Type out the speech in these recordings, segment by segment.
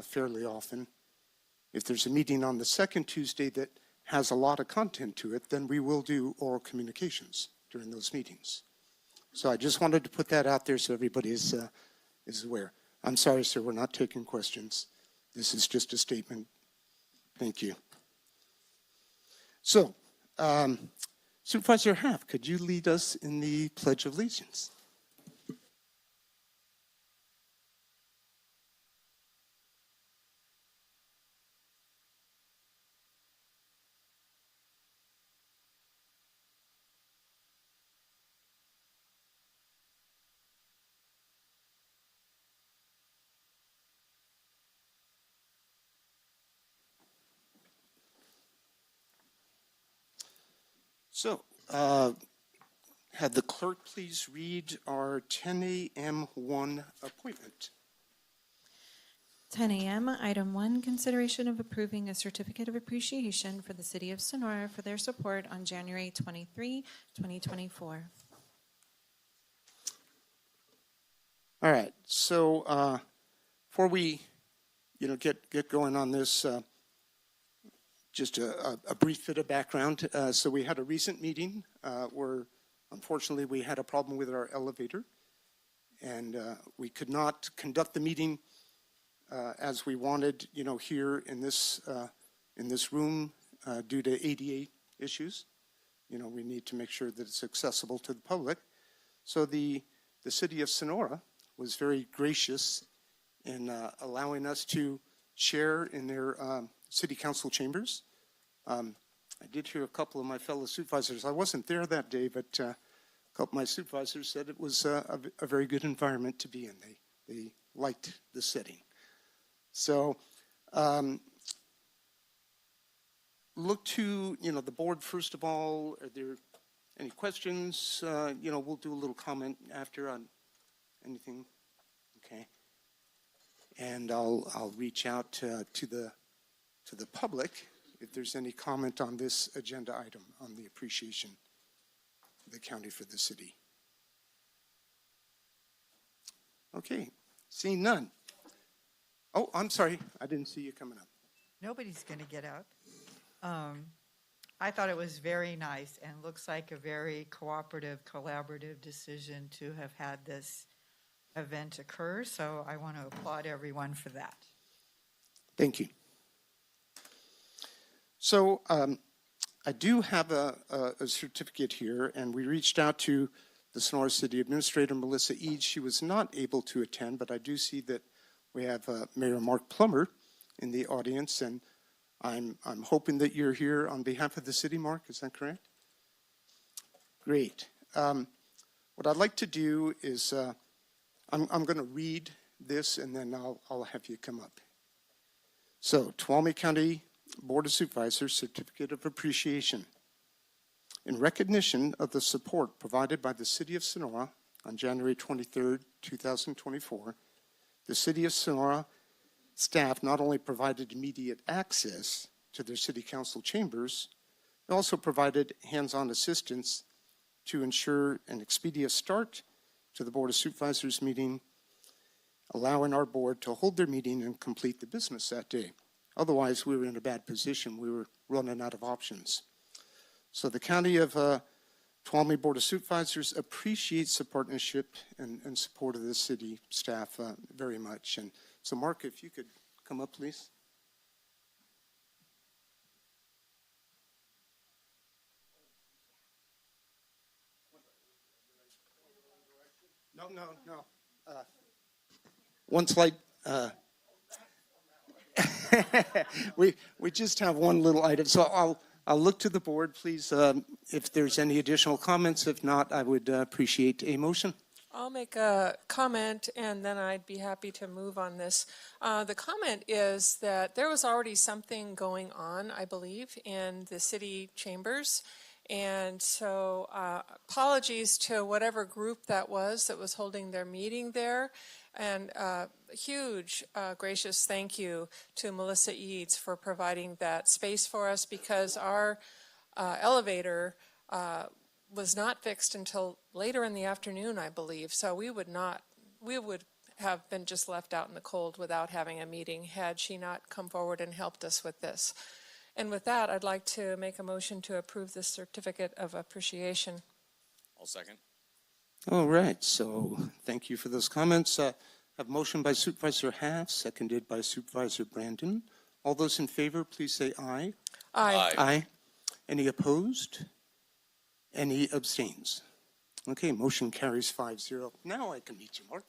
fairly often. If there's a meeting on the second Tuesday that has a lot of content to it, then we will do oral communications during those meetings. So I just wanted to put that out there so everybody is aware. I'm sorry, sir, we're not taking questions. This is just a statement. Thank you. So, Supervisor Half, could you lead us in the Pledge of Allegiance? So, had the clerk please read our 10 a.m. 1 appointment. 10 a.m. Item 1, consideration of approving a certificate of appreciation for the City of Sonora for their support on January 23, 2024. All right. So before we, get going on this, just a brief bit of background. So we had a recent meeting where, unfortunately, we had a problem with our elevator, and we could not conduct the meeting as we wanted, here in this room due to ADA issues. We need to make sure that it's accessible to the public. So the City of Sonora was very gracious in allowing us to share in their City Council chambers. I did hear a couple of my fellow supervisors. I wasn't there that day, but a couple of my supervisors said it was a very good environment to be in. They liked the setting. So look to, the board, first of all. Are there any questions? We'll do a little comment after on anything. Okay. And I'll reach out to the public if there's any comment on this agenda item on the appreciation of the county for the city. Okay, seeing none. Oh, I'm sorry, I didn't see you coming up. Nobody's going to get up. I thought it was very nice and looks like a very cooperative, collaborative decision to have had this event occur. So I want to applaud everyone for that. Thank you. So I do have a certificate here, and we reached out to the Sonora City Administrator, Melissa Eads. She was not able to attend, but I do see that we have Mayor Mark Plummer in the audience, and I'm hoping that you're here on behalf of the city, Mark. Is that correct? Great. What I'd like to do is I'm going to read this, and then I'll have you come up. So, Tuolumne County Board of Supervisors Certificate of Appreciation. In recognition of the support provided by the City of Sonora on January 23, 2024, the City of Sonora staff not only provided immediate access to their City Council chambers, they also provided hands-on assistance to ensure an expedient start to the Board of Supervisors meeting, allowing our board to hold their meeting and complete the business that day. Otherwise, we were in a bad position. We were running out of options. So the County of Tuolumne Board of Supervisors appreciates the partnership and support of the city staff very much. And so, Mark, if you could come up, please. No. One slide. We just have one little item, so I'll look to the board, please, if there's any additional comments. If not, I would appreciate a motion. I'll make a comment, and then I'd be happy to move on this. The comment is that there was already something going on, I believe, in the city chambers. And so apologies to whatever group that was holding their meeting there. And huge gracious thank you to Melissa Eads for providing that space for us, because our elevator was not fixed until later in the afternoon, I believe. So we would have been just left out in the cold without having a meeting had she not come forward and helped us with this. And with that, I'd like to make a motion to approve this certificate of appreciation. I'll second. All right, so thank you for those comments. I have motion by Supervisor Half, seconded by Supervisor Brandon. All those in favor, please say aye. Aye. Aye. Any opposed? Any abstains? Okay, motion carries 5-0. Now I can meet you, Mark.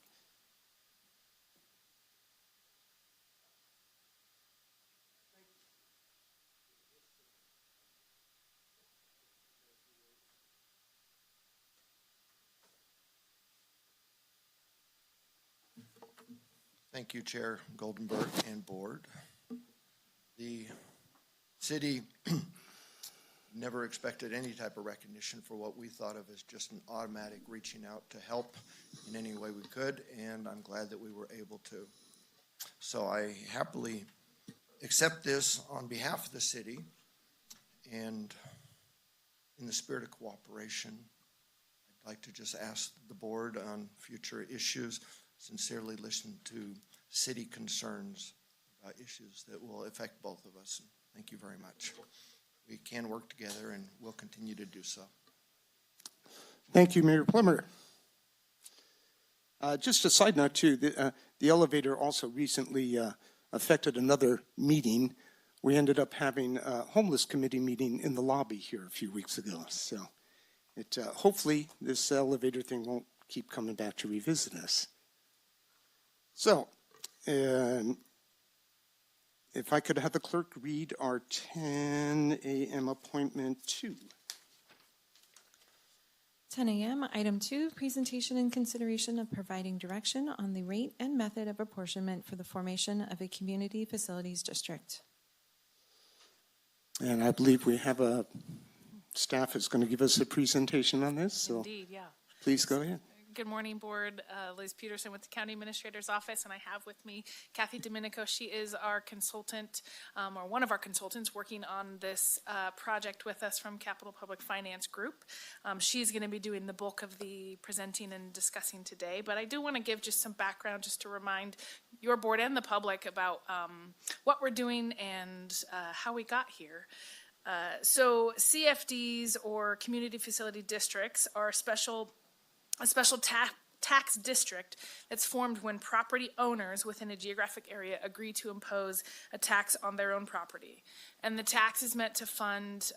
Thank you, Chair Goldenberg and Board. The city never expected any type of recognition for what we thought of as just an automatic reaching out to help in any way we could, and I'm glad that we were able to. So I happily accept this on behalf of the city, and in the spirit of cooperation, I'd like to just ask the board on future issues, sincerely listen to city concerns about issues that will affect both of us. Thank you very much. We can work together and we'll continue to do so. Thank you, Mayor Plummer. Just a side note, too, the elevator also recently affected another meeting. We ended up having a homeless committee meeting in the lobby here a few weeks ago. So hopefully this elevator thing won't keep coming back to revisit us. So, if I could have the clerk read our 10 a.m. appointment 2. 10 a.m. Item 2, presentation and consideration of providing direction on the rate and method of apportionment for the formation of a community facilities district. And I believe we have a staff that's going to give us a presentation on this. So Indeed, yeah. please go ahead. Good morning, Board. Liz Peterson with the County Administrator's Office, and I have with me Kathy Domenico. She is our consultant, or one of our consultants, working on this project with us from Capital Public Finance Group. She's going to be doing the bulk of the presenting and discussing today, but I do want to give just some background just to remind your board and the public about what we're doing and how we got here. So CFDs, or Community Facility Districts, are a special tax district that's formed when property owners within a geographic area agree to impose a tax on their own property. And the tax is meant to fund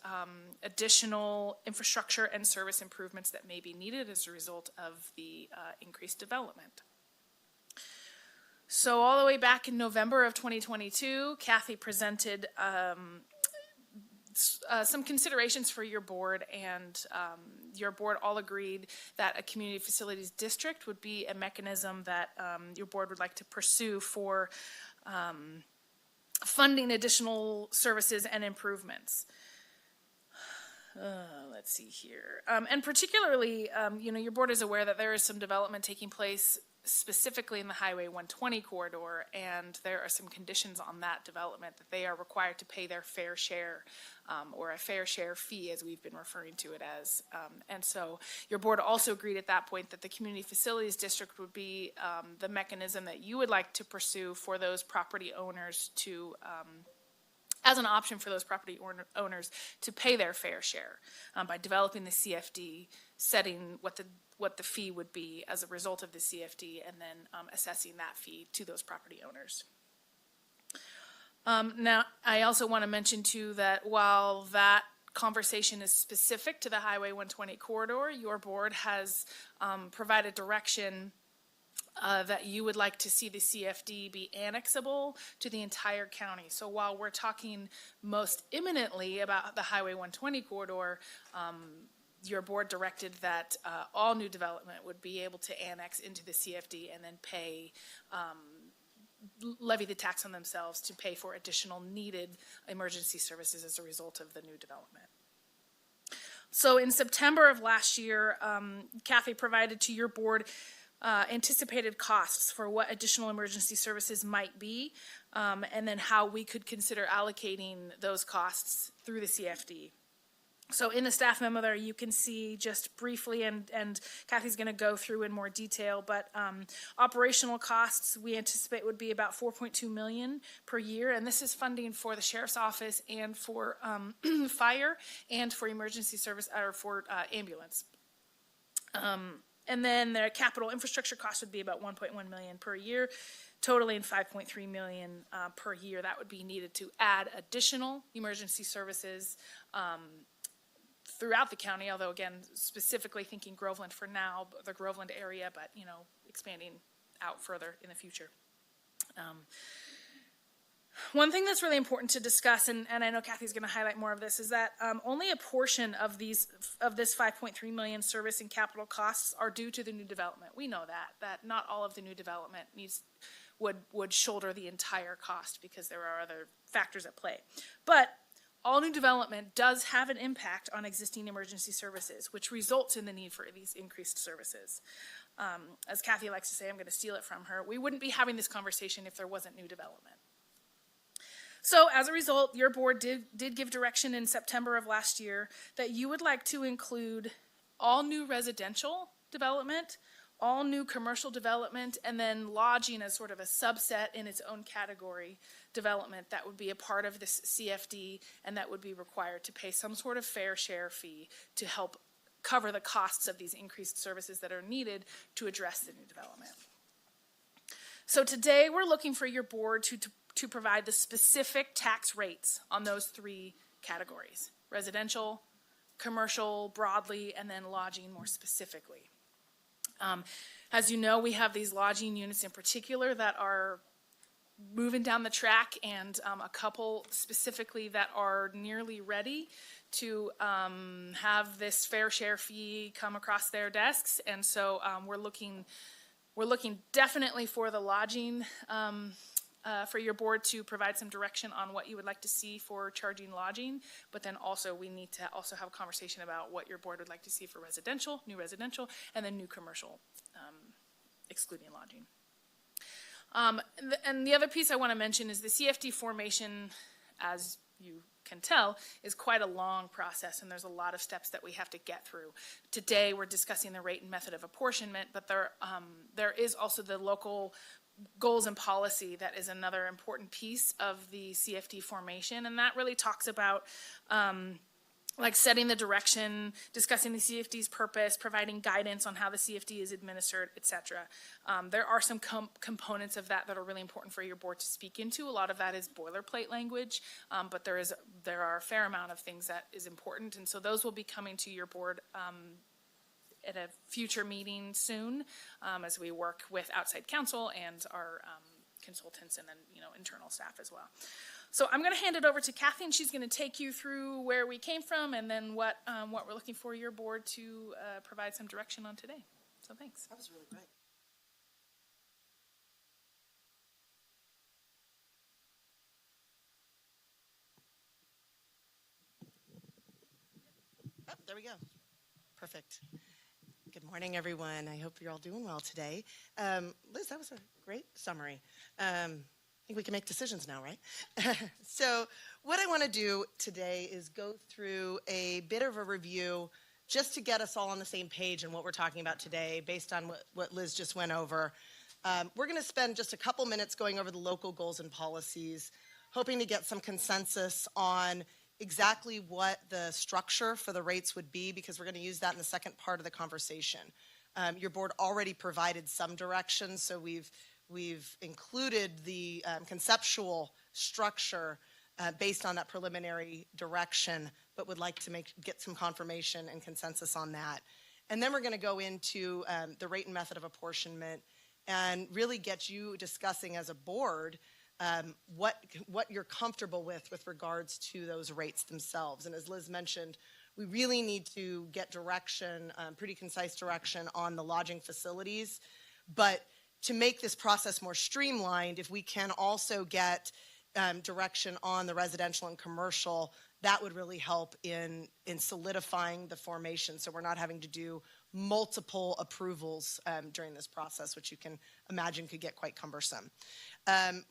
additional infrastructure and service improvements that may be needed as a result of the increased development. So all the way back in November of 2022, Kathy presented some considerations for your board, and your board all agreed that a community facilities district would be a mechanism that your board would like to pursue for funding additional services and improvements. Let's see here. And particularly, your board is aware that there is some development taking place specifically in the Highway 120 corridor, and there are some conditions on that development that they are required to pay their fair share, or a fair share fee, as we've been referring to it as. And so your board also agreed at that point that the Community Facilities District would be the mechanism that you would like to pursue for those property owners to as an option for those property owners to pay their fair share by developing the CFD, setting what the fee would be as a result of the CFD, and then assessing that fee to those property owners. Now, I also want to mention too that while that conversation is specific to the Highway 120 corridor, your board has provided direction that you would like to see the CFD be annexable to the entire county. So while we're talking most imminently about the Highway 120 corridor, your board directed that all new development would be able to annex into the CFD and then pay, levy the tax on themselves to pay for additional needed emergency services as a result of the new development. So in September of last year, Kathy provided to your board anticipated costs for what additional emergency services might be, and then how we could consider allocating those costs through the CFD. So in the staff memo there, you can see just briefly, and Kathy's going to go through in more detail, but operational costs we anticipate would be about $4.2 million per year, and this is funding for the sheriff's office and for fire and for emergency service or for ambulance. And then their capital infrastructure cost would be about $1.1 million per year, totaling $5.3 million per year. That would be needed to add additional emergency services throughout the county, although again, specifically thinking Groveland for now, the Groveland area, but expanding out further in the future. One thing that's really important to discuss, and I know Kathy's going to highlight more of this, is that only a portion of this $5.3 million service and capital costs are due to the new development. We know that not all of the new development would shoulder the entire cost because there are other factors at play. But all new development does have an impact on existing emergency services, which results in the need for these increased services. As Kathy likes to say, I'm going to steal it from her, we wouldn't be having this conversation if there wasn't new development. So as a result, your board did give direction in September of last year that you would like to include all new residential development, all new commercial development, and then lodging as sort of a subset in its own category development that would be a part of this CFD and that would be required to pay some sort of fair share fee to help cover the costs of these increased services that are needed to address the new development. So today we're looking for your board to provide the specific tax rates on those three categories: residential, commercial broadly, and then lodging more specifically. As you know, we have these lodging units in particular that are moving down the track, and a couple specifically that are nearly ready to have this fair share fee come across their desks. And so we're looking definitely for the lodging, for your board to provide some direction on what you would like to see for charging lodging, but then also we need to also have a conversation about what your board would like to see for residential, new residential, and then new commercial, excluding lodging. And the other piece I want to mention is the CFD formation, as you can tell, is quite a long process, and there's a lot of steps that we have to get through. Today we're discussing the rate and method of apportionment, but there is also the local goals and policy that is another important piece of the CFD formation, and that really talks about like setting the direction, discussing the CFD's purpose, providing guidance on how the CFD is administered, etc. There are some components of that are really important for your board to speak into. A lot of that is boilerplate language, but there are a fair amount of things that is important, and so those will be coming to your board at a future meeting soon, as we work with outside counsel and our consultants and then internal staff as well. So I'm going to hand it over to Kathy, and she's going to take you through where we came from and then what we're looking for your board to provide some direction on today. So thanks. That was really great. Oh, there we go. Perfect. Good morning, everyone. I hope you're all doing well today. Liz, that was a great summary. I think we can make decisions now, right? So what I want to do today is go through a bit of a review just to get us all on the same page in what we're talking about today based on what Liz just went over. We're going to spend just a couple minutes going over the local goals and policies, hoping to get some consensus on exactly what the structure for the rates would be, because we're going to use that in the second part of the conversation. Your board already provided some direction, so we've included the conceptual structure based on that preliminary direction, but would like to get some confirmation and consensus on that. And then we're going to go into the rate and method of apportionment and really get you discussing as a board what you're comfortable with regards to those rates themselves. And as Liz mentioned, we really need to get direction, pretty concise direction on the lodging facilities. But to make this process more streamlined, if we can also get direction on the residential and commercial, that would really help in solidifying the formation, so we're not having to do multiple approvals during this process, which you can imagine could get quite cumbersome.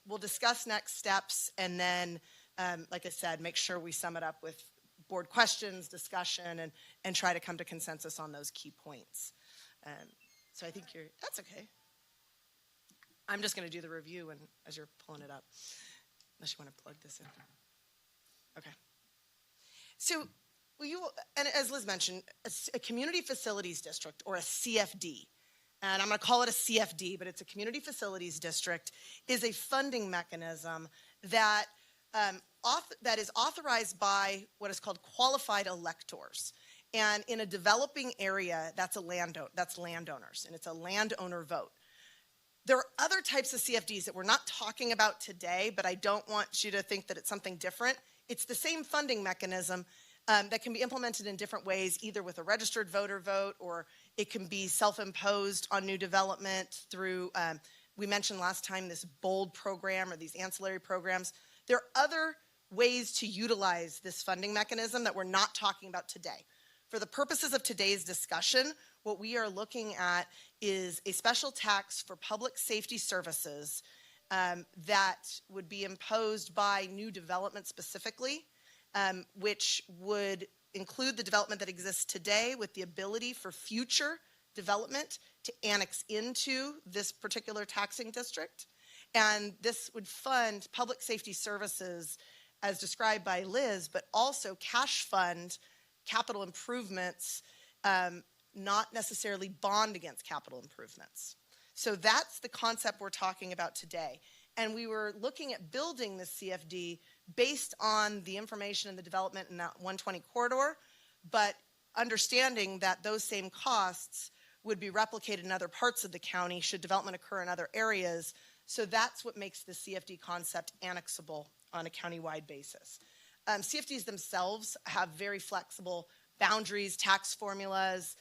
We'll discuss next steps, and then, like I said, make sure we sum it up with board questions, discussion, and try to come to consensus on those key points. So I think that's okay. I'm just going to do the review as you're pulling it up, unless you want to plug this in. Okay. So, and as Liz mentioned, a community facilities district, or a CFD, and I'm going to call it a CFD, but it's a community facilities district, is a funding mechanism that is authorized by what is called qualified electors. And in a developing area, that's landowners, and it's a landowner vote. There are other types of CFDs that we're not talking about today, but I don't want you to think that it's something different. It's the same funding mechanism that can be implemented in different ways, either with a registered voter vote, or it can be self-imposed on new development through, we mentioned last time, this BOLD program or these ancillary programs. There are other ways to utilize this funding mechanism that we're not talking about today. For the purposes of today's discussion, what we are looking at is a special tax for public safety services that would be imposed by new development specifically, which would include the development that exists today with the ability for future development to annex into this particular taxing district. And this would fund public safety services as described by Liz, but also cash fund capital improvements, not necessarily bond against capital improvements. So that's the concept we're talking about today. And we were looking at building this CFD based on the information and the development in that 120 corridor, but understanding that those same costs would be replicated in other parts of the county should development occur in other areas. So that's what makes the CFD concept annexable on a countywide basis. CFDs themselves have very flexible boundaries, tax formulas.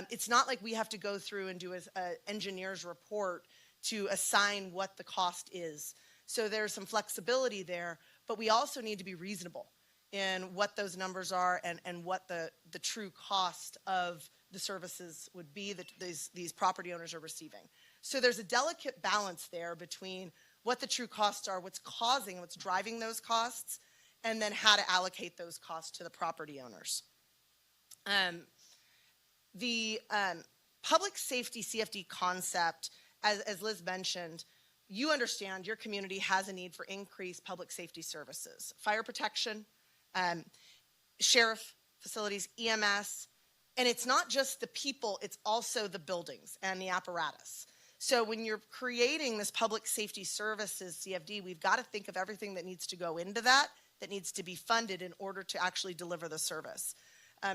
It's not like we have to go through and do an engineer's report to assign what the cost is. So there's some flexibility there, but we also need to be reasonable in what those numbers are and what the true cost of the services would be that these property owners are receiving. So there's a delicate balance there between what the true costs are, what's driving those costs, and then how to allocate those costs to the property owners. The public safety CFD concept, as Liz mentioned, you understand your community has a need for increased public safety services, fire protection, sheriff facilities, EMS, and it's not just the people, it's also the buildings and the apparatus. So when you're creating this public safety services CFD, we've got to think of everything that needs to go into that needs to be funded in order to actually deliver the service.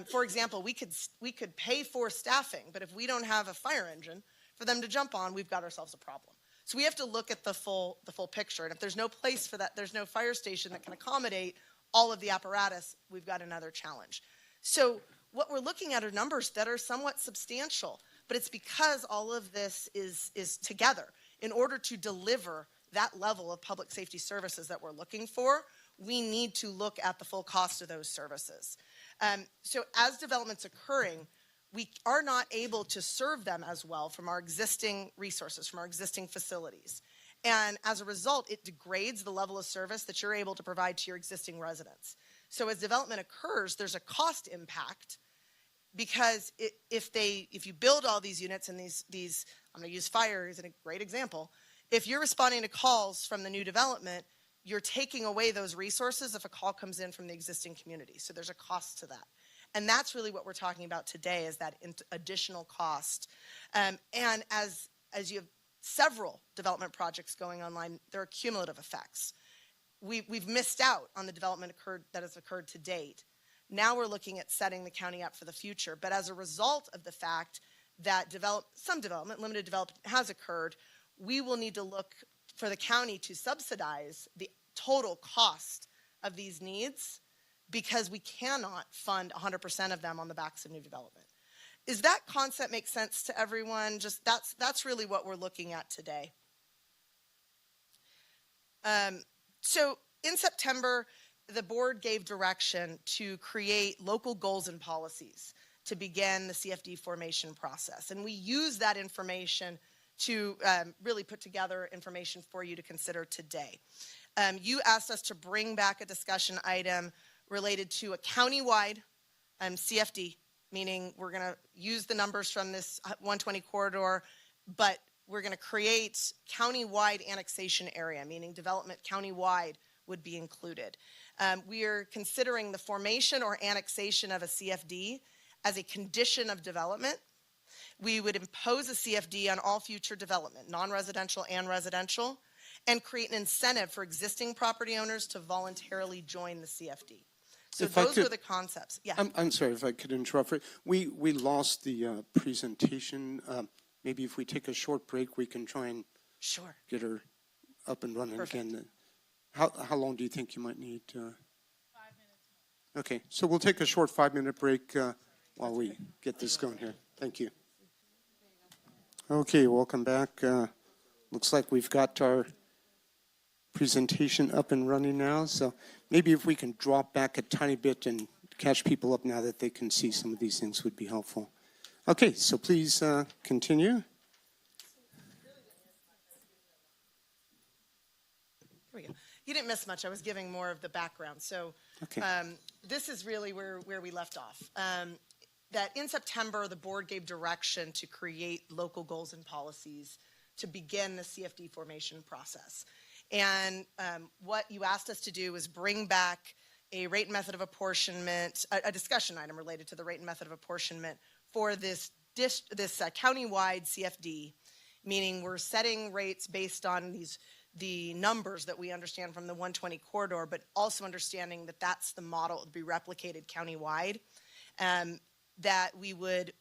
For example, we could pay for staffing, but if we don't have a fire engine for them to jump on, we've got ourselves a problem. So we have to look at the full picture. And if there's no place for that, there's no fire station that can accommodate all of the apparatus, we've got another challenge. So what we're looking at are numbers that are somewhat substantial, but it's because all of this is together. In order to deliver that level of public safety services that we're looking for, we need to look at the full cost of those services. So as development's occurring, we are not able to serve them as well from our existing resources, from our existing facilities. And as a result, it degrades the level of service that you're able to provide to your existing residents. So as development occurs, there's a cost impact because if you build all these units and these I'm going to use fire as a great example. If you're responding to calls from the new development, you're taking away those resources if a call comes in from the existing community. So there's a cost to that. And that's really what we're talking about today, is that additional cost. And as you have several development projects going online, there are cumulative effects. We've missed out on the development that has occurred to date. Now we're looking at setting the county up for the future. But as a result of the fact that limited development has occurred, we will need to look for the county to subsidize the total cost of these needs, because we cannot fund 100% of them on the backs of new development. Does that concept make sense to everyone? Just that's really what we're looking at today. So in September, the board gave direction to create local goals and policies to begin the CFD formation process. And we use that information to really put together information for you to consider today. You asked us to bring back a discussion item related to a countywide CFD, meaning we're going to use the numbers from this 120 corridor, but we're going to create countywide annexation area, meaning development countywide would be included. We are considering the formation or annexation of a CFD as a condition of development. We would impose a CFD on all future development, non-residential and residential, and create an incentive for existing property owners to voluntarily join the CFD. So those were the concepts. Yeah. I'm sorry if I could interrupt. We lost the presentation. Maybe if we take a short break, we can try and get her up and running again. How long do you think you might need? 5 minutes more. Okay, so we'll take a short 5-minute break while we get this going here. Thank you. Okay, welcome back. Looks like we've got our presentation up and running now. So maybe if we can drop back a tiny bit and catch people up now that they can see some of these things would be helpful. Okay, so please continue. Here we go. You didn't miss much. I was giving more of the background. So this is really where we left off. That in September, the board gave direction to create local goals and policies to begin the CFD formation process. And what you asked us to do was bring back a rate and method of apportionment, a discussion item related to the rate and method of apportionment for this countywide CFD, meaning we're setting rates based on the numbers that we understand from the 120 corridor, but also understanding that that's the model that would be replicated countywide, that we would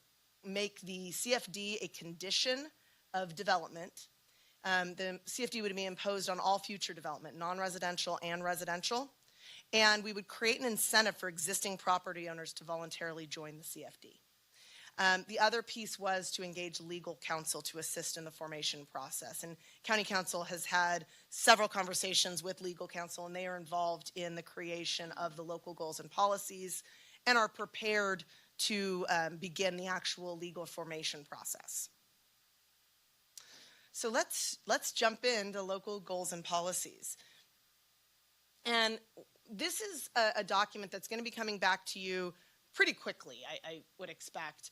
make the CFD a condition of development. The CFD would be imposed on all future development, non-residential and residential, and we would create an incentive for existing property owners to voluntarily join the CFD. The other piece was to engage legal counsel to assist in the formation process. And County Council has had several conversations with legal counsel, and they are involved in the creation of the local goals and policies and are prepared to begin the actual legal formation process. So let's jump into local goals and policies. And this is a document that's going to be coming back to you pretty quickly, I would expect,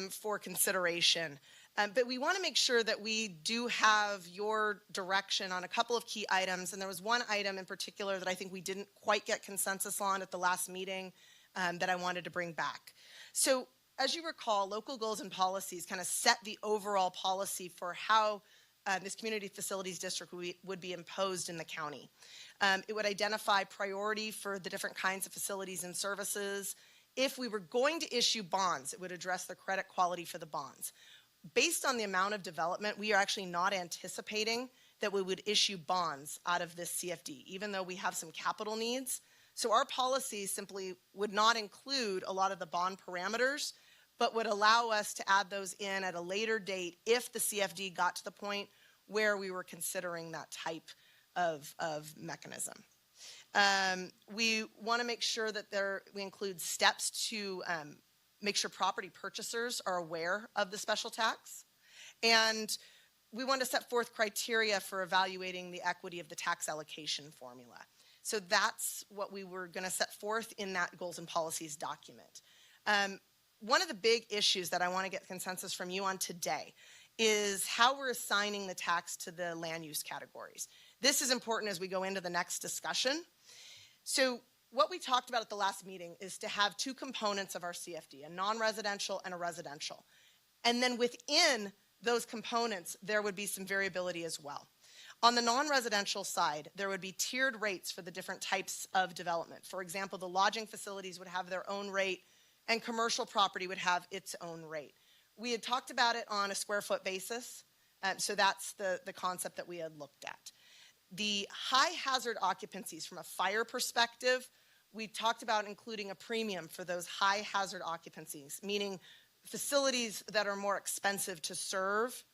for consideration. But we want to make sure that we do have your direction on a couple of key items. And there was one item in particular that I think we didn't quite get consensus on at the last meeting that I wanted to bring back. So as you recall, local goals and policies kind of set the overall policy for how this community facilities district would be imposed in the county. It would identify priority for the different kinds of facilities and services. If we were going to issue bonds, it would address the credit quality for the bonds. Based on the amount of development, we are actually not anticipating that we would issue bonds out of this CFD, even though we have some capital needs. So our policy simply would not include a lot of the bond parameters, but would allow us to add those in at a later date if the CFD got to the point where we were considering that type of mechanism. We want to make sure that we include steps to make sure property purchasers are aware of the special tax. And we want to set forth criteria for evaluating the equity of the tax allocation formula. So that's what we were going to set forth in that goals and policies document. One of the big issues that I want to get consensus from you on today is how we're assigning the tax to the land use categories. This is important as we go into the next discussion. So what we talked about at the last meeting is to have two components of our CFD, a non-residential and a residential. And then within those components, there would be some variability as well. On the non-residential side, there would be tiered rates for the different types of development. For example, the lodging facilities would have their own rate, and commercial property would have its own rate. We had talked about it on a square foot basis, so that's the concept that we had looked at. The high hazard occupancies from a fire perspective, we talked about including a premium for those high hazard occupancies, meaning facilities that are more expensive to serve.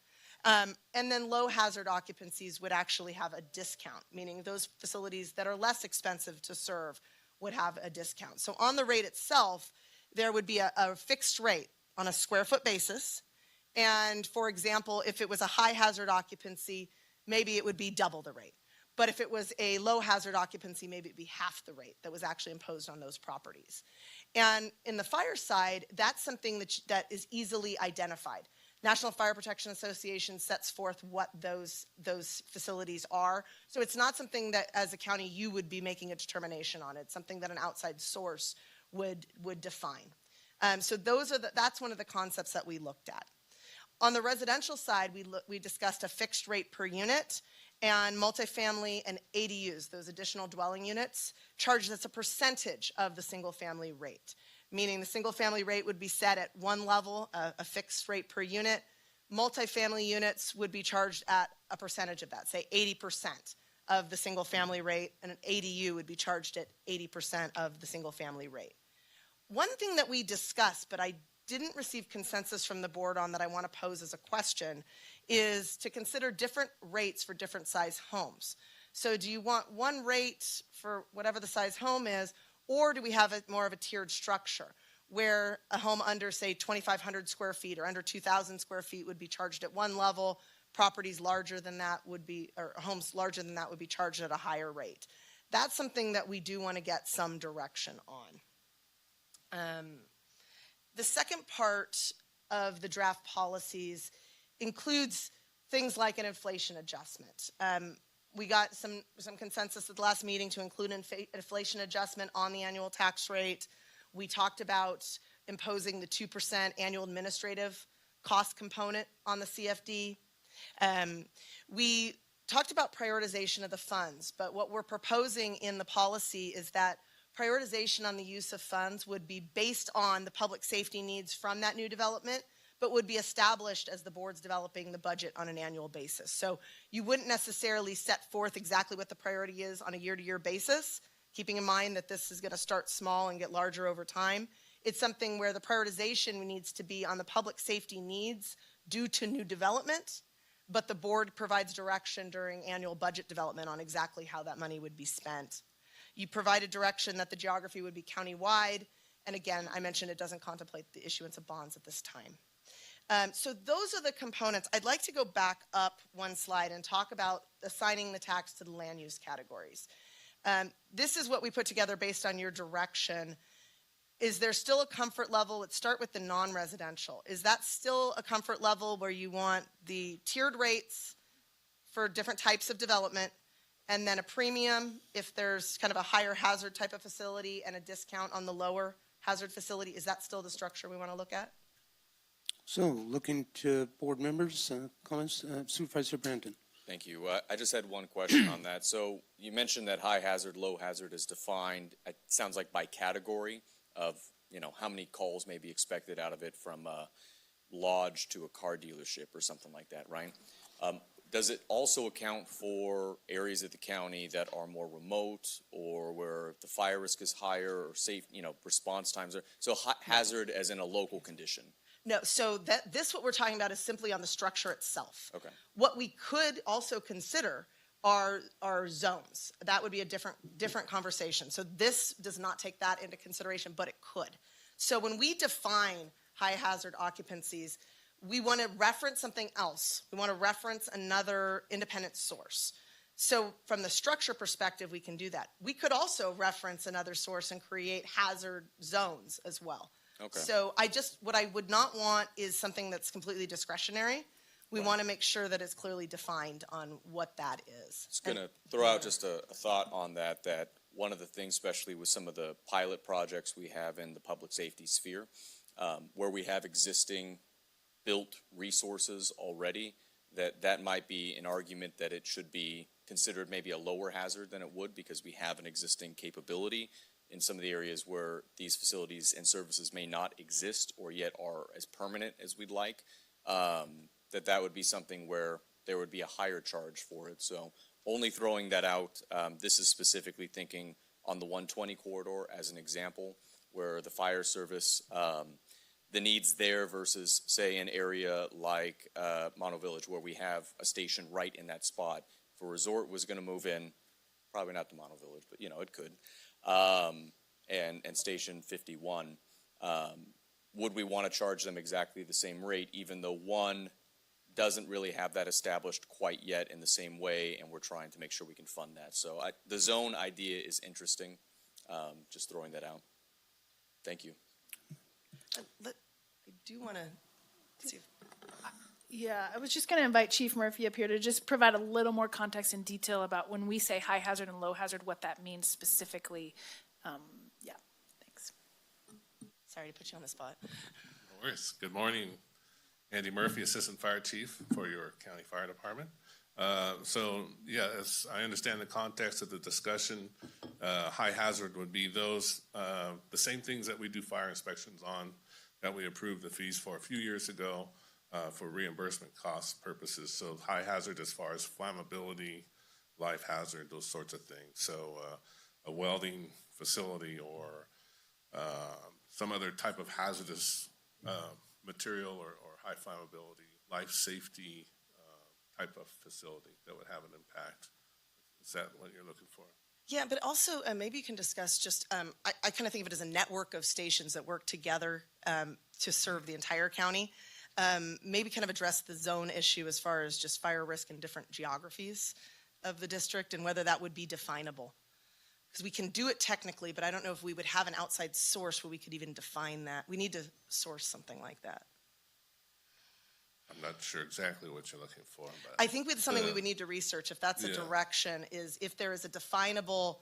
And then low hazard occupancies would actually have a discount, meaning those facilities that are less expensive to serve would have a discount. So on the rate itself, there would be a fixed rate on a square foot basis. And for example, if it was a high hazard occupancy, maybe it would be double the rate. But if it was a low hazard occupancy, maybe it'd be half the rate that was actually imposed on those properties. And in the fire side, that's something that is easily identified. National Fire Protection Association sets forth what those facilities are. So it's not something that, as a county, you would be making a determination on. It's something that an outside source would define. So that's one of the concepts that we looked at. On the residential side, we discussed a fixed rate per unit, and multifamily and ADUs, those additional dwelling units, charged as a percentage of the single family rate. Meaning the single family rate would be set at one level, a fixed rate per unit. Multifamily units would be charged at a percentage of that, say 80% of the single family rate, and an ADU would be charged at 80% of the single family rate. One thing that we discussed, but I didn't receive consensus from the board on that I want to pose as a question, is to consider different rates for different size homes. So do you want one rate for whatever the size home is, or do we have more of a tiered structure where a home under, say, 2,500 square feet or under 2,000 square feet would be charged at one level, properties larger than that would be, or homes larger than that would be charged at a higher rate? That's something that we do want to get some direction on. The second part of the draft policies includes things like an inflation adjustment. We got some consensus at the last meeting to include an inflation adjustment on the annual tax rate. We talked about imposing the 2% annual administrative cost component on the CFD. We talked about prioritization of the funds, but what we're proposing in the policy is that prioritization on the use of funds would be based on the public safety needs from that new development, but would be established as the board's developing the budget on an annual basis. So you wouldn't necessarily set forth exactly what the priority is on a year-to-year basis, keeping in mind that this is going to start small and get larger over time. It's something where the prioritization needs to be on the public safety needs due to new development, but the board provides direction during annual budget development on exactly how that money would be spent. You provided direction that the geography would be countywide, and again, I mentioned it doesn't contemplate the issuance of bonds at this time. So those are the components. I'd like to go back up one slide and talk about assigning the tax to the land use categories. This is what we put together based on your direction. Is there still a comfort level? Let's start with the non-residential. Is that still a comfort level where you want the tiered rates for different types of development, and then a premium if there's kind of a higher hazard type of facility and a discount on the lower hazard facility? Is that still the structure we want to look at? So looking to board members, comments, Supervisor Brandon. Thank you. I just had one question on that. So you mentioned that high hazard, low hazard is defined, it sounds like by category of, how many calls may be expected out of it from a lodge to a car dealership or something like that, right? Does it also account for areas of the county that are more remote or where the fire risk is higher or safe, response times are, so hazard as in a local condition? No, so what we're talking about is simply on the structure itself. Okay. What we could also consider are zones. That would be a different conversation. So this does not take that into consideration, but it could. So when we define high hazard occupancies, we want to reference something else. We want to reference another independent source. So from the structure perspective, we can do that. We could also reference another source and create hazard zones as well. Okay. So what I would not want is something that's completely discretionary. We want to make sure that it's clearly defined on what that is. I was going to throw out just a thought on that one of the things, especially with some of the pilot projects we have in the public safety sphere, where we have existing built resources already, that might be an argument that it should be considered maybe a lower hazard than it would because we have an existing capability in some of the areas where these facilities and services may not exist or yet are as permanent as we'd like, that would be something where there would be a higher charge for it. So only throwing that out, this is specifically thinking on the 120 corridor as an example, where the fire service, the needs there versus, say, an area like Mono Village where we have a station right in that spot. If a resort was going to move in, probably not to Mono Village, but it could, and Station 51, would we want to charge them exactly the same rate, even though one doesn't really have that established quite yet in the same way, and we're trying to make sure we can fund that. So the zone idea is interesting, just throwing that out. Thank you. I do want to see if Yeah, I was just going to invite Chief Murphy up here to just provide a little more context and detail about when we say high hazard and low hazard, what that means specifically. Yeah, thanks. Sorry to put you on the spot. No worries. Good morning. Andy Murphy, Assistant Fire Chief for your County Fire Department. As I understand the context of the discussion, high hazard would be those, the same things that we do fire inspections on that we approved the fees for a few years ago for reimbursement cost purposes. So high hazard as far as flammability, life hazard, those sorts of things. So a welding facility or some other type of hazardous material or high flammability, life safety type of facility that would have an impact. Is that what you're looking for? Yeah, but also maybe you can discuss just, I kind of think of it as a network of stations that work together to serve the entire county. Maybe kind of address the zone issue as far as just fire risk in different geographies of the district and whether that would be definable. Because we can do it technically, but I don't know if we would have an outside source where we could even define that. We need to source something like that. I'm not sure exactly what you're looking for. But I think it's something we would need to research if that's a direction, is if there is a definable,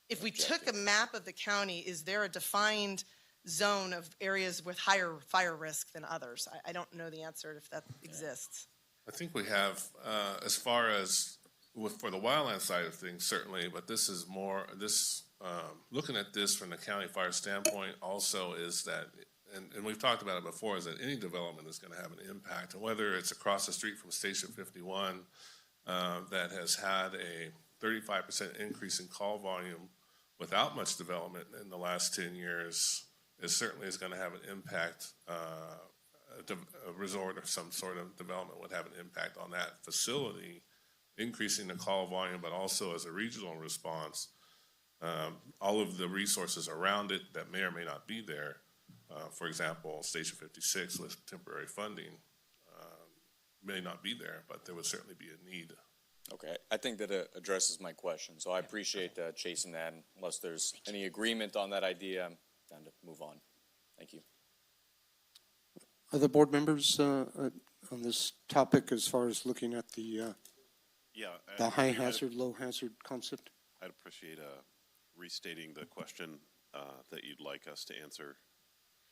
if we took a map of the county, is there a defined zone of areas with higher fire risk than others? I don't know the answer if that exists. I think we have, as far as for the wildland side of things, certainly, but this is more, looking at this from the county fire standpoint also is that, and we've talked about it before, is that any development is going to have an impact, and whether it's across the street from Station 51 that has had a 35% increase in call volume without much development in the last 10 years, it certainly is going to have an impact. A resort or some sort of development would have an impact on that facility, increasing the call volume, but also as a regional response, all of the resources around it that may or may not be there. For example, Station 56 with temporary funding may not be there, but there would certainly be a need. Okay, I think that addresses my question. So I appreciate chasing that. And unless there's any agreement on that idea, I'm down to move on. Thank you. Other board members on this topic as far as looking at the high hazard, low hazard concept? I'd appreciate restating the question that you'd like us to answer.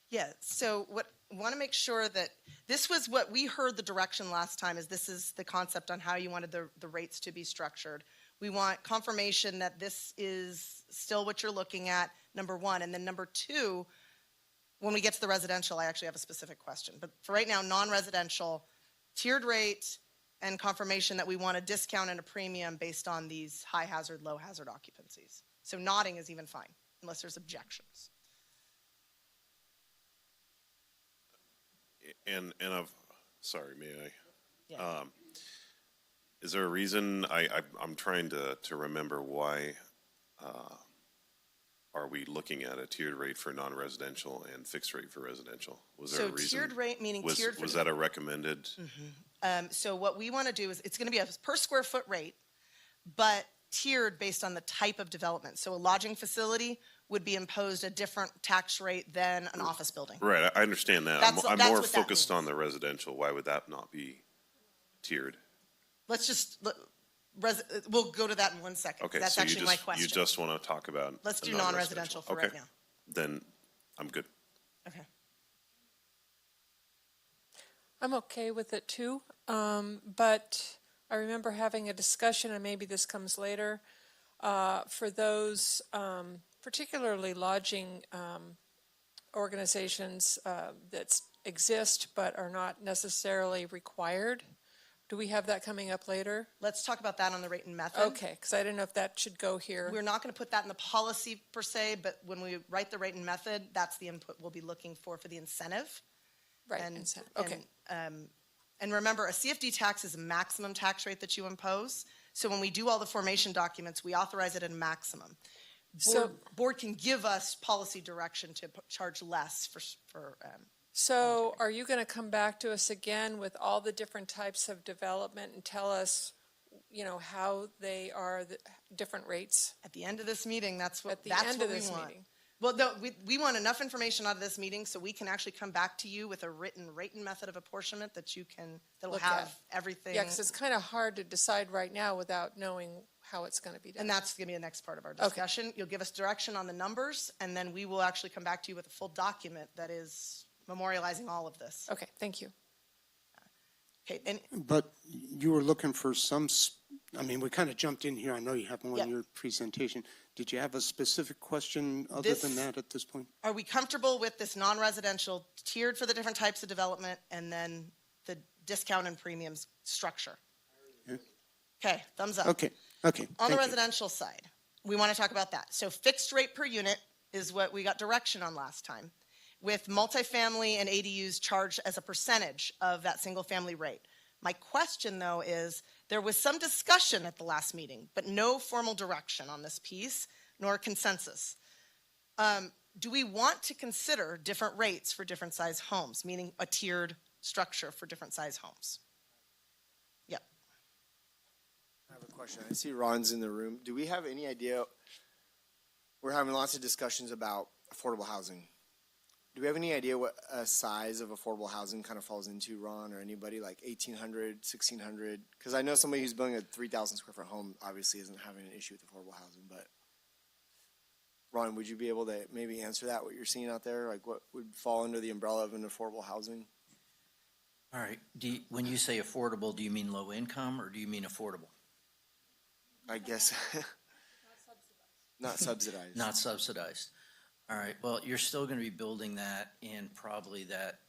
Yeah, so want to make sure that this was what we heard the direction last time, is this is the concept on how you wanted the rates to be structured. We want confirmation that this is still what you're looking at, number one. And then number two, when we get to the residential, I actually have a specific question. But for right now, non-residential, tiered rate, and confirmation that we want a discount and a premium based on these high hazard, low hazard occupancies. So nodding is even fine, unless there's objections. And sorry, may I? Yeah. Is there a reason, I'm trying to remember why are we looking at a tiered rate for non-residential and fixed rate for residential? Was there a reason? So tiered rate meaning tiered for... Was that a recommended? Mm-hmm. So what we want to do is, it's going to be a per square foot rate, but tiered based on the type of development. So a lodging facility would be imposed a different tax rate than an office building. Right, I understand that. I'm more focused on the residential. Why would that not be tiered? Let's just, we'll go to that in 1 second. Okay, that's so actually my question. You just want to talk about Let's do non-residential for right now. Then I'm good. Okay. I'm okay with it too, but I remember having a discussion, and maybe this comes later, for those particularly lodging organizations that exist but are not necessarily required. Do we have that coming up later? Let's talk about that on the rate and method. Okay, because I didn't know if that should go here. We're not going to put that in the policy per se, but when we write the rate and method, that's the input we'll be looking for the incentive. Right, incentive. Okay. And remember, a CFD tax is a maximum tax rate that you impose. So when we do all the formation documents, we authorize it at a maximum. Board can give us policy direction to charge less for So are you going to come back to us again with all the different types of development and tell us, how they are the different rates? At the end of this meeting, that's what At the that's end what of we this want. meeting? Well, no, we want enough information out of this meeting so we can actually come back to you with a written rate and method of apportionment that'll Look have at. everything. Yeah, because it's kind of hard to decide right now without knowing how it's going to be done. And that's going to be the next part of our discussion. You'll give us direction on the numbers, and then we will actually come back to you with a full document that is memorializing all of this. Okay, thank you. Okay, and But you were looking for we kind of jumped in here. I know you have more in your presentation. Did you have a specific question other than that at this point? are we comfortable with this non-residential tiered for the different types of development and then the discount and premiums structure? Yeah. Okay, thumbs up. Okay. On thank the you. residential side, we want to talk about that. So fixed rate per unit is what we got direction on last time, with multifamily and ADUs charged as a percentage of that single family rate. My question, though, is there was some discussion at the last meeting, but no formal direction on this piece, nor consensus. Do we want to consider different rates for different size homes, meaning a tiered structure for different size homes? Yep. I have a question. I see Ron's in the room. Do we have any idea? We're having lots of discussions about affordable housing. Do we have any idea what a size of affordable housing kind of falls into, Ron, or anybody, like 1,800, 1,600? Because I know somebody who's building a 3,000 square foot home obviously isn't having an issue with affordable housing. But Ron, would you be able to maybe answer that, what you're seeing out there? Like what would fall under the umbrella of an affordable housing? All right. When you say affordable, do you mean low income or do you mean affordable? I guess not subsidized. Not subsidized. All right. Well, you're still going to be building that in probably that,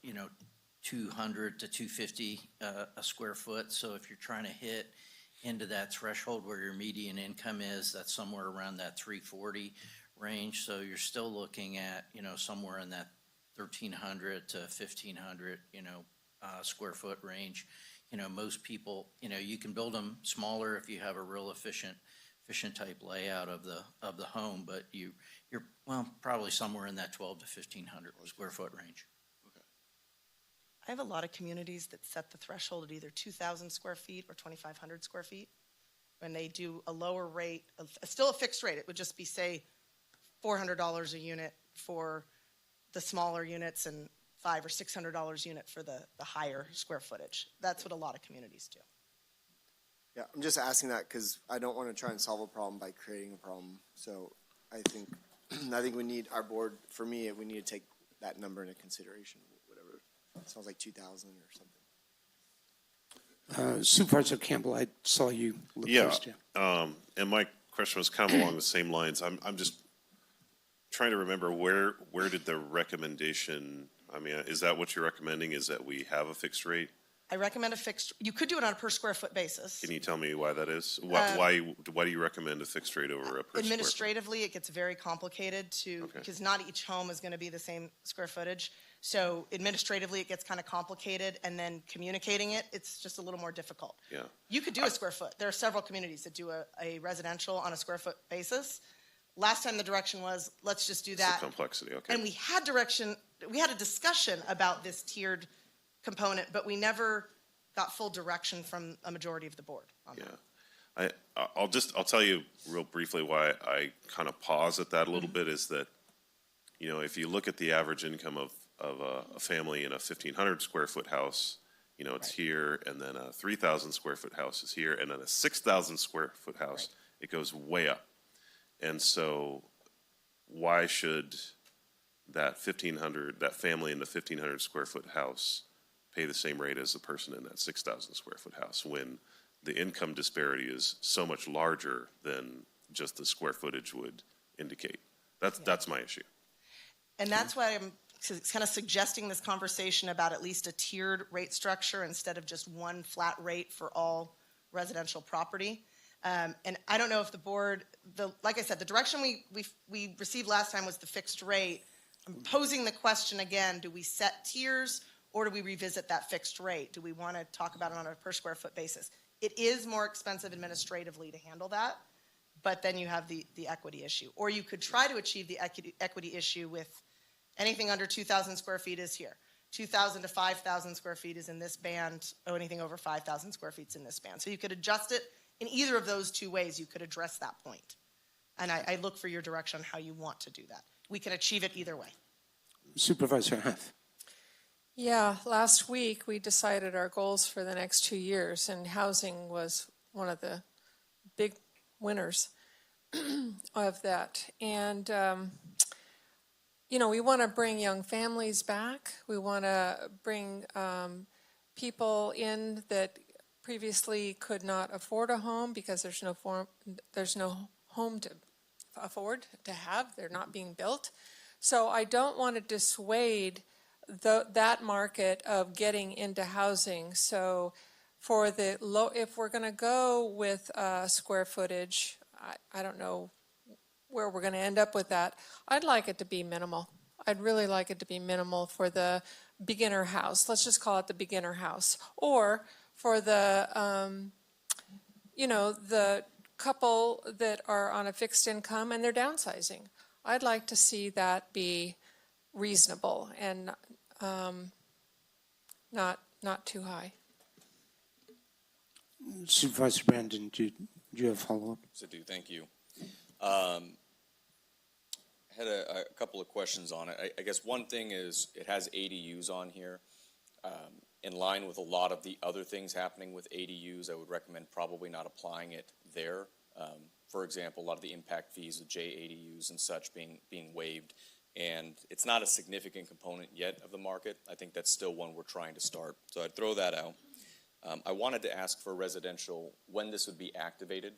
200 to 250 a square foot. So if you're trying to hit into that threshold where your median income is, that's somewhere around that 340 range. So you're still looking at, somewhere in that 1,300 to 1,500, square foot range. Most people, you can build them smaller if you have a real efficient type layout of the home, but you're probably somewhere in that 12 to 1,500 square foot range. I have a lot of communities that set the threshold at either 2,000 square feet or 2,500 square feet. When they do a lower rate, still a fixed rate, it would just be, say, $400 a unit for the smaller units and $500 or $600 unit for the higher square footage. That's what a lot of communities do. Yeah, I'm just asking that because I don't want to try and solve a problem by creating a problem. So I think we need our board. For me, we need to take that number into consideration. Whatever, it sounds like 2,000 or something. Supervisor Campbell, I saw you look first. And my question was kind of along the same lines. I'm just trying to remember where did the recommendation? I mean, is that what you're recommending? Is that we have a fixed rate? I recommend a fixed. You could do it on a per square foot basis. Can you tell me why that is? Why do you recommend a fixed rate over a per Administratively, it gets very complicated because not each home is going to be the same square footage. So administratively, it gets kind of complicated, and then communicating it's just a little more difficult. Yeah. You could do a square foot. There are several communities that do a residential on a square foot basis. Last time the direction was, let's just do that. It's the complexity, okay. And we had a discussion about this tiered component, but we never got full direction from a majority of the board on that. I'll tell you real briefly why I kind of pause at that a little bit is that, if you look at the average income of a family in a 1,500 square foot house, it's here, and then a 3,000 square foot house is here, and then a 6,000 square foot house, it goes way up. And so why should that family in the 1,500 square foot house pay the same rate as the person in that 6,000 square foot house when the income disparity is so much larger than just the square footage would indicate? That's my issue. And that's why I'm kind of suggesting this conversation about at least a tiered rate structure instead of just one flat rate for all residential property. And I don't know if the board, like I said, the direction we received last time was the fixed rate. I'm posing the question again, do we set tiers or do we revisit that fixed rate? Do we want to talk about it on a per square foot basis? It is more expensive administratively to handle that, but then you have the equity issue. Or you could try to achieve the equity issue with anything under 2,000 square feet is here. 2,000 to 5,000 square feet is in this band, anything over 5,000 square feet is in this band. So you could adjust it in either of those two ways. You could address that point. And I look for your direction on how you want to do that. We can achieve it either way. Supervisor Haff. Yeah, last week we decided our goals for the next 2 years, and housing was one of the big winners of that. And, we want to bring young families back. We want to bring people in that previously could not afford a home because there's no home to afford to have. They're not being built. So I don't want to dissuade that market of getting into housing. So for the low, if we're going to go with square footage, I don't know where we're going to end up with that. I'd like it to be minimal. I'd really like it to be minimal for the beginner house. Let's just call it the beginner house. Or for the, the couple that are on a fixed income and they're downsizing. I'd like to see that be reasonable and not too high. Supervisor Brandon, do you have a follow-up? So thank you. Had a couple of questions on it. I guess one thing is it has ADUs on here. In line with a lot of the other things happening with ADUs, I would recommend probably not applying it there. For example, a lot of the impact fees with JADUs and such being waived. And it's not a significant component yet of the market. I think that's still one we're trying to start. So I'd throw that out. I wanted to ask for residential when this would be activated.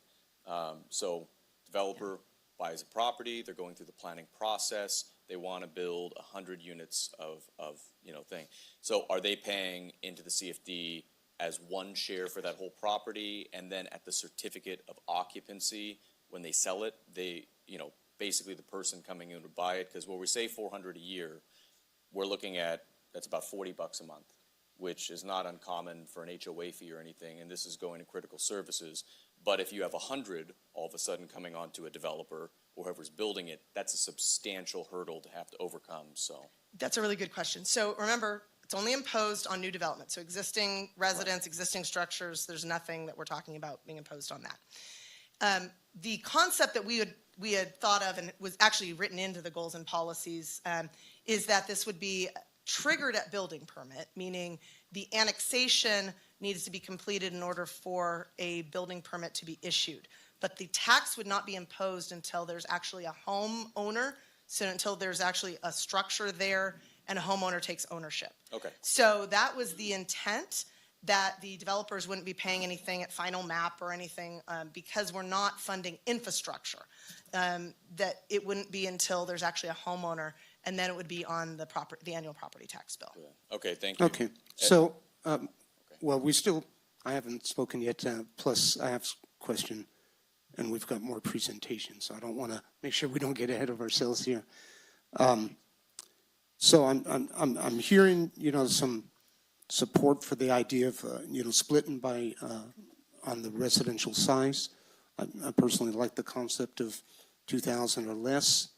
So developer buys a property, they're going through the planning process, they want to build 100 units of thing. So are they paying into the CFD as one share for that whole property, and then at the certificate of occupancy, when they sell it, they, basically the person coming in to buy it, because where we say 400 a year, we're looking at, that's about $40 a month, which is not uncommon for an HOA fee or anything, and this is going to critical services. But if you have 100 all of a sudden coming onto a developer, or whoever's building it, that's a substantial hurdle to have to overcome, so. That's a really good question. So remember, it's only imposed on new development. So existing residents, existing structures, there's nothing that we're talking about being imposed on that. The concept that we had thought of and was actually written into the goals and policies is that this would be triggered at building permit, meaning the annexation needs to be completed in order for a building permit to be issued. But the tax would not be imposed until there's actually a homeowner, so until there's actually a structure there and a homeowner takes ownership. Okay. So that was the intent, that the developers wouldn't be paying anything at final map or anything because we're not funding infrastructure. That it wouldn't be until there's actually a homeowner, and then it would be on the annual property tax bill. Okay, thank you. Okay, so, well, I haven't spoken yet, plus I have a question, and we've got more presentations, so I don't want to make sure we don't get ahead of ourselves here. So I'm hearing, some support for the idea of, splitting by, on the residential size. I personally like the concept of 2,000 or less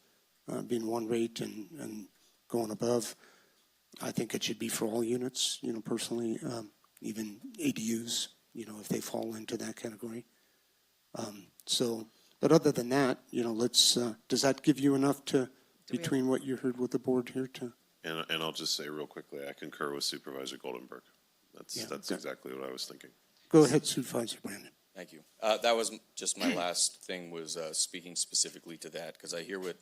being one rate and going above. I think it should be for all units, personally, even ADUs, if they fall into that category. But other than that, does that give you enough between what you heard with the board here to? And I'll just say real quickly, I concur with Supervisor Goldenberg. That's exactly what I was thinking. Go ahead, Supervisor Brandon. Thank you. That was just my last thing, was speaking specifically to that, because I hear what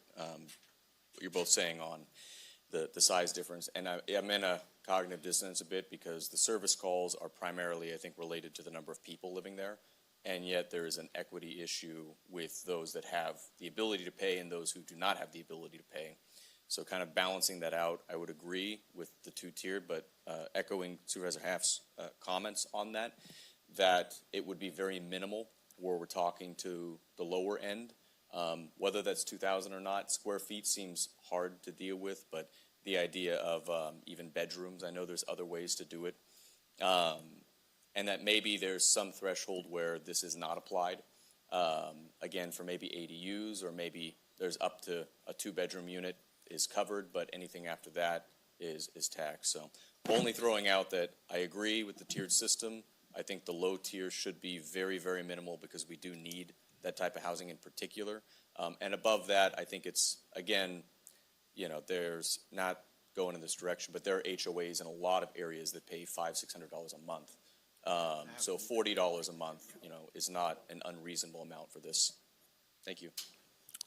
you're both saying on the size difference. And I'm in a cognitive dissonance a bit, because the service calls are primarily, I think, related to the number of people living there. And yet there is an equity issue with those that have the ability to pay and those who do not have the ability to pay. So kind of balancing that out, I would agree with the two-tiered, but echoing Supervisor Haff's comments on that it would be very minimal where we're talking to the lower end. Whether that's 2,000 or not, square feet seems hard to deal with, but the idea of even bedrooms, I know there's other ways to do it. And that maybe there's some threshold where this is not applied. Again, for maybe ADUs, or maybe there's up to a 2-bedroom unit is covered, but anything after that, is taxed. So only throwing out that I agree with the tiered system. I think the low tier should be very, very minimal because we do need that type of housing in particular. And above that, I think it's, again, there's not going in this direction, but there are HOAs in a lot of areas that pay $500-$600 a month. So $40 a month, is not an unreasonable amount for this. Thank you.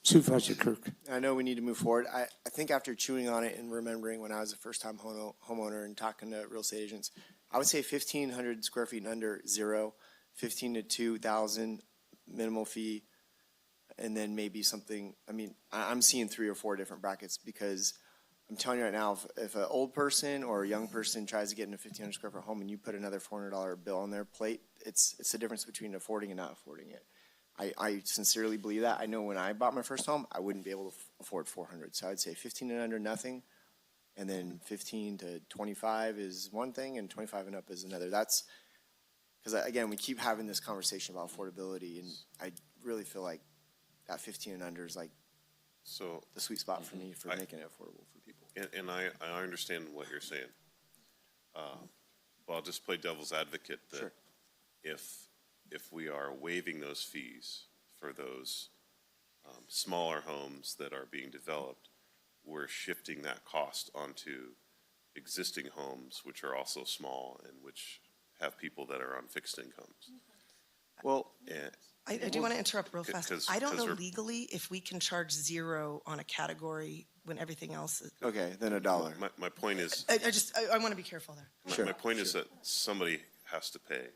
Supervisor Kirk. I know we need to move forward. I think after chewing on it and remembering when I was a first-time homeowner and talking to real estate agents, I would say 1,500 square feet and under, 0, 15 to 2,000 minimal fee, and then maybe something. I mean, I'm seeing 3 or 4 different brackets because I'm telling you right now, if an old person or a young person tries to get in a 1,500 square foot home and you put another $400 bill on their plate, it's the difference between affording and not affording it. I sincerely believe that. I know when I bought my first home, I wouldn't be able to afford 400. So I'd say 15 and under, nothing. And then 15 to 25 is one thing, and 25 and up is another. That's because, again, we keep having this conversation about affordability, and I really feel like that 15 and under is like the sweet spot for me for making it affordable for people. And I understand what you're saying. But I'll just play devil's advocate that Sure. if we are waiving those fees for those smaller homes that are being developed, we're shifting that cost onto existing homes, which are also small and which have people that are on fixed incomes. Well, And I do want to interrupt real fast. 'cause- I don't 'cause know we're- legally if we can charge 0 on a category when everything else is. okay, then $1. my point is, I want to be careful there. Sure, my point is that somebody has to pay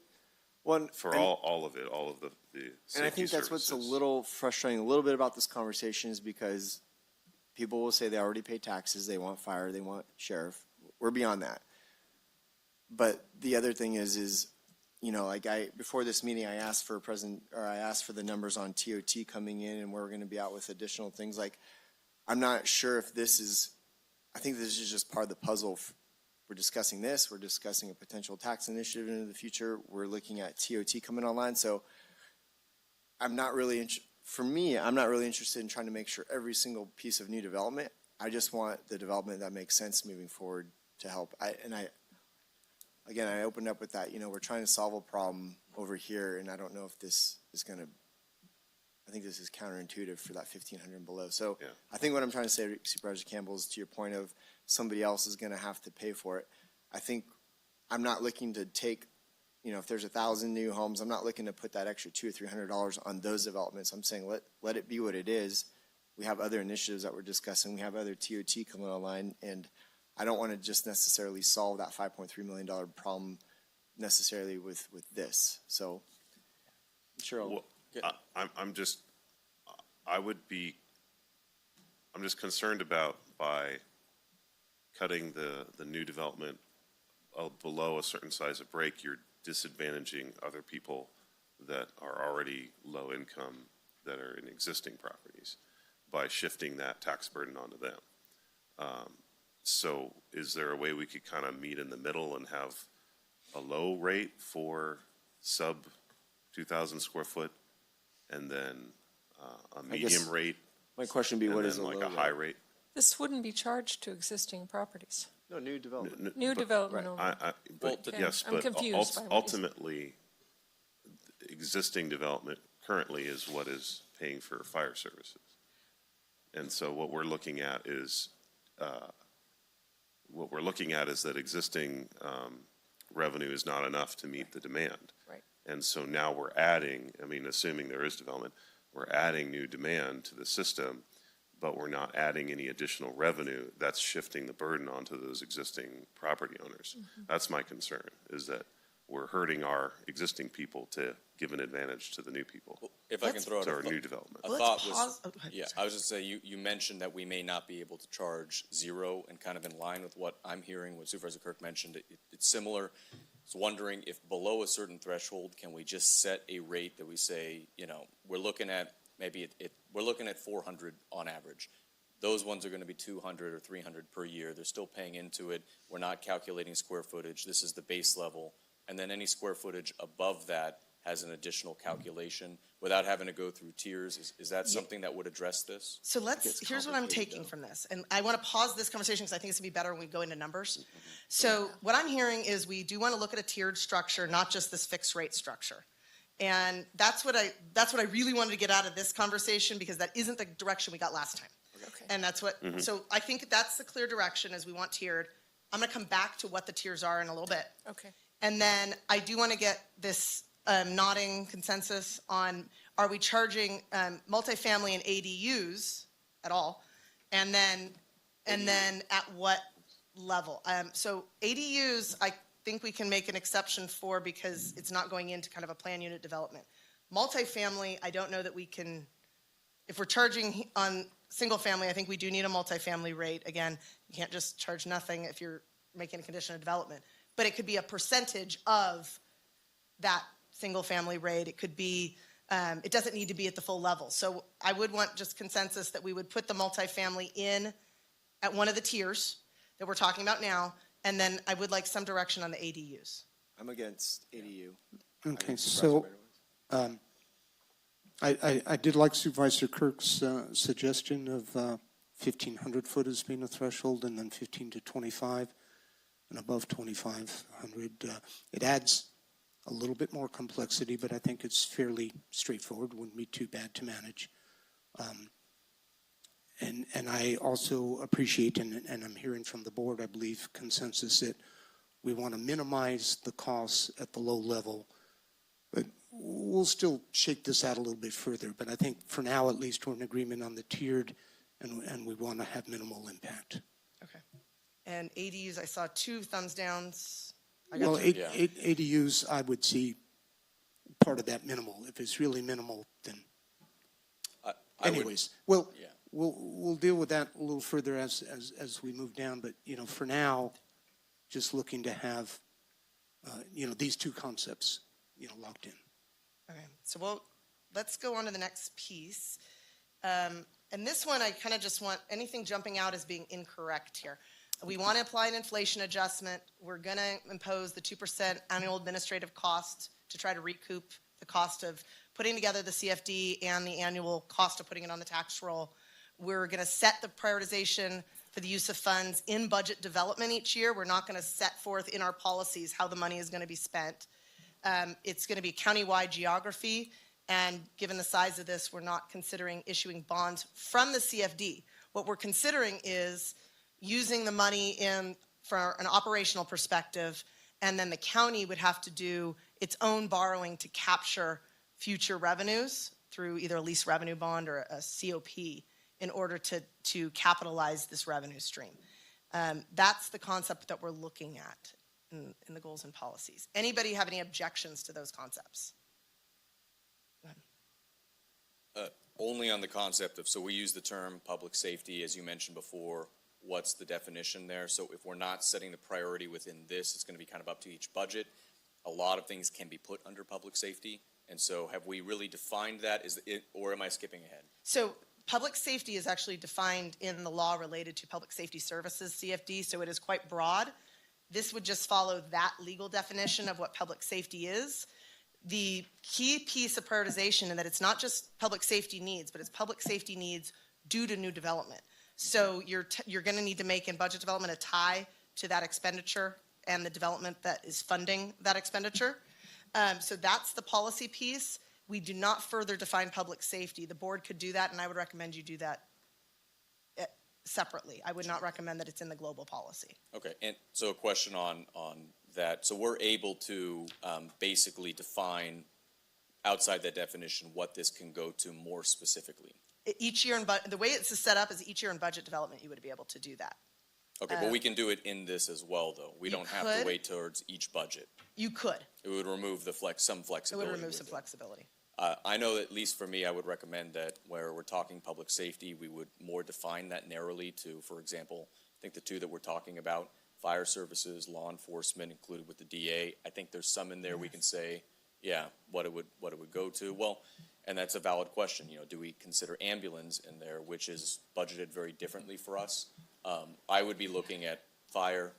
One for and- all of it, all of the And I think safety that's what's a services. little frustrating, a little bit about this conversation is because people will say they already pay taxes, they want fire, they want sheriff. We're beyond that. But the other thing is, before this meeting, I asked for the numbers on TOT coming in and we're going to be out with additional things. Like, I'm not sure if I think this is just part of the puzzle. We're discussing this, we're discussing a potential tax initiative into the future. We're looking at TOT coming online. So I'm not really interested in trying to make sure every single piece of new development. I just want the development that makes sense moving forward to help. I opened up with that. We're trying to solve a problem over here, and I don't know if this is going to. I think this is counterintuitive for that 1,500 and below. So Yeah. I think what I'm trying to say, Supervisor Campbell, is to your point of somebody else is going to have to pay for it. I think I'm not looking to take. If there's 1,000 new homes, I'm not looking to put that extra $200 or $300 on those developments. I'm saying let it be what it is. We have other initiatives that we're discussing. We have other TOT coming online, and I don't want to just necessarily solve that $5.3 million problem necessarily with this. So, sure. Well, I'm just concerned by cutting the new development below a certain size of break. You're disadvantaging other people that are already low income that are in existing properties by shifting that tax burden onto them. So is there a way we could kind of meet in the middle and have a low rate for sub 2,000 square foot and then a medium rate? My question would be, and what then is a like low a high rate? rate? This wouldn't be charged to existing properties. No, new development. New development only. But Okay. yes, I'm but confused by what you said. ultimately, existing development currently is what is paying for fire services. And so what we're looking at is that existing revenue is not enough to meet the demand. Right. And so now we're adding, assuming there is development, we're adding new demand to the system, but we're not adding any additional revenue. That's shifting the burden onto those existing property owners. That's my concern, is that we're hurting our existing people to give an advantage to the new people. If I can throw out To our a new development. A Let's thought pause. was, Oh, go ahead. yeah, I was just saying, you mentioned that we may not be able to charge 0, and kind of in line with what I'm hearing, what Supervisor Kirk mentioned, it's similar. I was wondering if below a certain threshold, can we just set a rate that we say, we're looking at we're looking at 400 on average. Those ones are going to be 200 or 300 per year. They're still paying into it. We're not calculating square footage. This is the base level. And then any square footage above that has an additional calculation without having to go through tiers. Is that something that would address this? So It's here's what I'm complicated, taking though. from this, and I want to pause this conversation because I think it's gonna be better when we go into numbers. So what I'm hearing is we do want to look at a tiered structure, not just this fixed rate structure. And that's what I really wanted to get out of this conversation, because that isn't the direction we got last time. Okay. And that's what, so I think that's the clear direction, as we want tiered. I'm gonna come back to what the tiers are in a little bit. Okay. And then I do want to get this nodding consensus on, are we charging multifamily and ADUs at all? And then at what level? So ADUs, I think we can make an exception for, because it's not going into kind of a plan unit development. Multifamily, I don't know that we can, if we're charging on single family, I think we do need a multifamily rate. Again, you can't just charge nothing if you're making a condition of development. But it could be a percentage of that single family rate. It could be, it doesn't need to be at the full level. So I would want just consensus that we would put the multifamily in at one of the tiers that we're talking about now, and then I would like some direction on the ADUs. I'm against ADU. Okay, so I did like Supervisor Kirk's suggestion of 1,500 foot as being a threshold, and then 15 to 25, and above 2,500. It adds a little bit more complexity, but I think it's fairly straightforward. Wouldn't be too bad to manage. And I also appreciate, and I'm hearing from the board, I believe, consensus that we want to minimize the costs at the low level, but we'll still shake this out a little bit further. But I think for now, at least, we're in agreement on the tiered, and we want to have minimal impact. Okay. And ADUs, I saw 2 thumbs downs. Well, ADUs, I would see part of that minimal. If it's really minimal, then anyways. Well, Yeah. we'll deal with that a little further as we move down. But, for now, just looking to have, these 2 concepts, locked in. Okay, so let's go on to the next piece. And this one, I kind of just want anything jumping out as being incorrect here. We want to apply an inflation adjustment. We're going to impose the 2% annual administrative cost to try to recoup the cost of putting together the CFD and the annual cost of putting it on the tax roll. We're going to set the prioritization for the use of funds in budget development each year. We're not going to set forth in our policies how the money is going to be spent. It's going to be countywide geography, and given the size of this, we're not considering issuing bonds from the CFD. What we're considering is using the money for an operational perspective, and then the county would have to do its own borrowing to capture future revenues through either a lease revenue bond or a COP in order to capitalize this revenue stream. That's the concept that we're looking at in the goals and policies. Anybody have any objections to those concepts? Only on the concept of, so we use the term public safety, as you mentioned before. What's the definition there? So if we're not setting the priority within this, it's going to be kind of up to each budget. A lot of things can be put under public safety. And so have we really defined that? Or am I skipping ahead? So public safety is actually defined in the law related to public safety services, CFD, so it is quite broad. This would just follow that legal definition of what public safety is. The key piece of prioritization, and that it's not just public safety needs, but it's public safety needs due to new development. So you're going to need to make in budget development a tie to that expenditure and the development that is funding that expenditure. So that's the policy piece. We do not further define public safety. The board could do that, and I would recommend you do that separately. I would not recommend that it's in the global policy. Okay, and so a question on that. So we're able to basically define outside that definition what this can go to more specifically. Each year, the way it's set up is each year in budget development, you would be able to do that. Okay, but we can do it in this as well, though. We don't have to wait towards each budget. You could. It would remove some flexibility. It would remove some flexibility. I know that at least for me, I would recommend that where we're talking public safety, we would more define that narrowly to, for example, I think the 2 that we're talking about, fire services, law enforcement included with the DA. I think there's some in there we can say, yeah, what it would go to. Well, and that's a valid question. Do we consider ambulance in there, which is budgeted very differently for us? I would be looking at fire,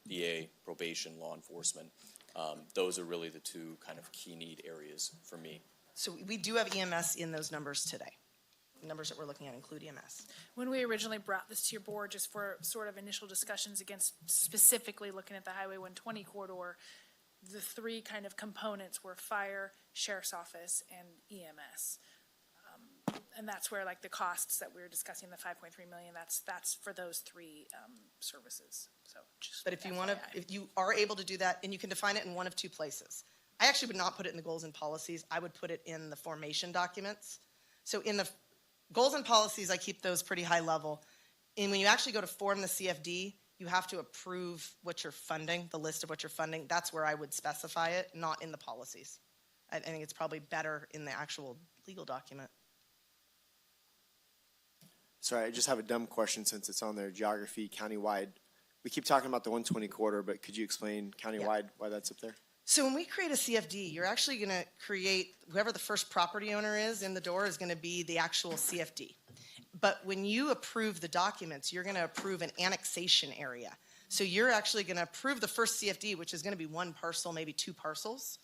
DA, probation, law enforcement. Those are really the two kind of key need areas for me. So we do have EMS in those numbers today. The numbers that we're looking at include EMS. When we originally brought this to your board, just for sort of initial discussions against specifically looking at the Highway 120 corridor, the three kind of components were fire, sheriff's office, and EMS. And that's where like the costs that we were discussing, the 5.3 million, that's for those three services. So just But if you want to, if you are able to do that, and you can define it in one of two places. I actually would not put it in the goals and policies. I would put it in the formation documents. So in the goals and policies, I keep those pretty high level. And when you actually go to form the CFD, you have to approve what you're funding, the list of what you're funding. That's where I would specify it, not in the policies. I think it's probably better in the actual legal document. Sorry, I just have a dumb question since it's on there, geography, countywide. We keep talking about the 120 corridor, but could you explain countywide why that's up there? So when we create a CFD, you're actually going to create, whoever the first property owner is in the door is going to be the actual CFD. But when you approve the documents, you're going to approve an annexation area. So you're actually going to approve the first CFD, which is going to be one parcel, maybe two parcels.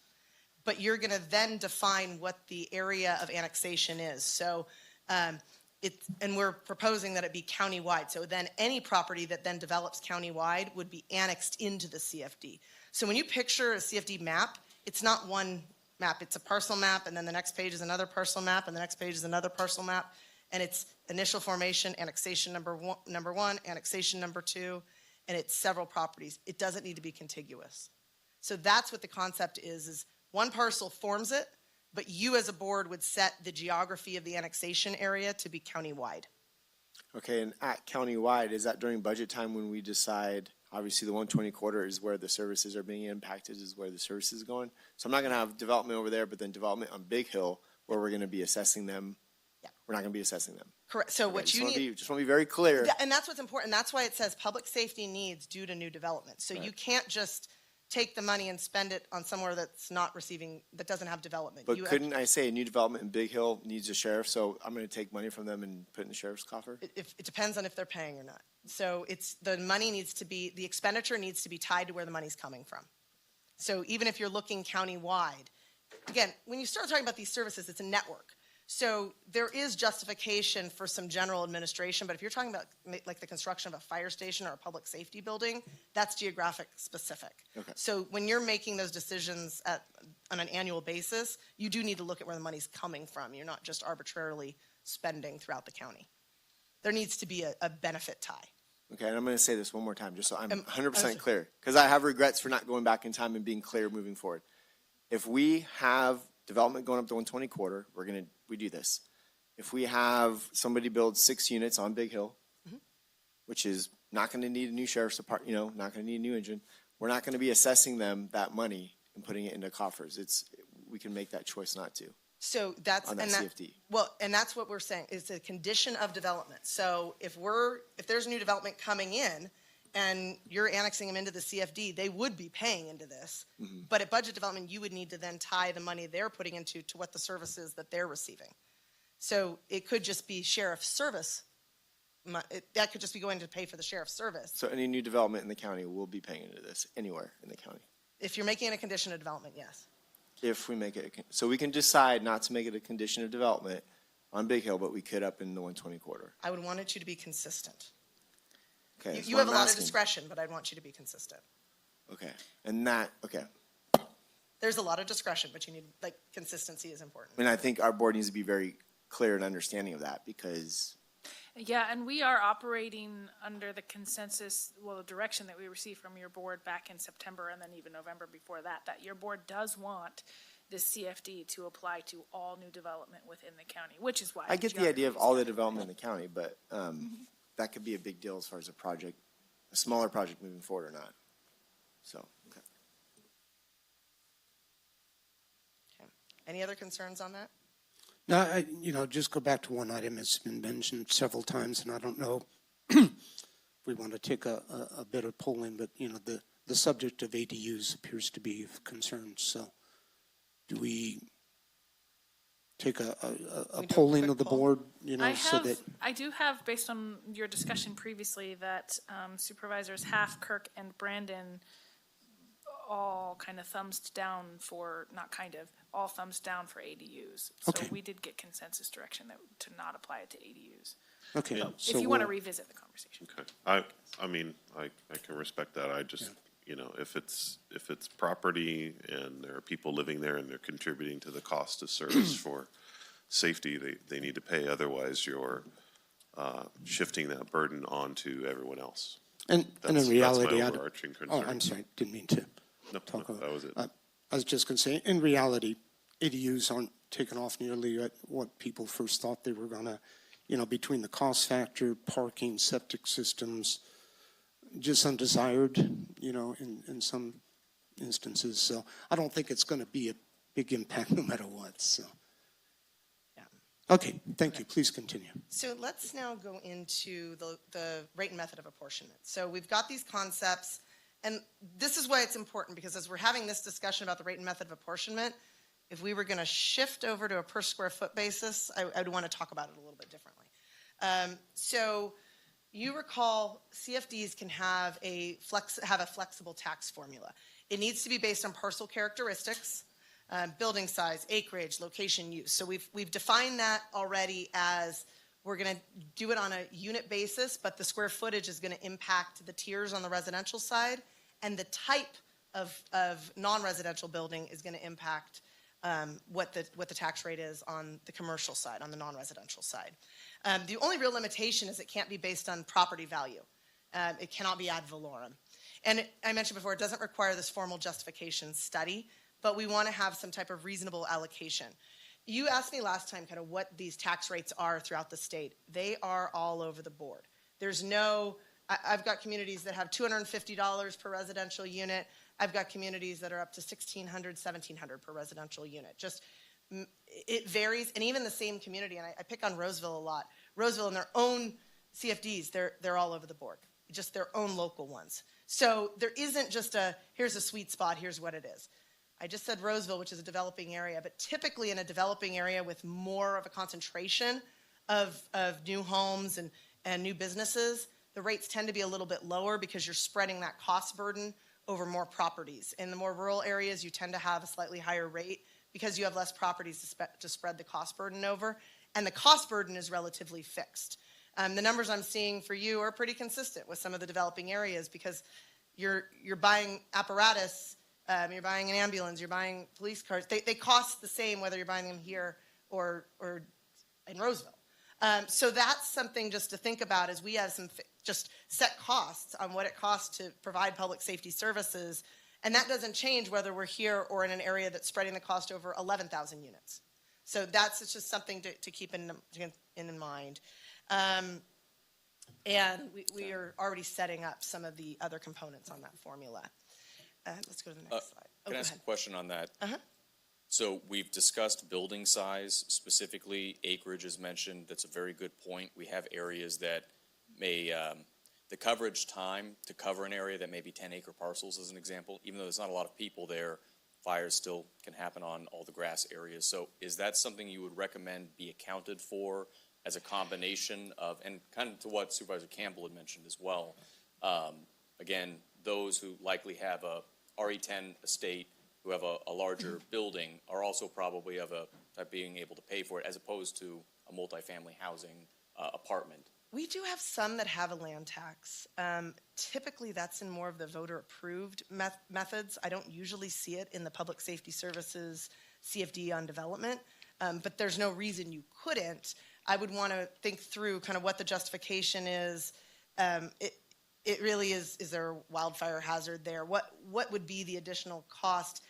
But you're going to then define what the area of annexation is. So and we're proposing that it be countywide. So then any property that then develops countywide would be annexed into the CFD. So when you picture a CFD map, it's not one map. It's a parcel map, and then the next page is another parcel map, and the next page is another parcel map. And it's initial formation, annexation number one, annexation number two, and it's several properties. It doesn't need to be contiguous. So that's what the concept is one parcel forms it, but you as a board would set the geography of the annexation area to be countywide. Okay, and at countywide, is that during budget time when we decide, obviously the 120 corridor is where the services are being impacted, is where the services are going? So I'm not going to have development over there, but then development on Big Hill where we're going to be assessing them. Yeah. We're not going to be assessing them. Correct. So Okay, what you need. Just want to be very clear. And that's what's important. That's why it says public safety needs due to new development. So you can't just take the money and spend it on somewhere that's not receiving, that doesn't have development. But couldn't I say a new development in Big Hill needs a sheriff, so I'm going to take money from them and put it in the sheriff's coffer? It depends on if they're paying or not. So the money needs to be, the expenditure needs to be tied to where the money's coming from. So even if you're looking countywide, again, when you start talking about these services, it's a network. So there is justification for some general administration, but if you're talking about like the construction of a fire station or a public safety building, that's geographic specific. Okay. So when you're making those decisions on an annual basis, you do need to look at where the money's coming from. You're not just arbitrarily spending throughout the county. There needs to be a benefit tie. Okay, and I'm going to say this one more time, just so I'm 100% clear, because I have regrets for not going back in time and being clear moving forward. If we have development going up the 120 corridor, we do this. If we have somebody build 6 units on Big Hill, which is not going to need a new sheriff's department, not going to need a new engine, we're not going to be assessing them that money and putting it into coffers. We can make that choice not to. So that's on that CFD. And that's what we're saying. It's a condition of development. So if there's new development coming in and you're annexing them into the CFD, they would be paying into this. Mm-hmm. But at budget development, you would need to then tie the money they're putting into to what the services that they're receiving. So it could just be sheriff's service. That could just be going to pay for the sheriff's service. So any new development in the county will be paying into this anywhere in the county? If you're making it a condition of development, yes. If we make it, so we can decide not to make it a condition of development on Big Hill, but we could up in the 120 corridor. I would want you to be consistent. Okay, you have a lot of discretion, but I'd want you to be consistent. Okay, and okay. There's a lot of discretion, but you need, consistency is important. And I think our board needs to be very clear and understanding of that because. Yeah, and we are operating under the consensus, the direction that we received from your board back in September and then even November before that your board does want this CFD to apply to all new development within the county, which is why. I get the idea of all the development in the county, but that could be a big deal as far as a smaller project moving forward or not. So, okay. Any other concerns on that? No, just go back to one item that's been mentioned several times, and I don't know if we want to take a bit of polling, but, the subject of ADUs appears to be of concern. So do we take a polling of the board, I do have, based on your discussion previously, that Supervisors Half, Kirk, and Brandon all kind of thumbs down for, not kind of, all thumbs down for ADUs. So Okay. we did get consensus direction to not apply it to ADUs. Okay. If so you want to we'll- revisit the conversation. Okay. I mean, I can respect that. I just, you know, if it's property and there are people living there and they're contributing to the cost of service for safety, they need to pay. Otherwise, you're shifting that burden onto everyone else. And in That's reality, my I overarching oh, concern. I'm sorry, didn't mean to No, talk no, over. that was it. I was just going to say, in reality, ADUs aren't taken off nearly at what people first thought they were going to, you know, between the cost factor, parking, septic systems, just undesired, you know, in some instances. So I don't think it's going to be a big impact no matter what, so. Yeah. Okay, thank you. Please continue. So let's now go into the rate and method of apportionment. So we've got these concepts, and this is why it's important, because as we're having this discussion about the rate and method of apportionment, if we were going to shift over to a per square foot basis, I would want to talk about it a little bit differently. So you recall CFDs can have a flexible tax formula. It needs to be based on parcel characteristics, building size, acreage, location, use. So we've defined that already as we're going to do it on a unit basis, but the square footage is going to impact the tiers on the residential side, and the type of non-residential building is going to impact what the tax rate is on the commercial side, on the non-residential side. The only real limitation is it can't be based on property value. It cannot be ad valorem. And I mentioned before, it doesn't require this formal justification study, but we want to have some type of reasonable allocation. You asked me last time kind of what these tax rates are throughout the state. They are all over the board. There's no, I've got communities that have $250 per residential unit. I've got communities that are up to $1,600, $1,700 per residential unit. Just, it varies, and even the same community, and I pick on Roseville a lot. Roseville and their own CFDs, they're all over the board, just their own local ones. So there isn't just here's a sweet spot, here's what it is. I just said Roseville, which is a developing area, but typically in a developing area with more of a concentration of new homes and new businesses, the rates tend to be a little bit lower because you're spreading that cost burden over more properties. In the more rural areas, you tend to have a slightly higher rate because you have less properties to spread the cost burden over, and the cost burden is relatively fixed. The numbers I'm seeing for you are pretty consistent with some of the developing areas because you're buying apparatus, you're buying an ambulance, you're buying police cars. They cost the same whether you're buying them here or in Roseville. So that's something just to think about as we have some just set costs on what it costs to provide public safety services. And that doesn't change whether we're here or in an area that's spreading the cost over 11,000 units. So that's just something to keep in mind. And we are already setting up some of the other components on that formula. Let's go to the next slide. Can I ask a question on that? Uh-huh. So we've discussed building size, specifically acreage is mentioned. That's a very good point. We have areas that may, the coverage time to cover an area that may be 10-acre parcels as an example, even though there's not a lot of people there, fires still can happen on all the grass areas. So is that something you would recommend be accounted for as a combination of, and kind of to what Supervisor Campbell had mentioned as well, again, those who likely have a RE10 estate who have a larger building are also probably of a type being able to pay for it as opposed to a multifamily housing apartment. We do have some that have a land tax. Typically, that's in more of the voter-approved methods. I don't usually see it in the Public Safety Services CFD on development, but there's no reason you couldn't. I would want to think through kind of what the justification is. It really is there a wildfire hazard there? What would be the additional cost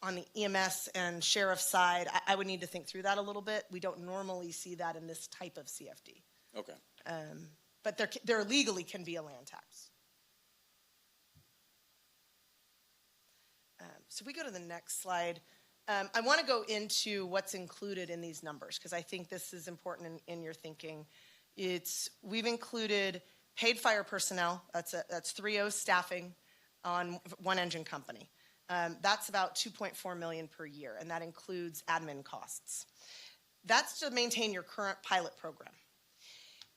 on the EMS and sheriff side? I would need to think through that a little bit. We don't normally see that in this type of CFD. Okay. But there legally can be a land tax. So we go to the next slide. I want to go into what's included in these numbers because I think this is important in your thinking. We've included paid fire personnel. That's 3O staffing on one engine company. That's about $2.4 million per year, and that includes admin costs. That's to maintain your current pilot program.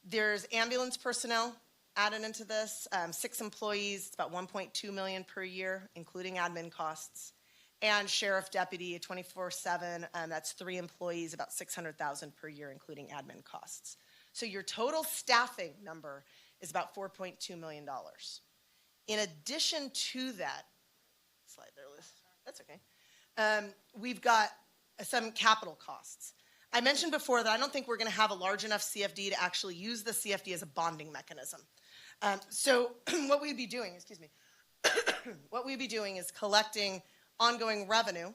There's ambulance personnel, added into this. 6 employees, it's about 1.2 million per year, including admin costs. And sheriff deputy, 24/7, that's 3 employees, about 600,000 per year, including admin costs. So your total staffing number is about $4.2 million. In addition to that, slide there, Liz. That's okay. We've got some capital costs. I mentioned before that I don't think we're going to have a large enough CFD to actually use the CFD as a bonding mechanism. So what we'd be doing, what we'd be doing is collecting ongoing revenue,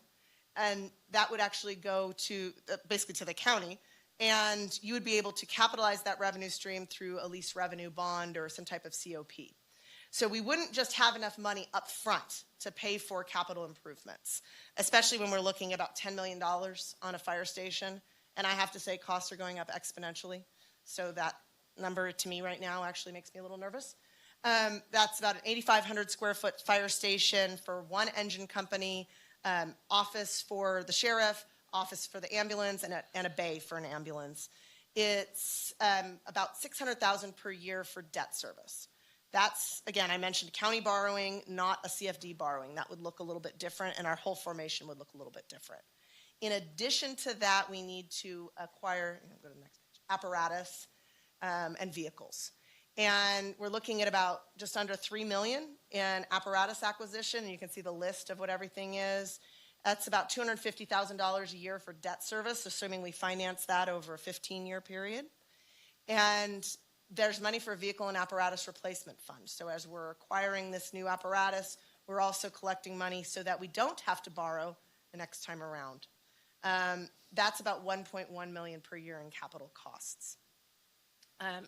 and that would actually go to basically to the county, and you would be able to capitalize that revenue stream through a lease revenue bond or some type of COP. So we wouldn't just have enough money up front to pay for capital improvements, especially when we're looking at about $10 million on a fire station. And I have to say costs are going up exponentially. So that number to me right now actually makes me a little nervous. That's about an 8,500 square foot fire station for 1 engine company, office for the sheriff, office for the ambulance, and a bay for an ambulance. It's about $600,000 per year for debt service. That's, again, I mentioned county borrowing, not a CFD borrowing. That would look a little bit different, and our whole formation would look a little bit different. In addition to that, we need to acquire, go to the next page, apparatus and vehicles. And we're looking at about just under $3 million in apparatus acquisition, and you can see the list of what everything is. That's about $250,000 a year for debt service, assuming we finance that over a 15-year period. And there's money for a vehicle and apparatus replacement fund. So as we're acquiring this new apparatus, we're also collecting money so that we don't have to borrow the next time around. That's about $1.1 million per year in capital costs.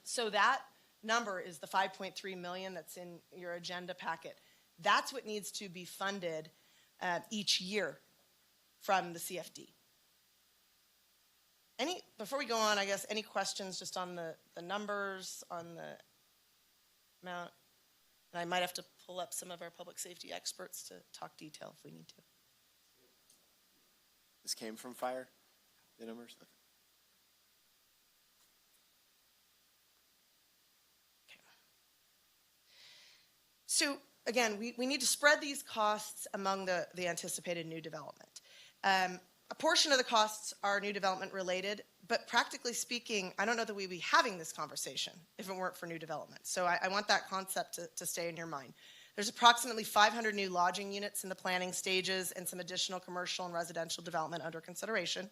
So that number is the $5.3 million that's in your agenda packet. That's what needs to be funded each year from the CFD. Before we go on, I guess, any questions just on the numbers, on the amount? And I might have to pull up some of our public safety experts to talk detail if we need to. This came from fire, the numbers? Okay. So again, we need to spread these costs among the anticipated new development. A portion of the costs are new development related, but practically speaking, I don't know that we'd be having this conversation if it weren't for new development. So I want that concept to stay in your mind. There's approximately 500 new lodging units in the planning stages and some additional commercial and residential development under consideration.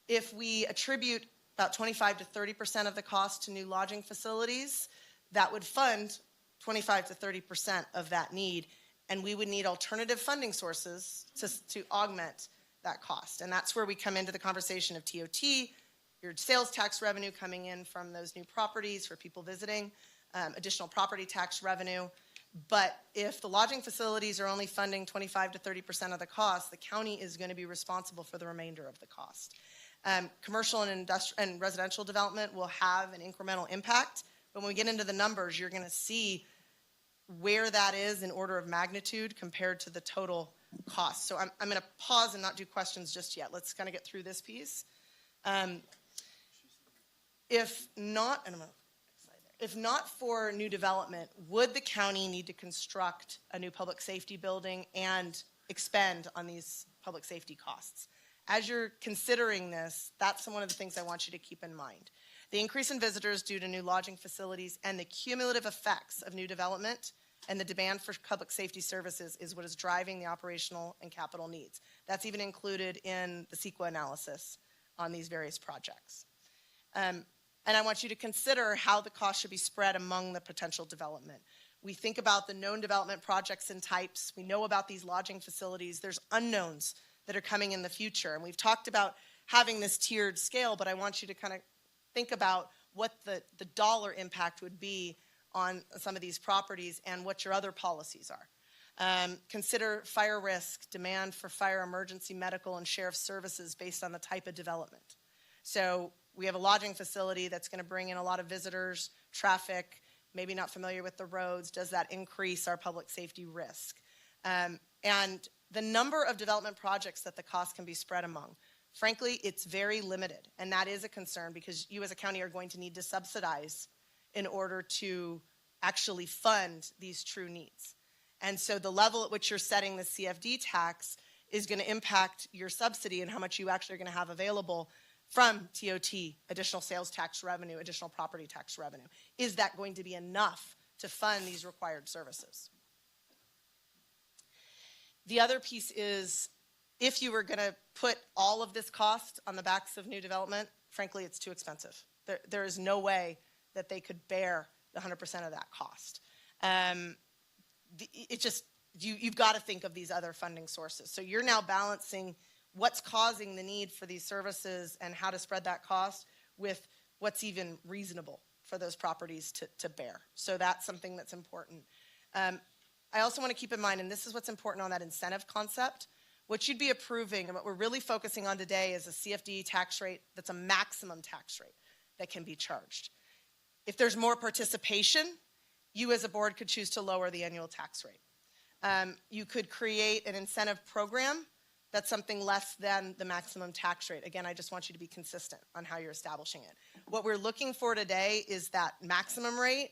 If we attribute about 25 to 30% of the cost to new lodging facilities, that would fund 25 to 30% of that need, and we would need alternative funding sources to augment that cost. And that's where we come into the conversation of TOT, your sales tax revenue coming in from those new properties for people visiting, additional property tax revenue. But if the lodging facilities are only funding 25 to 30% of the cost, the county is going to be responsible for the remainder of the cost. Commercial and residential development will have an incremental impact, but when we get into the numbers, you're going to see where that is in order of magnitude compared to the total cost. So I'm going to pause and not do questions just yet. Let's kind of get through this piece. If not for new development, would the county need to construct a new public safety building and expend on these public safety costs? As you're considering this, that's one of the things I want you to keep in mind. The increase in visitors due to new lodging facilities and the cumulative effects of new development and the demand for public safety services is what is driving the operational and capital needs. That's even included in the CEQA analysis on these various projects. And I want you to consider how the cost should be spread among the potential development. We think about the known development projects and types. We know about these lodging facilities. There's unknowns that are coming in the future. And we've talked about having this tiered scale, but I want you to kind of think about what the dollar impact would be on some of these properties and what your other policies are. Consider fire risk, demand for fire emergency medical and sheriff services based on the type of development. So we have a lodging facility that's going to bring in a lot of visitors, traffic, maybe not familiar with the roads. Does that increase our public safety risk? And the number of development projects that the cost can be spread among, frankly, it's very limited. And that is a concern because you as a county are going to need to subsidize in order to actually fund these true needs. And so the level at which you're setting the CFD tax is going to impact your subsidy and how much you actually are going to have available from TOT, additional sales tax revenue, additional property tax revenue. Is that going to be enough to fund these required services? The other piece is, if you were going to put all of this cost on the backs of new development, frankly, it's too expensive. There is no way that they could bear the 100% of that cost. You've got to think of these other funding sources. So you're now balancing what's causing the need for these services and how to spread that cost with what's even reasonable for those properties to bear. So that's something that's important. I also want to keep in mind, and this is what's important on that incentive concept, what you'd be approving and what we're really focusing on today is a CFD tax rate that's a maximum tax rate that can be charged. If there's more participation, you as a board could choose to lower the annual tax rate. You could create an incentive program that's something less than the maximum tax rate. Again, I just want you to be consistent on how you're establishing it. What we're looking for today is that maximum rate.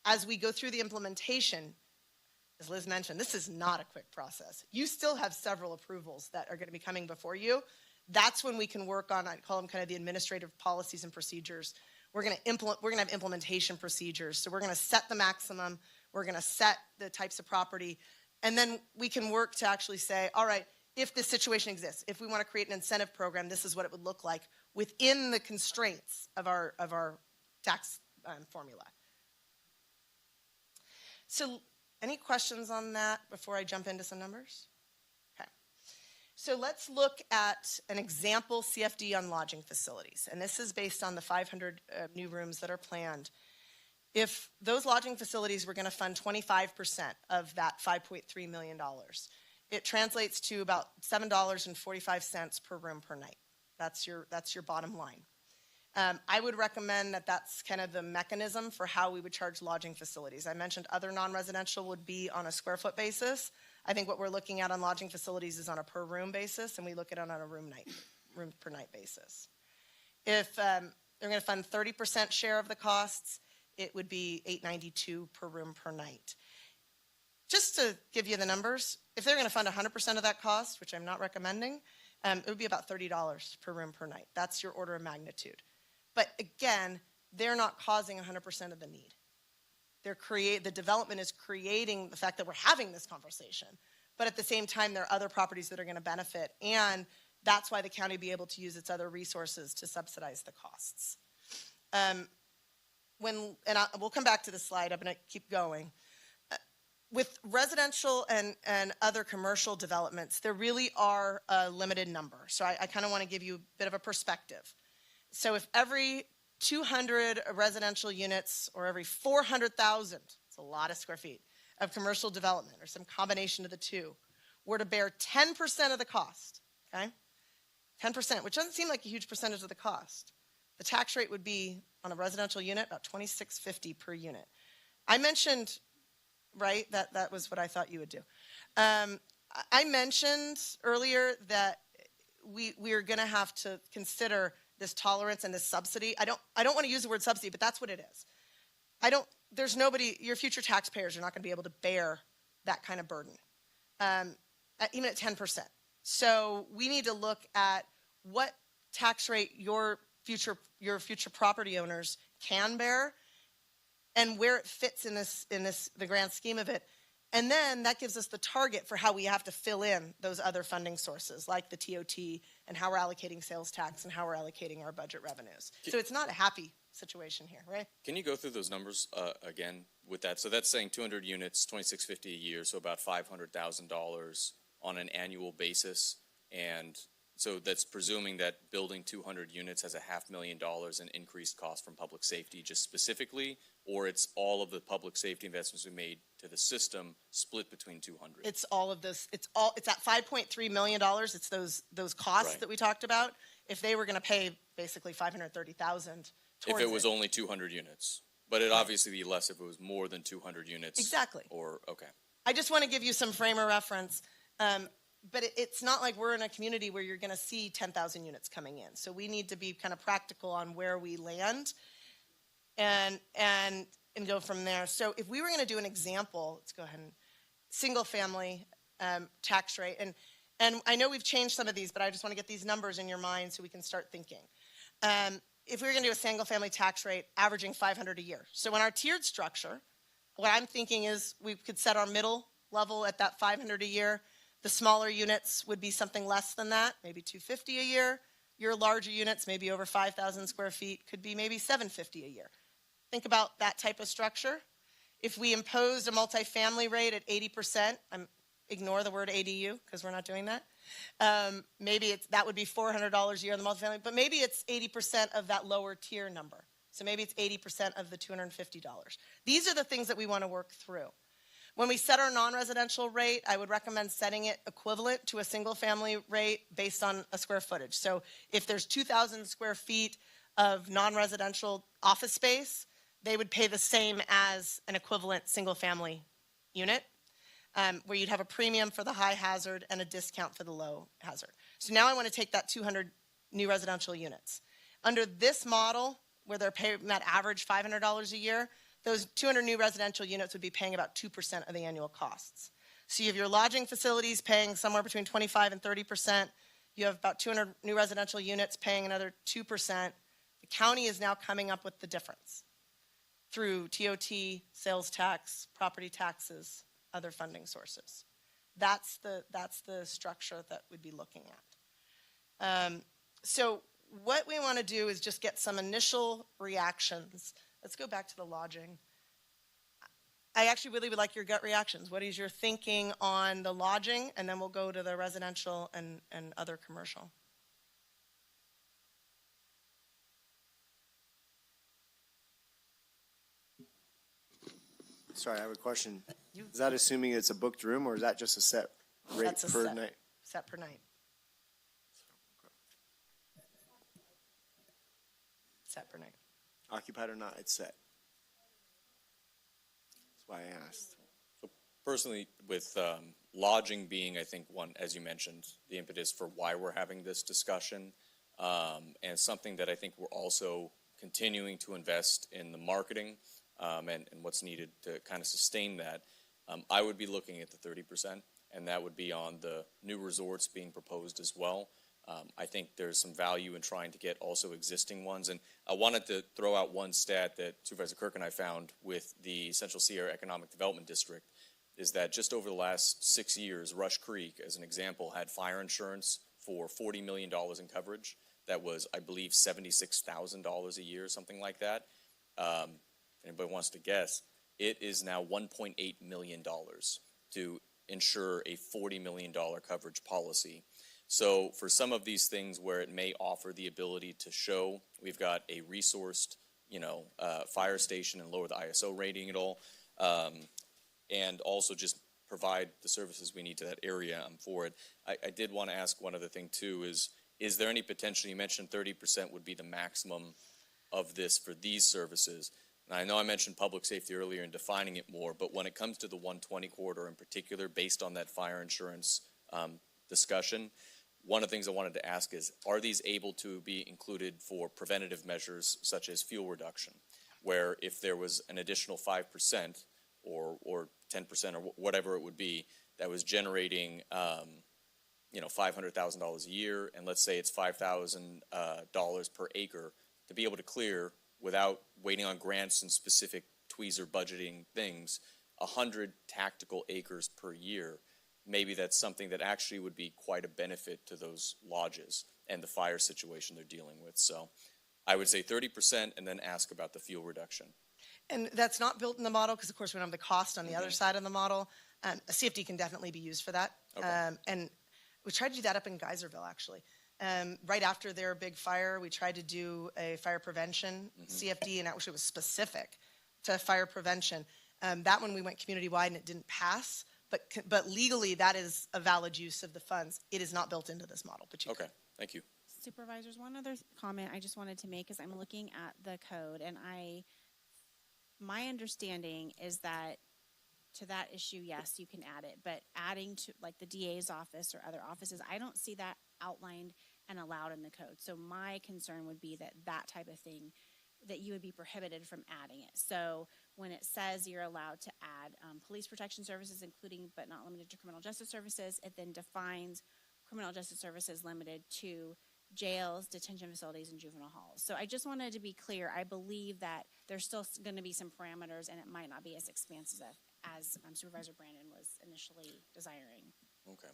As we go through the implementation, as Liz mentioned, this is not a quick process. You still have several approvals that are going to be coming before you. That's when we can work on, I'd call them kind of the administrative policies and procedures. We're going to have implementation procedures. So we're going to set the maximum. We're going to set the types of property. And then we can work to actually say, all right, if this situation exists, if we want to create an incentive program, this is what it would look like within the constraints of our tax formula. So any questions on that before I jump into some numbers? Okay. So let's look at an example CFD on lodging facilities. And this is based on the 500 new rooms that are planned. If those lodging facilities were going to fund 25% of that $5.3 million, it translates to about $7.45 per room per night. That's your bottom line. I would recommend that that's kind of the mechanism for how we would charge lodging facilities. I mentioned other non-residential would be on a square foot basis. I think what we're looking at on lodging facilities is on a per room basis, and we look at it on a room per night basis. If they're going to fund 30% share of the costs, it would be $8.92 per room per night. Just to give you the numbers, if they're going to fund 100% of that cost, which I'm not recommending, it would be about $30 per room per night. That's your order of magnitude. But again, they're not causing 100% of the need. The development is creating the fact that we're having this conversation. But at the same time, there are other properties that are going to benefit. And that's why the county will be able to use its other resources to subsidize the costs. We'll come back to this slide. I'm going to keep going. With residential and other commercial developments, there really are a limited number. So I kind of want to give you a bit of a perspective. So if every 200 residential units or every 400,000, it's a lot of square feet, of commercial development or some combination of the two, were to bear 10% of the cost, okay? 10%, which doesn't seem like a huge percentage of the cost. The tax rate would be, on a residential unit, about $26.50 per unit. I mentioned, right, that was what I thought you would do. I mentioned earlier that we are going to have to consider this tolerance and this subsidy. I don't want to use the word subsidy, but that's what it is. There's nobody, your future taxpayers are not going to be able to bear that kind of burden, even at 10%. So we need to look at what tax rate your future property owners can bear and where it fits in the grand scheme of it. And then that gives us the target for how we have to fill in those other funding sources, like the TOT and how we're allocating sales tax and how we're allocating our budget revenues. So it's not a happy situation here, right? Can you go through those numbers again with that? So that's saying 200 units, $26.50 a year, so about $500,000 on an annual basis. And so that's presuming that building 200 units has $500,000 in increased cost from public safety just specifically, or it's all of the public safety investments we made to the system split between 200? It's all of this. It's at $5.3 million. It's those costs Right. that we talked about. If they were going to pay basically $530,000 if it was only 200 units. But it'd obviously be less if it was more than 200 units. Exactly. Okay. I just want to give you some frame of reference. But it's not like we're in a community where you're going to see 10,000 units coming in. So we need to be kind of practical on where we land. and go from there. So if we were going to do an example, let's go ahead and single family tax rate. And I know we've changed some of these, but I just want to get these numbers in your mind so we can start thinking. If we were going to do a single family tax rate averaging $500 a year. So in our tiered structure, what I'm thinking is we could set our middle level at that $500 a year. The smaller units would be something less than that, maybe $250 a year. Your larger units, maybe over 5,000 square feet, could be maybe $750 a year. Think about that type of structure. If we imposed a multifamily rate at 80%, ignore the word ADU because we're not doing that. Maybe that would be $400 a year on the multifamily, but maybe it's 80% of that lower tier number. So maybe it's 80% of the $250. These are the things that we want to work through. When we set our non-residential rate, I would recommend setting it equivalent to a single family rate based on a square footage. So if there's 2,000 square feet of non-residential office space, they would pay the same as an equivalent single family unit, where you'd have a premium for the high hazard and a discount for the low hazard. So now I want to take that 200 new residential units. Under this model, where they're paying that average $500 a year, those 200 new residential units would be paying about 2% of the annual costs. So you have your lodging facilities paying somewhere between 25 and 30%. You have about 200 new residential units paying another 2%. The county is now coming up with the difference through TOT, sales tax, property taxes, other funding sources. That's the structure that we'd be looking at. So what we want to do is just get some initial reactions. Let's go back to the lodging. I actually really would like your gut reactions. What is your thinking on the lodging? And then we'll go to the residential and other commercial. Sorry, I have a question. Is that assuming it's a booked room, or is that just a set rate per night? Set per night. Set per night. Occupied or not, it's set. That's why I asked. So personally, with lodging being, I think, one, as you mentioned, the impetus for why we're having this discussion, and something that I think we're also continuing to invest in the marketing and what's needed to kind of sustain that, I would be looking at the 30%, and that would be on the new resorts being proposed as well. I think there's some value in trying to get also existing ones. And I wanted to throw out one stat that Supervisor Kirk and I found with the Central Sierra Economic Development District, is that just over the last 6 years, Rush Creek, as an example, had fire insurance for $40 million in coverage. That was, I believe, $76,000 a year, something like that. If anybody wants to guess, it is now $1.8 million to insure a $40 million coverage policy. So for some of these things where it may offer the ability to show we've got a resourced, fire station and lower the ISO rating at all, and also just provide the services we need to that area, I'm for it. I did want to ask one other thing too, is there any potential, you mentioned 30% would be the maximum of this for these services. Now, I know I mentioned public safety earlier and defining it more, but when it comes to the 120 corridor in particular, based on that fire insurance discussion, one of the things I wanted to ask is, are these able to be included for preventative measures such as fuel reduction, where if there was an additional 5% or 10% or whatever it would be that was generating $500,000 a year, and let's say it's $5,000 per acre, to be able to clear without waiting on grants and specific tweezer budgeting things, 100 tactical acres per year. Maybe that's something that actually would be quite a benefit to those lodges and the fire situation they're dealing with. So I would say 30% and then ask about the fuel reduction. And that's not built in the model because, of course, we don't have the cost on the other side of the model. A CFD can definitely be used for that. Okay. And we tried to do that up in Geyserville, actually. Right after their big fire, we tried to do a fire prevention CFD, and actually it was specific to fire prevention. That one we went community-wide, and it didn't pass. But legally, that is a valid use of the funds. It is not built into this model. But Okay, thank you. Supervisors, one other comment I just wanted to make is I'm looking at the code, and my understanding is that to that issue, yes, you can add it, but adding to like the DA's office or other offices, I don't see that outlined and allowed in the code. So my concern would be that type of thing that you would be prohibited from adding it. So when it says you're allowed to add police protection services, including but not limited to criminal justice services, it then defines criminal justice services limited to jails, detention facilities, and juvenile halls. So I just wanted to be clear. I believe that there's still going to be some parameters, and it might not be as expansive as Supervisor Brandon was initially desiring. Okay.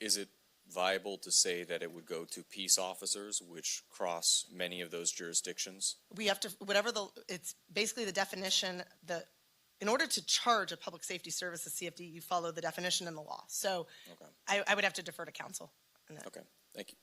Is it viable to say that it would go to peace officers, which cross many of those jurisdictions? We have to, it's basically the definition, in order to charge a public safety service, a CFD, you follow the definition in the law. So Okay. I would have to defer to council on that. Okay, thank you.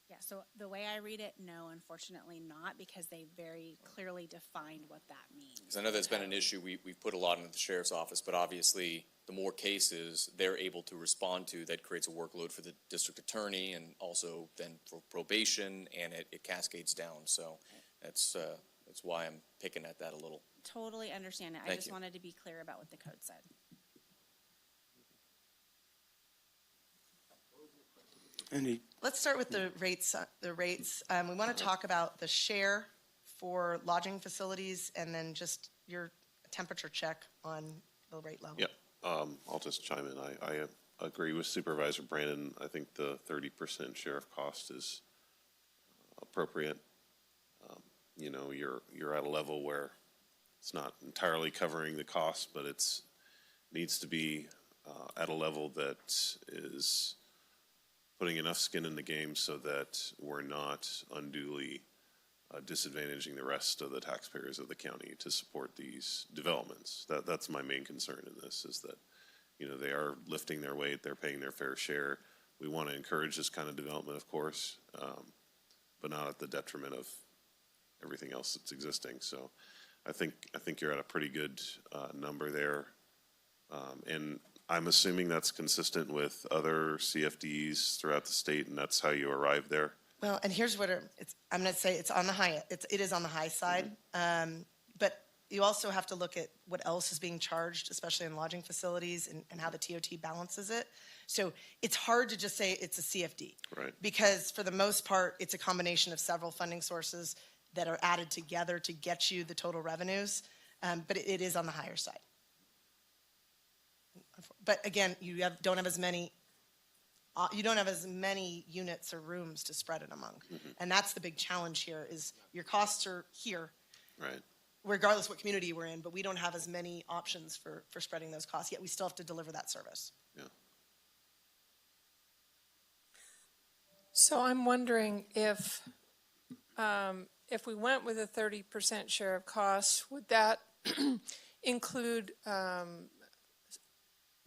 Yeah, so the way I read it, no, unfortunately not, because they very clearly defined what that means. Because I know that's been an issue we've put a lot into the sheriff's office, but obviously the more cases they're able to respond to, that creates a workload for the district attorney and also then for probation, and it cascades down. So that's why I'm picking at that a little. Totally understand it. I Thank just you. wanted to be clear about what the code said. Let's start with the rates. We want to talk about the share for lodging facilities and then just your temperature check on the rate level. Yeah, I'll just chime in. I agree with Supervisor Brandon. I think the 30% share of cost is appropriate. You know, you're at a level where it's not entirely covering the cost, but it's needs to be at a level that is putting enough skin in the game so that we're not unduly disadvantaging the rest of the taxpayers of the county to support these developments. That's my main concern in this, is that, you know, they are lifting their weight, they're paying their fair share. We want to encourage this kind of development, of course, but not at the detriment of everything else that's existing. So I think you're at a pretty good number there. And I'm assuming that's consistent with other CFDs throughout the state, and that's how you arrive there. Well, and here's what I'm going to say. It's on the high. It is on the high side, but you also have to look at what else is being charged, especially in lodging facilities, and how the TOT balances it. So it's hard to just say it's a CFD, Right. Because for the most part, it's a combination of several funding sources that are added together to get you the total revenues. But it is on the higher side. But again, don't have as many. You don't have as many units or rooms to spread it among, and that's the big challenge here. Is your costs are here, Right. regardless what community we're in, but we don't have as many options for spreading those costs. Yet we still have to deliver that service. Yeah. So I'm wondering if we went with a 30% share of costs, would that include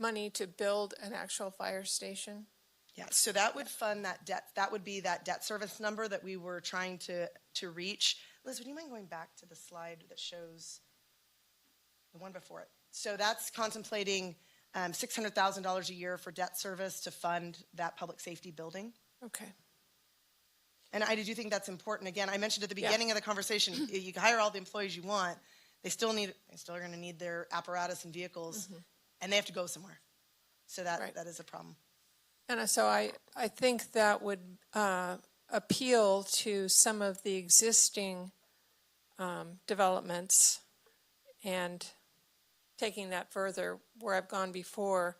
money to build an actual fire station? Yeah, so that would fund that debt. That would be that debt service number that we were trying to reach. Liz, would you mind going back to the slide that shows the one before it? So that's contemplating $600,000 a year for debt service to fund that public safety building. Okay. And I do think that's important. Again, I mentioned at the beginning of the conversation, you can hire all the employees you want. They still are going to need their apparatus and vehicles, and they have to go somewhere. So that is a problem. And so I think that would appeal to some of the existing developments, and taking that further where I've gone before,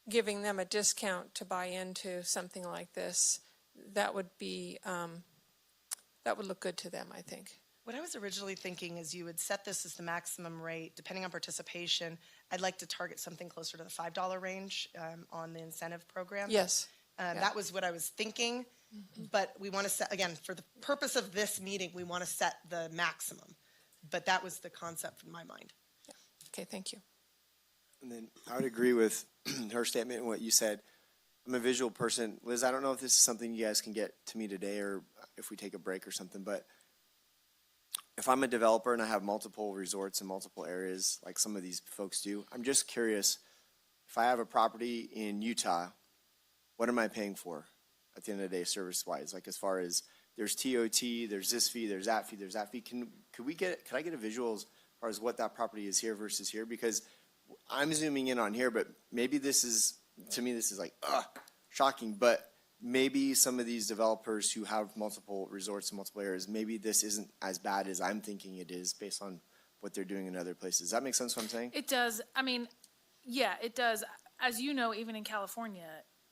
giving them a discount to buy into something like this. That would be that would look good to them, I think. What I was originally thinking is you would set this as the maximum rate, depending on participation. I'd like to target something closer to the $5 range on the incentive program. Yes. That was what I was thinking, but we want to set, again, for the purpose of this meeting, we want to set the maximum. But that was the concept in my mind. Yeah. Okay, thank you. And then I would agree with her statement and what you said. I'm a visual person. Liz, I don't know if this is something you guys can get to me today or if we take a break or something, but if I'm a developer and I have multiple resorts in multiple areas, like some of these folks do, I'm just curious, if I have a property in Utah, what am I paying for at the end of the day, service-wise? Like as far as there's TOT, there's this fee, there's that fee, there's that fee. Could I get a visual as far as what that property is here versus here? Because I'm zooming in on here, but maybe this is, to me, this is like, shocking, but maybe some of these developers who have multiple resorts in multiple areas, maybe this isn't as bad as I'm thinking it is based on what they're doing in other places. Does that make sense what I'm saying? It does. I mean, yeah, it does. As you know, even in California,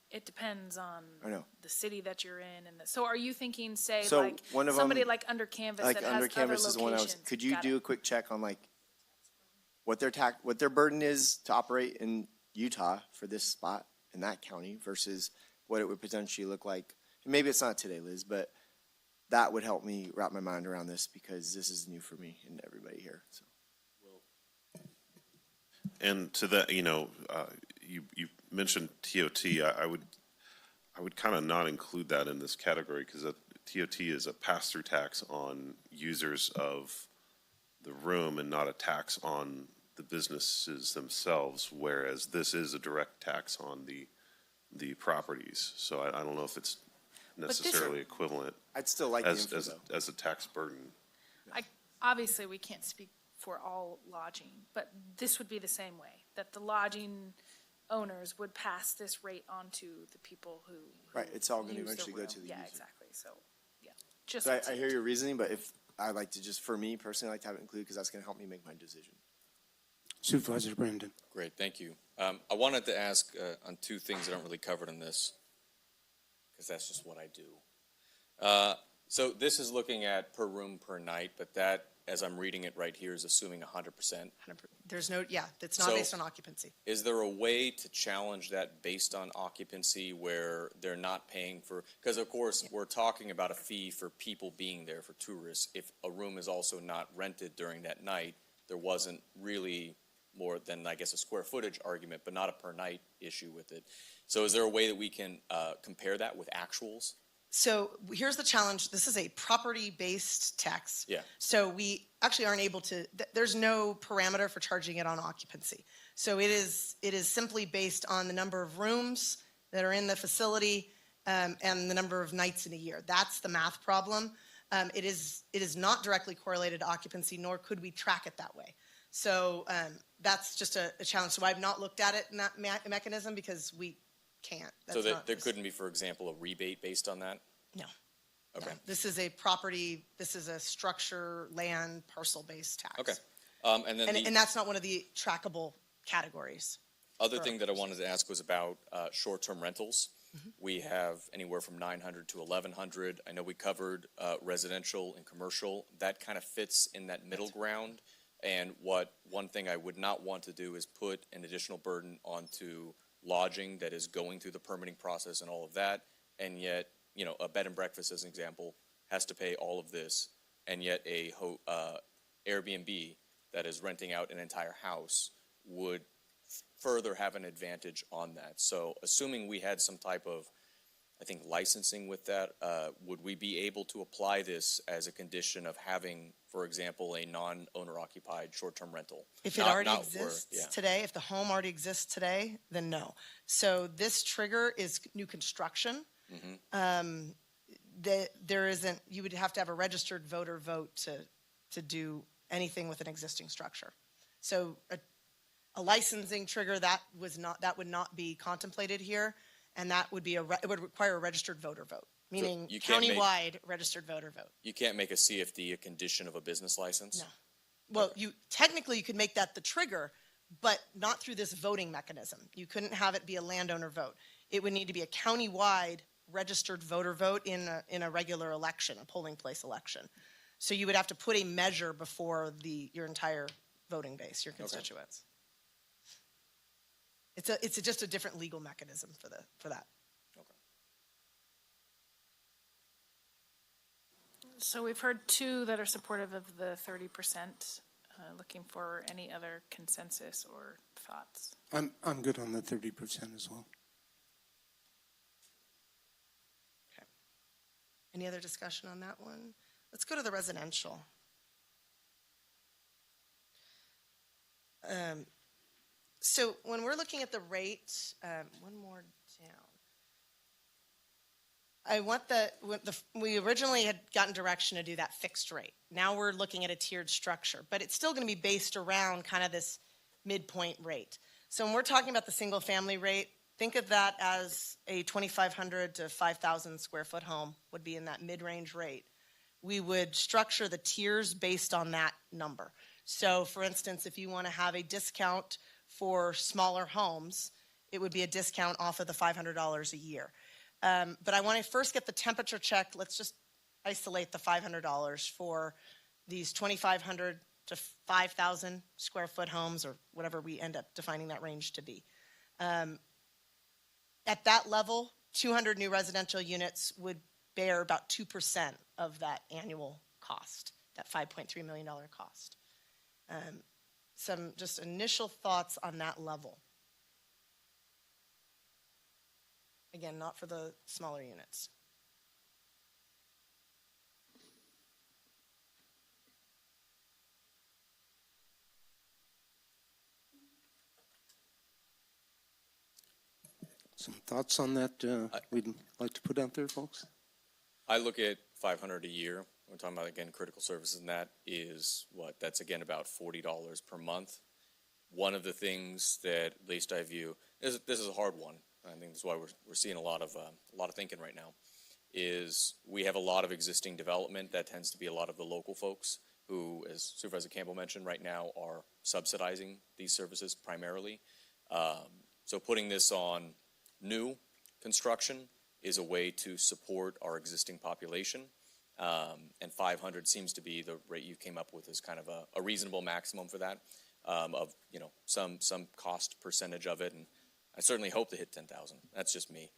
it depends on I know. the city that you're in. And so are you thinking, say, So like one of somebody them- like Under Canvas Like that has under other canvas is the one I was, locations? could you Got do it. a quick check on like what their burden is to operate in Utah for this spot in that county versus what it would potentially look like? And maybe it's not today, Liz, but that would help me wrap my mind around this because this is new for me and everybody here. So. And to that, you mentioned TOT. I would kind of not include that in this category because TOT is a pass-through tax on users of the room and not a tax on the businesses themselves, whereas this is a direct tax on the properties. So I don't know if it's necessarily equivalent I'd still like the info, though. as a tax burden. Obviously, we can't speak for all lodging, but this would be the same way, that the lodging owners would pass this rate on to the people who Right, it's all gonna use the eventually go room. to the Yeah, user. exactly, so, yeah. Just So I hear your reasoning, but if I'd like to just, for me personally, I like to have it included because that's going to help me make my decision. Supervisor Brandon. Great, thank you. I wanted to ask on two things that aren't really covered in this, because that's just what I do. So this is looking at per room per night, but that, as I'm reading it right here, is assuming 100%. There's no, yeah, it's not So- based on occupancy. Is there a way to challenge that based on occupancy where they're not paying for, because of course, we're talking about a fee for people being there, for tourists. If a room is also not rented during that night, there wasn't really more than, I guess, a square footage argument, but not a per night issue with it. So is there a way that we can compare that with actuals? So here's the challenge. This is a property-based tax. Yeah. So we actually aren't able to, there's no parameter for charging it on occupancy. So it is simply based on the number of rooms that are in the facility and the number of nights in a year. That's the math problem. It is not directly correlated to occupancy, nor could we track it that way. So that's just a challenge. So I've not looked at it in that mechanism because we can't. So That's there couldn't be, for example, a rebate based on that? No. Okay. No. This is a property, this is a structure, land, parcel-based tax. Okay. And then And that's not one of the trackable categories. other thing that I wanted to ask was about short-term rentals. Mm-hmm. We have anywhere from 900 to 1,100. I know we covered residential and commercial. That kind of fits in that middle ground. And one thing I would not want to do is put an additional burden onto lodging that is going through the permitting process and all of that. And yet, a bed and breakfast, as an example, has to pay all of this. And yet a Airbnb that is renting out an entire house would further have an advantage on that. So assuming we had some type of, I think, licensing with that, would we be able to apply this as a condition of having, for example, a non-owner occupied short-term rental? If it already exists today, if the home already exists today, then no. So this trigger is new construction. There isn't, you would have to have a registered voter vote to do anything with an existing structure. So a licensing trigger, that would not be contemplated here, and that would be it would require a registered voter vote, meaning you can't countywide registered voter vote. You can't make a CFD a condition of a business license? No. Well, technically you could make that the trigger, but not through this voting mechanism. You couldn't have it be a landowner vote. It would need to be a countywide registered voter vote in a regular election, a polling place election. So you would have to put a measure before your entire voting base, your constituents. It's just a different legal mechanism for that. So we've heard two that are supportive of the 30%. Looking for any other consensus or thoughts? I'm good on the 30% as well. Okay. Any other discussion on that one? Let's go to the residential. So when we're looking at the rate, one more down. We originally had gotten direction to do that fixed rate. Now we're looking at a tiered structure, but it's still going to be based around kind of this midpoint rate. So when we're talking about the single family rate, think of that as a 2,500 to 5,000 square foot home would be in that mid-range rate. We would structure the tiers based on that number. So for instance, if you want to have a discount for smaller homes, it would be a discount off of the $500 a year. But I want to first get the temperature check. Let's just isolate the $500 for these 2,500 to 5,000 square foot homes, or whatever we end up defining that range to be. At that level, 200 new residential units would bear about 2% of that annual cost, that $5.3 million cost. Some just initial thoughts on that level. Again, not for the smaller units. Some thoughts on that we'd like to put out there, folks? I look at 500 a year. We're talking about, again, critical services, and that is what? That's, again, about $40 per month. One of the things that, at least I view, this is a hard one. I think that's why we're seeing a lot of thinking right now, is we have a lot of existing development. That tends to be a lot of the local folks who, as Supervisor Campbell mentioned, right now are subsidizing these services primarily. So putting this on new construction is a way to support our existing population. And 500 seems to be the rate you came up with as kind of a reasonable maximum for that, of, you know, some cost percentage of it. And I certainly hope to hit 10,000. That's just me.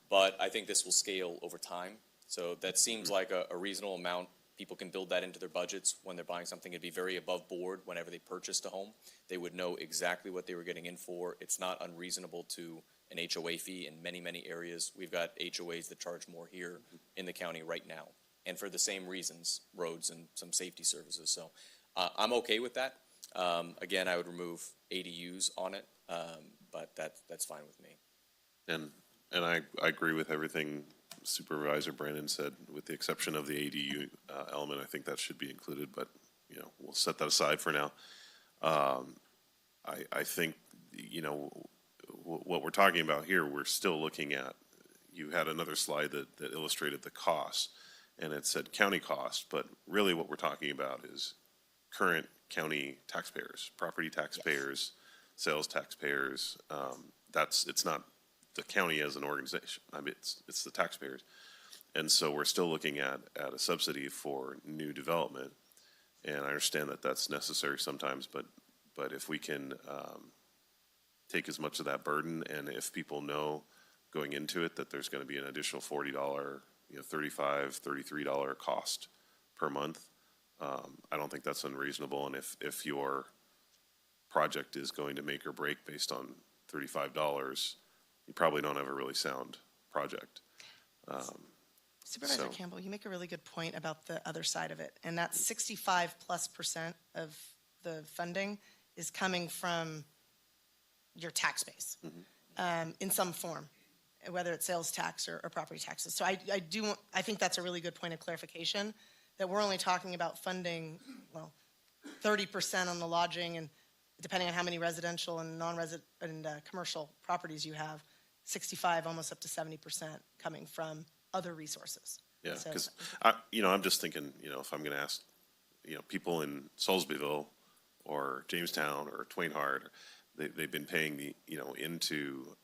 But I think this will scale over time. So that seems like a reasonable amount. People can build that into their budgets when they're buying something. It'd be very above board whenever they purchased a home. They would know exactly what they were getting in for. It's not unreasonable to an HOA fee in many, many areas. We've got HOAs that charge more here in the county right now. And for the same reasons, roads and some safety services. So I'm okay with that. Again, I would remove ADUs on it, but that's fine with me. And I agree with everything Supervisor Brandon said, with the exception of the ADU element. I think that should be included, but, you know, we'll set that aside for now. I think, you know, what we're talking about here, we're still looking at, you had another slide that illustrated the cost, and it said county cost, but really what we're talking about is current county taxpayers, property taxpayers, sales taxpayers. It's not the county as an organization. I mean, it's the taxpayers. And so we're still looking at a subsidy for new development. And I understand that that's necessary sometimes, but if we can take as much of that burden, and if people know going into it that there's going to be an additional $40, you know, $35, $33 cost per month, I don't think that's unreasonable. And if your project is going to make or break based on $35, you probably don't have a really sound project. Supervisor Campbell, you make a really good point about the other side of it, and that 65+% of the funding is coming from your tax base in some form, whether it's sales tax or property taxes. So I think that's a really good point of clarification, that we're only talking about funding, well, 30% on the lodging, and depending on how many residential and non-resident and commercial properties you have, 65, almost up to 70% coming from other resources. Yeah, So- because, I'm just thinking, if I'm going to ask, people in Salisburyville or Jamestown or Twain Harte, they've been paying into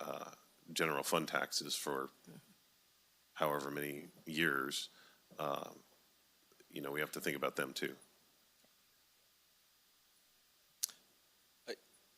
general fund taxes for however many years. We have to think about them too. I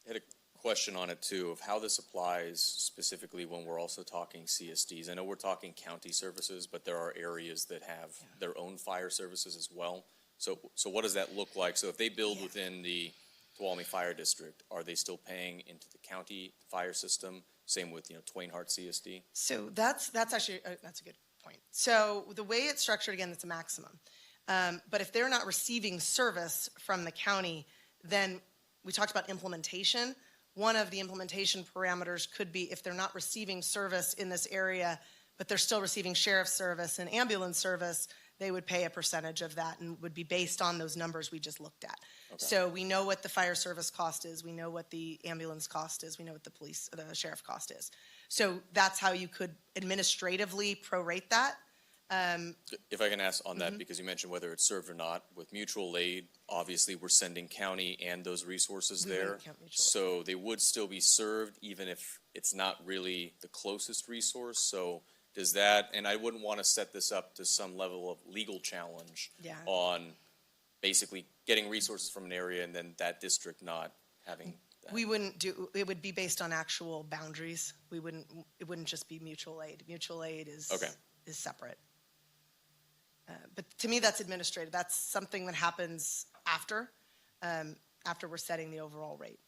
had a question on it too, of how this applies specifically when we're also talking CSDs. I know we're talking county services, but there are areas that have their own fire services as well. So what does that look like? So if they build within the Tuolumne Fire District, are they still paying into the county fire system? Same with, Twain Harte CSD? So that's actually, that's a good point. So the way it's structured, again, it's a maximum. But if they're not receiving service from the county, then we talked about implementation. One of the implementation parameters could be if they're not receiving service in this area, but they're still receiving sheriff's service and ambulance service, they would pay a percentage of that and would be based on those numbers we just looked at. So we know what the fire service cost is, we know what the ambulance cost is, we know what the sheriff cost is. So that's how you could administratively prorate that. If I can ask on that, because you mentioned whether it's served or not, with mutual aid, obviously we're sending county and those resources We there. wouldn't count mutual aid. So they would still be served even if it's not really the closest resource. So does that, and I wouldn't want to set this up to some level of legal challenge Yeah. on basically getting resources from an area and then that district not having that. We wouldn't do, it would be based on actual boundaries. It wouldn't just be mutual aid. Mutual aid is separate. But to me, that's administrative. That's something that happens after we're setting the overall rate.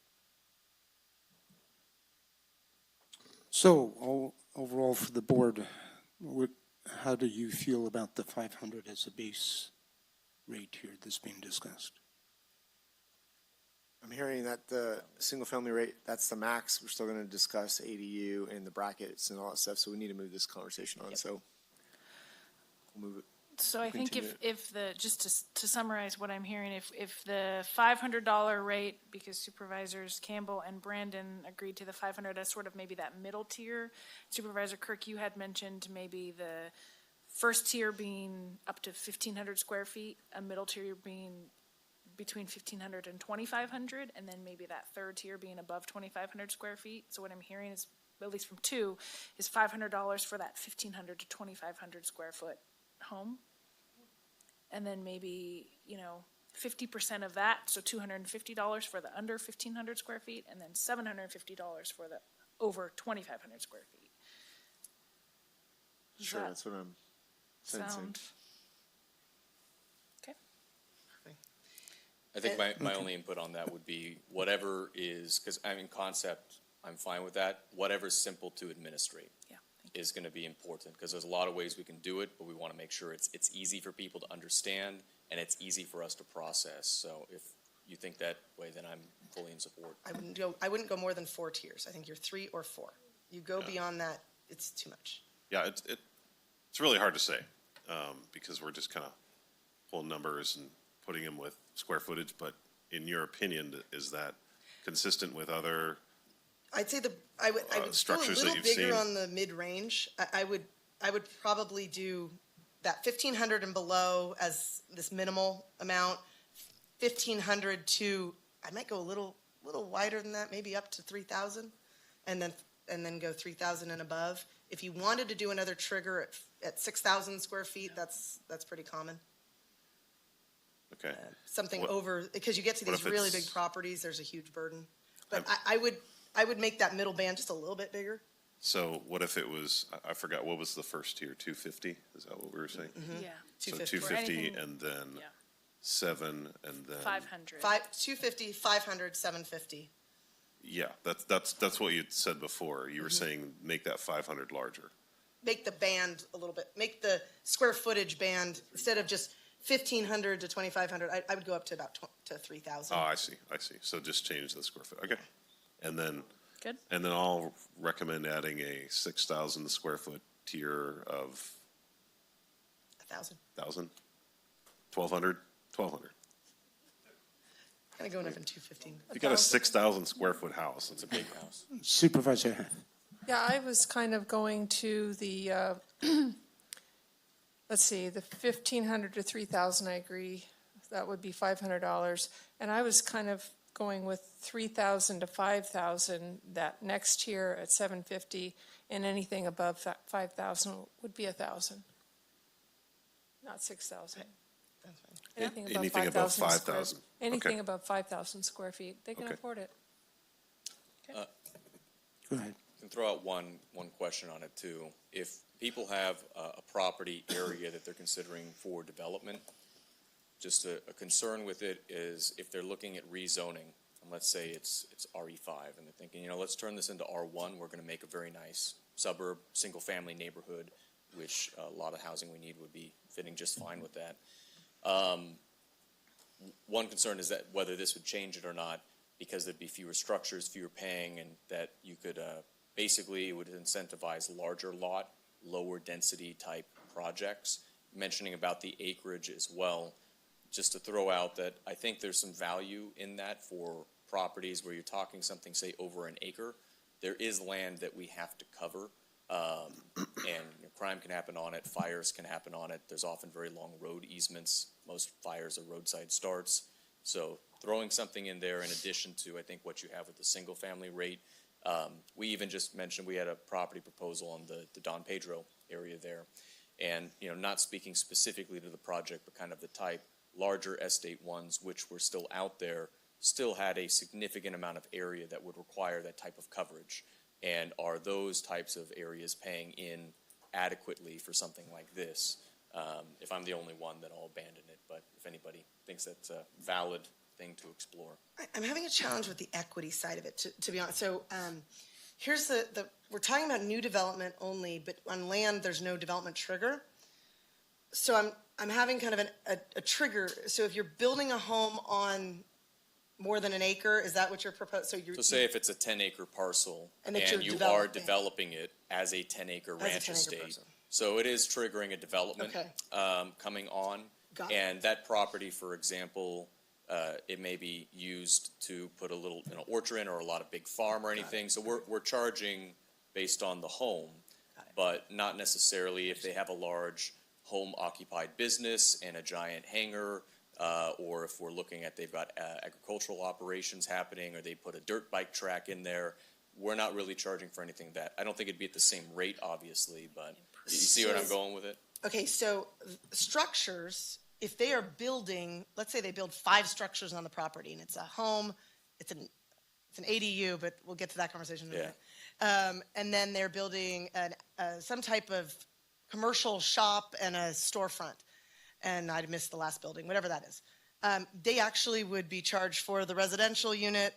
So overall for the board, how do you feel about the 500 as a base rate here that's being discussed? I'm hearing that the single-family rate, that's the max. We're still going to discuss ADU and the brackets and all that stuff, so we need to move this conversation on. So we'll move it. So I think Continue. if the, just to summarize what I'm hearing, if the $500 rate, because Supervisors Campbell and Brandon agreed to the 500 as sort of maybe that middle tier. Supervisor Kirk, you had mentioned maybe the first tier being up to 1,500 square feet, a middle tier being between 1,500 and 2,500, and then maybe that third tier being above 2,500 square feet. So what I'm hearing is, at least from two, is $500 for that 1,500 to 2,500 square foot home. And then maybe, 50% of that, so $250 for the under 1,500 square feet, and then $750 for the over 2,500 square feet. Does Sure, that that's what I'm sensing. sound? Okay. I think my only input on that would be whatever is, because concept, I'm fine with that. Whatever's simple to administrate. Yeah. Is going to be important because there's a lot of ways we can do it, but we want to make sure it's easy for people to understand and it's easy for us to process. So if you think that way, then I'm fully in support. I wouldn't go more than 4 tiers. I think you're 3 or 4. You go beyond that, it's too much. Yeah, it's really hard to say because we're just kind of pulling numbers and putting them with square footage. But in your opinion, is that consistent with other? I'd say I would go a structures that little you've bigger seen? on the mid-range. I would probably do that 1,500 and below as this minimal amount. 1,500 to, I might go a little wider than that, maybe up to 3,000, and then go 3,000 and above. If you wanted to do another trigger at 6,000 square feet, that's pretty common. Okay. Something What- over, because you get to what these if really it's- big properties, there's a huge burden. But I would make that middle band just a little bit bigger. So what if it was, I forgot, what was the first tier, 250? Is that what we were saying? Yeah. So 250. 250 anything- and then Yeah. 7 and then. 500. 250, 500, 750. Yeah, that's what you said before. You were saying make that 500 larger. Make the band a little bit, make the square footage band, instead of just 1,500 to 2,500, I would go up to about to 3,000. Oh, I see. So just change the square foot. Okay. And then. Good. And then I'll recommend adding a 6,000 square foot tier of 1,000. 1,200, 1,200. Kind of going up in 215. You got a 6,000 square foot house. It's a big house. Supervisor Hath. Yeah, I was kind of going to the, let's see, the 1,500 to 3,000, I agree. That would be $500. And I was kind of going with 3,000 to 5,000, that next tier at 750, and anything above 5,000 would be 1,000. Not 6,000. That's fine. Anything above 5,000. Anything Okay. above 5,000 square feet, they can Okay. afford it. Go ahead. I can throw out one question on it too. If people have a property area that they're considering for development, just a concern with it is if they're looking at rezoning, and let's say it's RE5, and they're thinking, let's turn this into R1, we're gonna make a very nice suburb, single-family neighborhood, which a lot of housing we need would be fitting just fine with that. One concern is that whether this would change it or not, because there'd be fewer structures, fewer paying, and that you could, basically, it would incentivize larger lot, lower density type projects. Mentioning about the acreage as well, just to throw out that I think there's some value in that for properties where you're talking something, say, over an acre. There is land that we have to cover, and crime can happen on it, fires can happen on it. There's often very long road easements. Most fires are roadside starts. So throwing something in there in addition to, I think, what you have with the single-family rate. We even just mentioned we had a property proposal on the Don Pedro area there. And, not speaking specifically to the project, but kind of the type, larger estate ones, which were still out there, still had a significant amount of area that would require that type of coverage. And are those types of areas paying in adequately for something like this? If I'm the only one, then I'll abandon it. But if anybody thinks that's a valid thing to explore. I'm having a challenge with the equity side of it, to be honest. So here's we're talking about new development only, but on land, there's no development trigger. So I'm having kind of a trigger. So if you're building a home on more than an acre, is that what you're proposing? So say if it's a 10-acre parcel and you are developing it as a 10-acre ranch estate. So it is triggering a development coming on. And that property, for example, it may be used to put a little orchard in or a lot of big farm or anything. So we're charging based on the home, but not necessarily if they have a large home occupied business and a giant hangar, or if we're looking at they've got agricultural operations happening or they put a dirt bike track in there. We're not really charging for anything that I don't think it'd be at the same rate, obviously, but you see where I'm going with it? Okay, so structures, if they are building, let's say they build 5 structures on the property and it's a home, it's an ADU, but we'll get to that conversation in a minute. And then they're building some type of commercial shop and a storefront. And I'd missed the last building, whatever that is. They actually would be charged for the residential unit.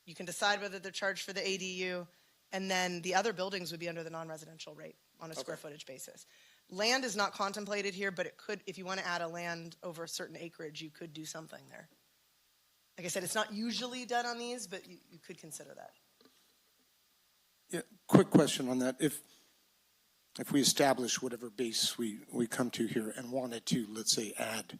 You can decide whether they're charged for the ADU. And then the other buildings would be under the non-residential rate on a square footage basis. Land is not contemplated here, but it could, if you want to add a land over a certain acreage, you could do something there. Like I said, it's not usually done on these, but you could consider that. Yeah, quick question on that. If we establish whatever base we come to here and wanted to, let's say, add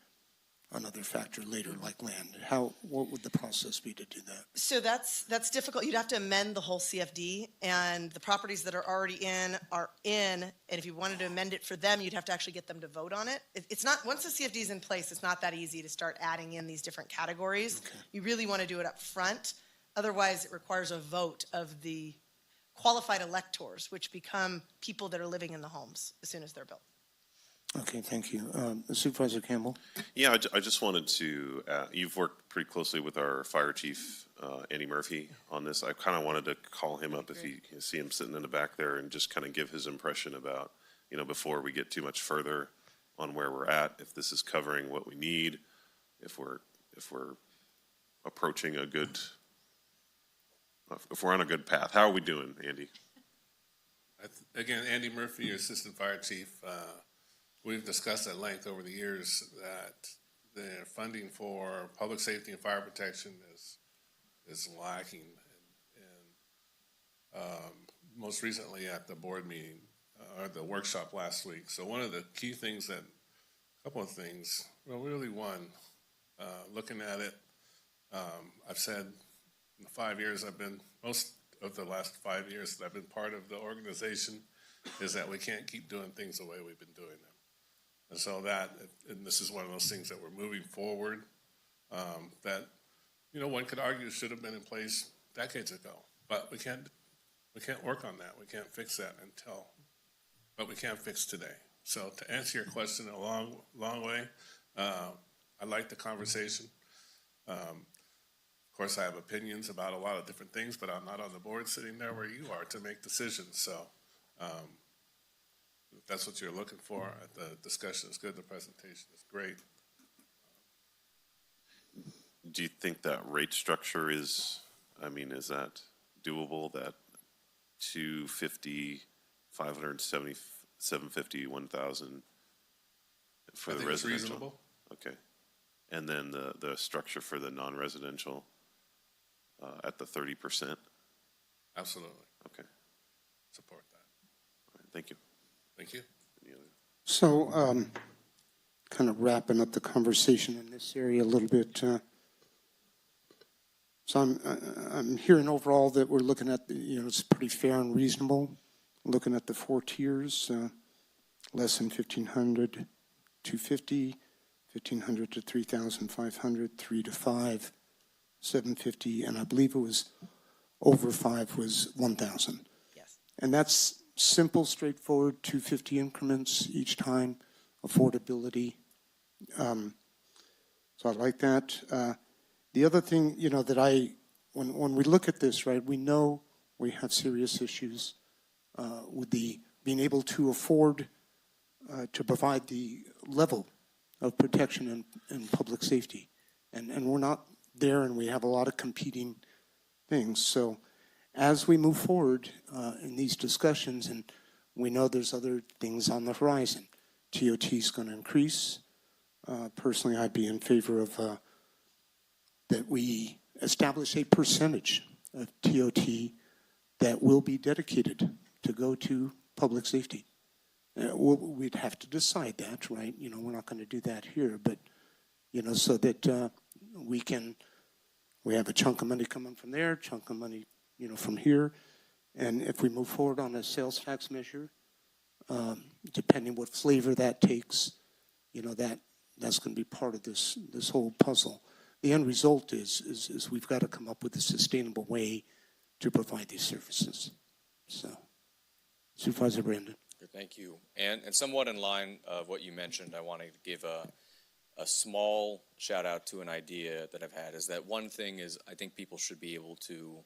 another factor later, like land, what would the process be to do that? So that's difficult. You'd have to amend the whole CFD, and the properties that are already in are in. And if you wanted to amend it for them, you'd have to actually get them to vote on it. It's not, once the CFD is in place, it's not that easy to start adding in these different categories. Okay. You really want to do it up front. Otherwise, it requires a vote of the qualified electors, which become people that are living in the homes as soon as they're built. Okay, thank you. Supervisor Campbell? Yeah, I just wanted to, you've worked pretty closely with our fire chief, Andy Murphy, on this. I kind of wanted to call him up if you see him sitting in the back there and just kind of give his impression about, before we get too much further on where we're at, if this is covering what we need, if we're approaching if we're on a good path. How are we doing, Andy? Again, Andy Murphy, your assistant fire chief. We've discussed at length over the years that the funding for public safety and fire protection is lacking. And most recently at the board meeting, or the workshop last week. So one of the key things a couple of things, well, really one, looking at it, I've said in the 5 years most of the last 5 years that I've been part of the organization, is that we can't keep doing things the way we've been doing them. And so and this is one of those things that we're moving forward, that, one could argue should have been in place decades ago, but we can't work on that. We can't fix that but we can fix today. So to answer your question a long way, I like the conversation. Of course, I have opinions about a lot of different things, but I'm not on the board sitting there where you are to make decisions. So if that's what you're looking for, the discussion is good, the presentation is great. Do you think that rate structure is that doable, that 250, 570, 750, 1,000 for the residential? It's reasonable. Okay. And then the structure for the non-residential at the 30%? Absolutely. Okay. Support that. All right, thank you. Thank you. So kind of wrapping up the conversation in this area a little bit. So I'm hearing overall that we're looking at, it's pretty fair and reasonable, looking at the 4 tiers, less than 1,500, 250, 1,500 to 3,500, 3 to 5, 750, and I believe it was over 5 was 1,000. Yes. And that's simple, straightforward, 250 increments each time, affordability. So I like that. The other thing, that when we look at this, right, we know we have serious issues with the being able to afford to provide the level of protection and public safety. And we're not there, and we have a lot of competing things. So as we move forward in these discussions, and we know there's other things on the horizon, TOT is going to increase. Personally, I'd be in favor of that we establish a percentage of TOT that will be dedicated to go to public safety. We'd have to decide that, right? We're not going to do that here, but, so that we have a chunk of money coming from there, chunk of money, from here. And if we move forward on a sales tax measure, depending what flavor that takes, that's going to be part of this whole puzzle. The end result is we've got to come up with a sustainable way to provide these services. So, Supervisor Brandon. Thank you. And somewhat in line of what you mentioned, I want to give a small shout out to an idea that I've had, is that one thing is I think people should be able to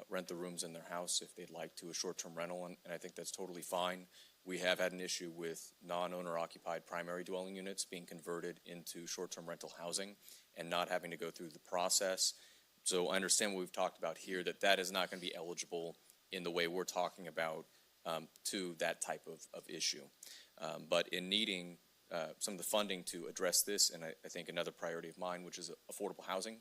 rent the rooms in their house if they'd like to, a short-term rental, and I think that's totally fine. We have had an issue with non-owner occupied primary dwelling units being converted into short-term rental housing and not having to go through the process. So I understand what we've talked about here, that is not going to be eligible in the way we're talking about to that type of issue. But in needing some of the funding to address this, and I think another priority of mine, which is affordable housing,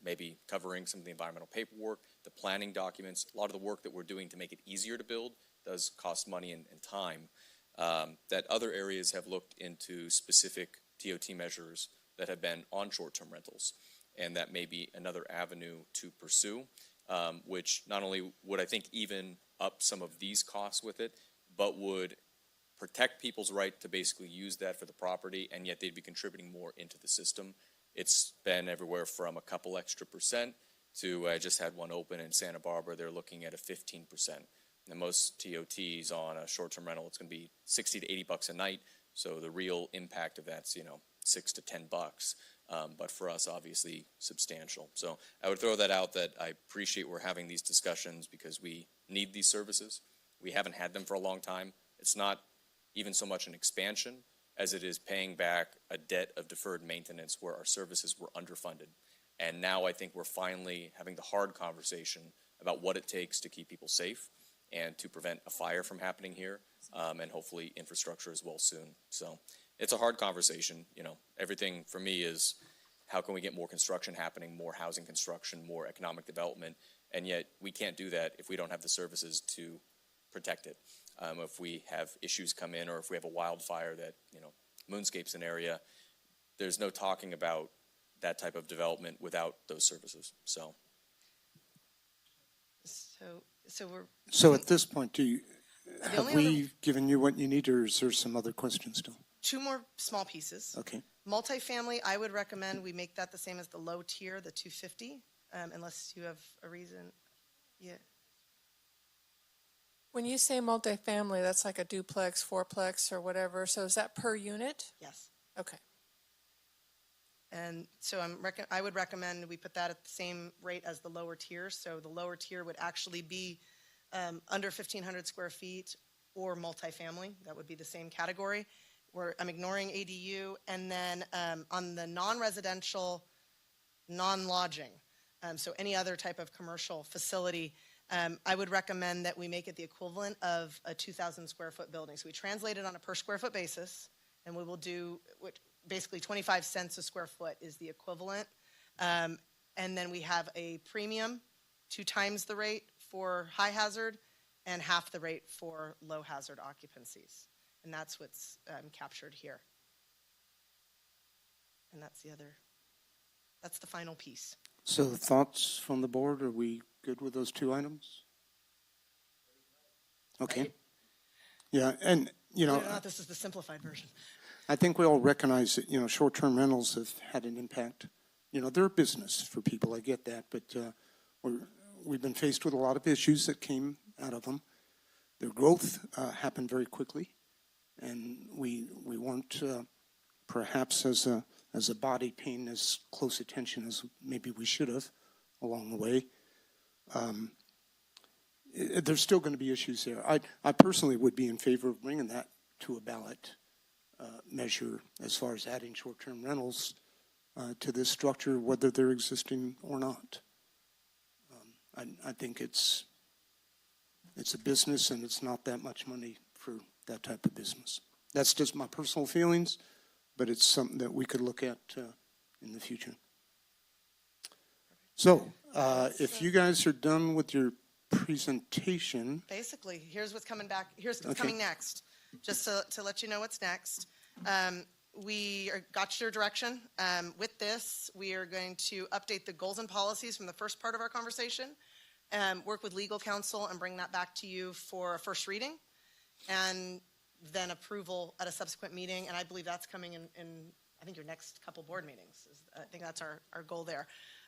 maybe covering some of the environmental paperwork, the planning documents, a lot of the work that we're doing to make it easier to build does cost money and time, that other areas have looked into specific TOT measures that have been on short-term rentals, and that may be another avenue to pursue, which not only would I think even up some of these costs with it, but would protect people's right to basically use that for the property, and yet they'd be contributing more into the system. It's been everywhere from a couple extra % to, I just had one open in Santa Barbara, they're looking at a 15%. And most TOTs on a short-term rental, it's going to be 60 to 80 bucks a night. So the real impact of that's, $6 to $10. But for us, obviously, substantial. So I would throw that out, that I appreciate we're having these discussions because we need these services. We haven't had them for a long time. It's not even so much an expansion as it is paying back a debt of deferred maintenance where our services were underfunded. And now I think we're finally having the hard conversation about what it takes to keep people safe and to prevent a fire from happening here, and hopefully infrastructure as well soon. So it's a hard conversation. Everything for me is how can we get more construction happening, more housing construction, more economic development, and yet we can't do that if we don't have the services to protect it. If we have issues come in, or if we have a wildfire that, moonscapes an area, there's no talking about that type of development without those services. So at this point, have we given you what you need, or is there some other questions still? 2 more small pieces. Okay. Multifamily, I would recommend we make that the same as the low tier, the 250, unless you have a reason. Yeah. When you say multifamily, that's like a duplex, fourplex, or whatever. So is that per unit? Yes. Okay. And so I would recommend we put that at the same rate as the lower tier. So the lower tier would actually be under 1,500 square feet or multifamily. That would be the same category. I'm ignoring ADU. And then on the non-residential, non-lodging, so any other type of commercial facility, I would recommend that we make it the equivalent of a 2,000 square foot building. So we translate it on a per square foot basis, and we will do basically 25 cents a square foot is the equivalent. And then we have a premium, 2 times the rate for high hazard and half the rate for low hazard occupancies. And that's what's captured here. And that's the final piece. So thoughts from the board? Are we good with those two items? Okay. Yeah, and, Believe it or not, this is the simplified version. I think we all recognize that, short-term rentals have had an impact. They're a business for people, I get that, but we've been faced with a lot of issues that came out of them. Their growth happened very quickly, and we weren't perhaps as a body paying as close attention as maybe we should have along the way. There's still going to be issues there. I personally would be in favor of bringing that to a ballot measure as far as adding short-term rentals to this structure, whether they're existing or not. I think it's a business, and it's not that much money for that type of business. That's just my personal feelings, but it's something that we could look at in the future. So, if you guys are done with your presentation. Basically, here's what's coming back. Here's what's Okay. coming next. Just to let you know what's next. We got your direction. With this, we are going to update the goals and policies from the first part of our conversation, work with legal counsel, and bring that back to you for a first reading, and then approval at a subsequent meeting. And I believe that's coming in I think, your next couple board meetings. I think that's our goal there.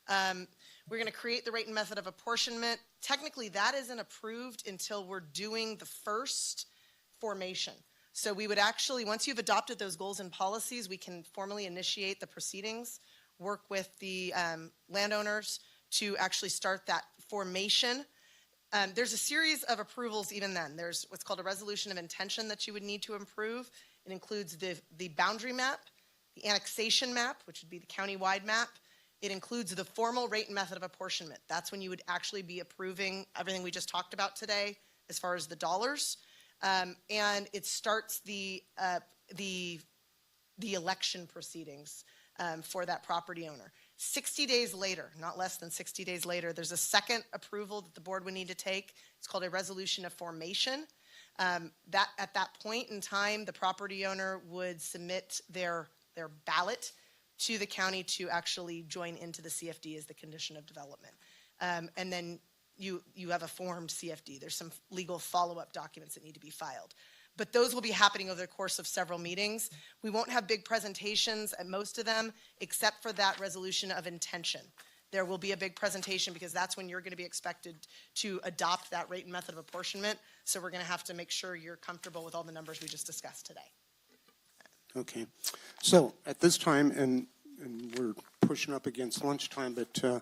We're going to create the rate and method of apportionment. Technically, that isn't approved until we're doing the first formation. So we would actually, once you've adopted those goals and policies, we can formally initiate the proceedings, work with the landowners to actually start that formation. There's a series of approvals even then. There's what's called a resolution of intention that you would need to approve. It includes the boundary map, the annexation map, which would be the county-wide map. It includes the formal rate and method of apportionment. That's when you would actually be approving everything we just talked about today as far as the dollars. And it starts the election proceedings for that property owner. 60 days later, not less than 60 days later, there's a second approval that the board would need to take. It's called a resolution of formation. That at that point in time, the property owner would submit their ballot to the county to actually join into the CFD as the condition of development. And then you have a formed CFD. There's some legal follow-up documents that need to be filed. But those will be happening over the course of several meetings. We won't have big presentations at most of them, except for that resolution of intention. There will be a big presentation because that's when you're going to be expected to adopt that rate and method of apportionment. So we're going to have to make sure you're comfortable with all the numbers we just discussed today. Okay. So at this time, and we're pushing up against lunchtime, but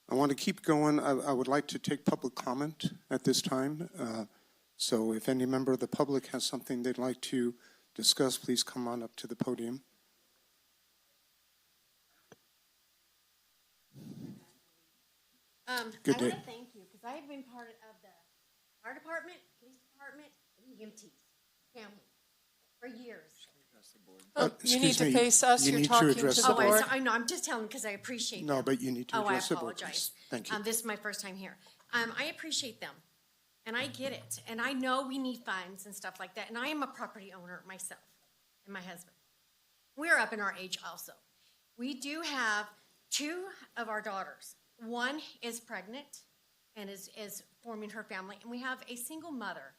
I want to keep going. I would like to take public comment at this time. So if any member of the public has something they'd like to discuss, please come on up to the podium. Good day. I want to thank you because I have been part of the fire department, police department, and EMTs family for years. You need Excuse to me, face us. you You're need to talking to address the the board. I know. I'm just telling because I appreciate No, them. but you need to address the I board. apologize. Thank you. This is my first time here. I appreciate them, and I get it. And I know we need funds and stuff like that. And I am a property owner myself and my husband. We're up in our age also. We do have 2 of our daughters. One is pregnant and is forming her family. And we have a single mother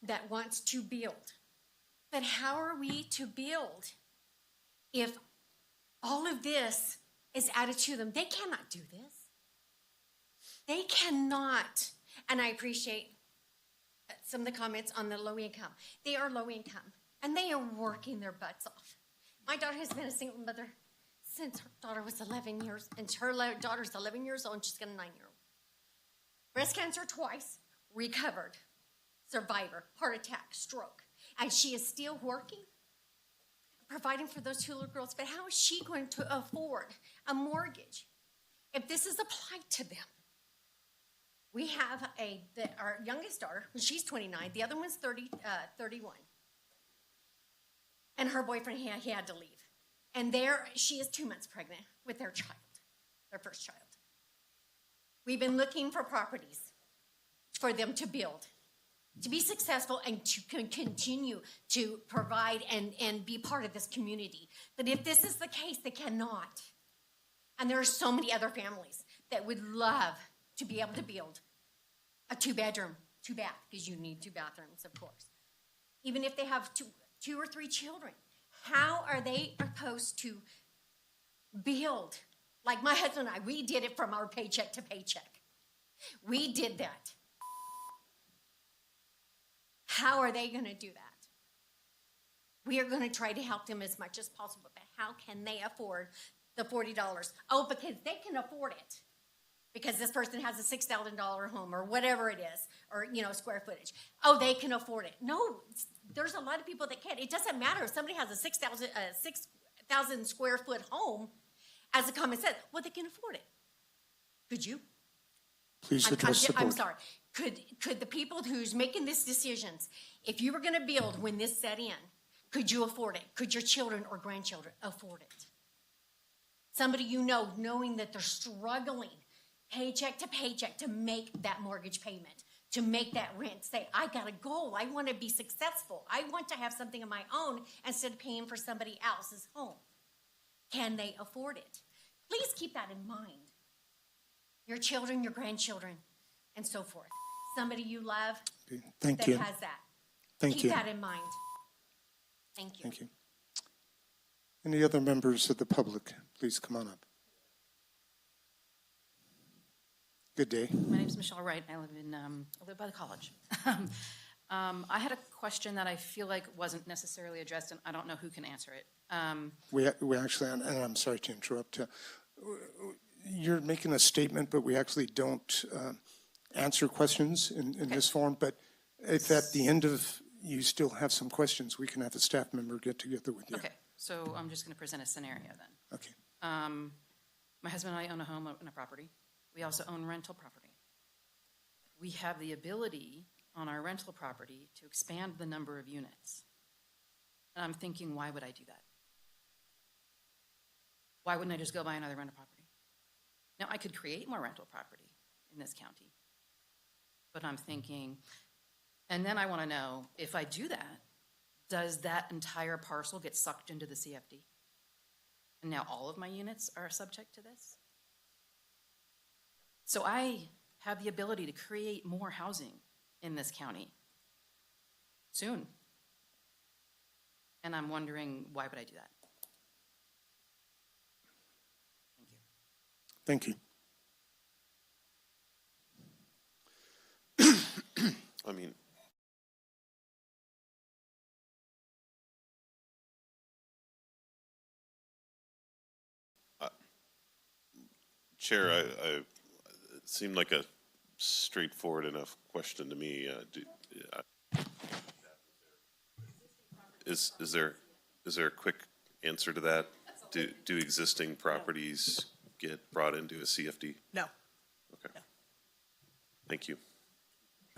that wants to build. But how are we to build if all of this is added to them? They cannot do this. They cannot. And I appreciate some of the comments on the low income. They are low income, and they are working their butts off. My daughter has been a single mother since her daughter was 11 years, and her daughter's 11 years old, and she's got a 9-year-old. Breast cancer twice, recovered, survivor, heart attack, stroke. And she is still working, providing for those 2 little girls. But how is she going to afford a mortgage if this is applied to them? We have our youngest daughter, she's 29. The other one's 31. And her boyfriend, he had to leave. And she is 2 months pregnant with their child, their first child. We've been looking for properties for them to build. to be successful and to continue to provide and be part of this community. But if this is the case, they cannot. And there are so many other families that would love to be able to build a 2-bedroom, 2-bath, because you need 2 bathrooms, of course. Even if they have two or 3 children, how are they supposed to build? Like my husband and I, we did it from our paycheck to paycheck. We did that. How are they going to do that? We are going to try to help them as much as possible, but how can they afford the $40? Oh, because they can afford it. Because this person has a $6,000 home or whatever it is, or, square footage. Oh, they can afford it. No, there's a lot of people that can't. It doesn't matter if somebody has a 6,000 square foot home, as the comment said, well, they can afford it. Could you? Please address the board. I'm sorry. Could the people who's making these decisions, if you were going to build when this set in, could you afford it? Could your children or grandchildren afford it? Somebody knowing that they're struggling paycheck to paycheck to make that mortgage payment, to make that rent, say, I got a goal. I want to be successful. I want to have something of my own instead of paying for somebody else's home. Can they afford it? Please keep that in mind. Your children, your grandchildren, and so forth. Somebody you love Thank you. has that. Thank Keep you. that in mind. Thank you. Thank you. Any other members of the public, please come on up. Good day. My name is Michelle Wright. I live by the college. I had a question that I feel like wasn't necessarily addressed, and I don't know who can answer it. We actually, and I'm sorry to interrupt, you're making a statement, but we actually don't answer questions in this form. But if at the end of you still have some questions, we can have a staff member get together with you. Okay, so I'm just going to present a scenario then. Okay. My husband and I own a home and a property. We also own rental property. We have the ability on our rental property to expand the number of units. And I'm thinking, why would I do that? Why wouldn't I just go buy another rental property? Now, I could create more rental property in this county. But I'm thinking, and then I want to know, if I do that, does that entire parcel get sucked into the CFD? And now all of my units are subject to this? So I have the ability to create more housing in this county soon. And I'm wondering, why would I do that? Thank you. Thank you. I mean, Chair, it seemed like a straightforward enough question to me. Is there a quick answer to that? Do existing properties get brought into a CFD? No. Okay. No. Thank you.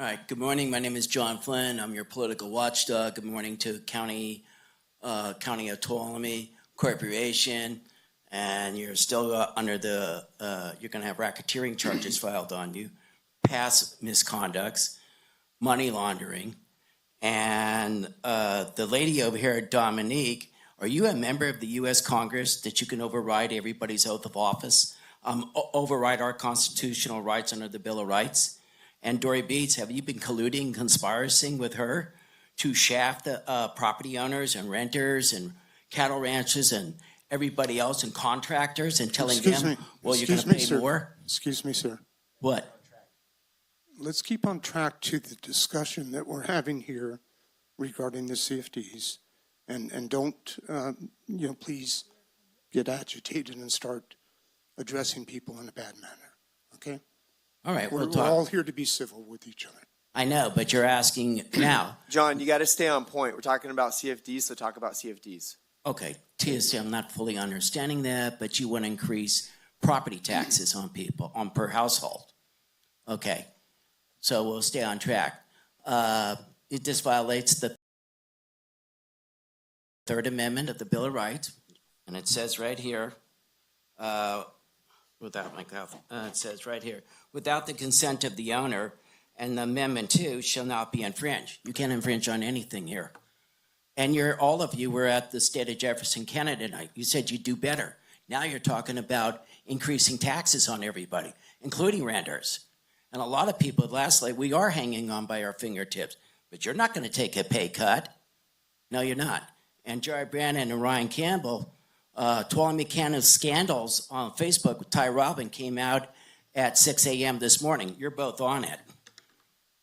All right. Good morning. My name is John Flynn. I'm your political watchdog. Good morning to County Autonomy Corporation. And you're still under the, you're going to have racketeering charges filed on you, past misconducts, money laundering. And the lady over here, Dominique, are you a member of the U.S. Congress that you can override everybody's oath of office, override our constitutional rights under the Bill of Rights? And Dory Beats, have you been colluding, conspiring with her to shaft the property owners and renters and cattle ranchers and everybody else and contractors and telling them, well, you're going to pay more? Excuse me, sir. What? Let's keep on track to the discussion that we're having here regarding the CFDs. And don't, please get agitated and start addressing people in a bad manner, okay? All right, we're all here to be civil with each other. I know, but you're asking now. John, you got to stay on point. We're talking about CFDs, so talk about CFDs. Okay, TSC, I'm not fully understanding that, but you want to increase property taxes on people, per household. Okay, so we'll stay on track. This violates the Third Amendment of the Bill of Rights, and it says right here, it says right here, without the consent of the owner And the Amendment 2 shall not be infringed. You can't infringe on anything here. And all of you were at the State of Jefferson, Canada night. You said you'd do better. Now you're talking about increasing taxes on everybody, including renters. And a lot of people, lastly, we are hanging on by our fingertips. But you're not going to take a pay cut. No, you're not. And Jerry Brandon and Ryan Campbell, Tuolumne County's scandals on Facebook with Ty Robin came out at 6 a.m. this morning. You're both on it.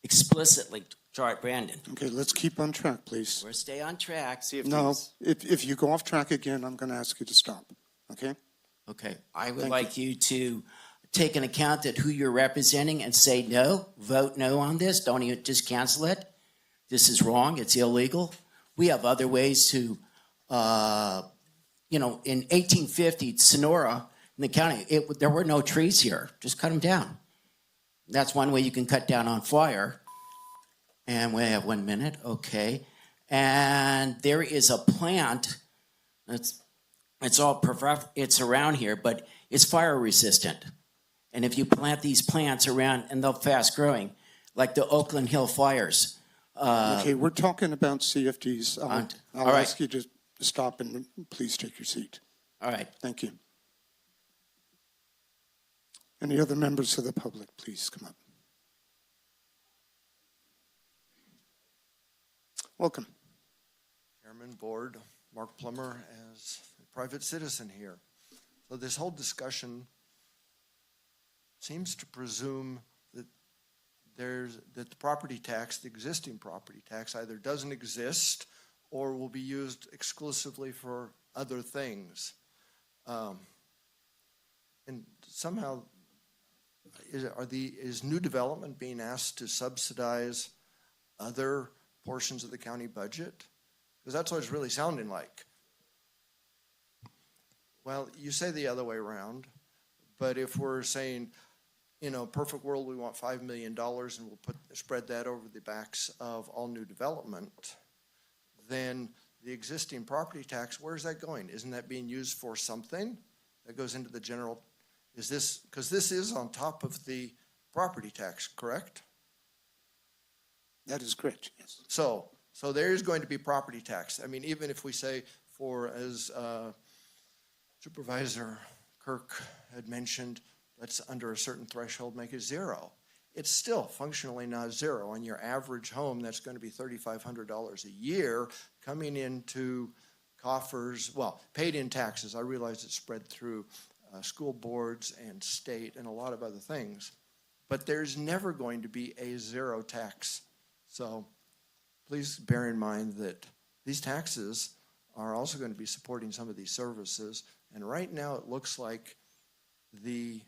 Explicitly, Jerry Brandon. Okay, let's keep on track, please. We're stay on track. No, if you go off track again, I'm going to ask you to stop, okay? Okay, I would Thank like you to take an account at who you're representing and say no, vote no on this. Don't even just cancel it. This is wrong. It's illegal. We have other ways to, in 1850, Sonora, in the county, there were no trees here. Just cut them down. That's one way you can cut down on fire. And we have 1 minute, okay. And there is a plant, it's around here, but it's fire resistant. And if you plant these plants around, and they're fast growing, like the Oakland Hill fires. Okay, we're talking about CFDs. I'll right. ask you to stop and please take your seat. All right. Thank you. Any other members of the public, please come up. Welcome. Chairman, Board, Mark Plummer as a private citizen here. So this whole discussion seems to presume that the property tax, the existing property tax, either doesn't exist or will be used exclusively for other things. And somehow, is new development being asked to subsidize other portions of the county budget? Because that's what it's really sounding like. Well, you say the other way around, but if we're saying, perfect world, we want $5 million and we'll spread that over the backs of all new development, then the existing property tax, where's that going? Isn't that being used for something that goes into the general? Because this is on top of the property tax, correct? That is correct, yes. So there is going to be property tax. I mean, even if we say as Supervisor Kirk had mentioned, let's under a certain threshold make it zero. It's still functionally not zero. On your average home, that's going to be $3,500 a year coming into coffers, paid in taxes. I realize it's spread through school boards and state and a lot of other things. But there's never going to be a zero tax. So please bear in mind that these taxes are also going to be supporting some of these services. And right now it looks like the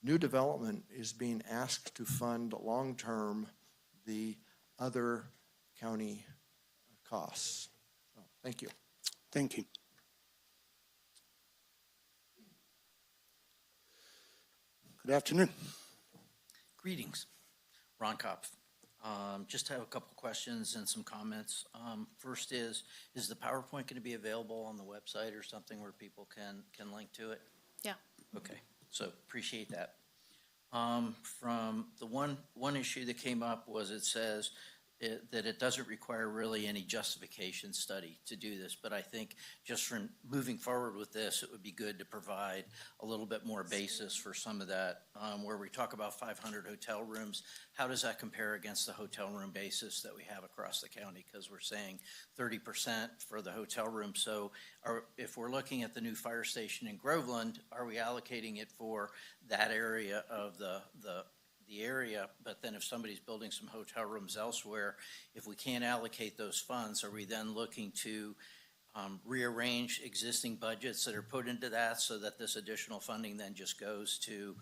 new development is being asked to fund long-term the other county costs. So, thank you. Thank you. Good afternoon. Greetings. Ron Kopf. Just have a couple questions and some comments. First is the PowerPoint going to be available on the website or something where people can link to it? Yeah. Okay, so appreciate that. From the one issue that came up was it says that it doesn't require really any justification study to do this, but I think just from moving forward with this, it would be good to provide a little bit more basis for some of that. Where we talk about 500 hotel rooms, how does that compare against the hotel room basis that we have across the county? Because we're saying 30% for the hotel room. So if we're looking at the new fire station in Groveland, are we allocating it for that area of the area, but then if somebody's building some hotel rooms elsewhere, if we can't allocate those funds, are we then looking to rearrange existing budgets that are put into that so that this additional funding then just goes to,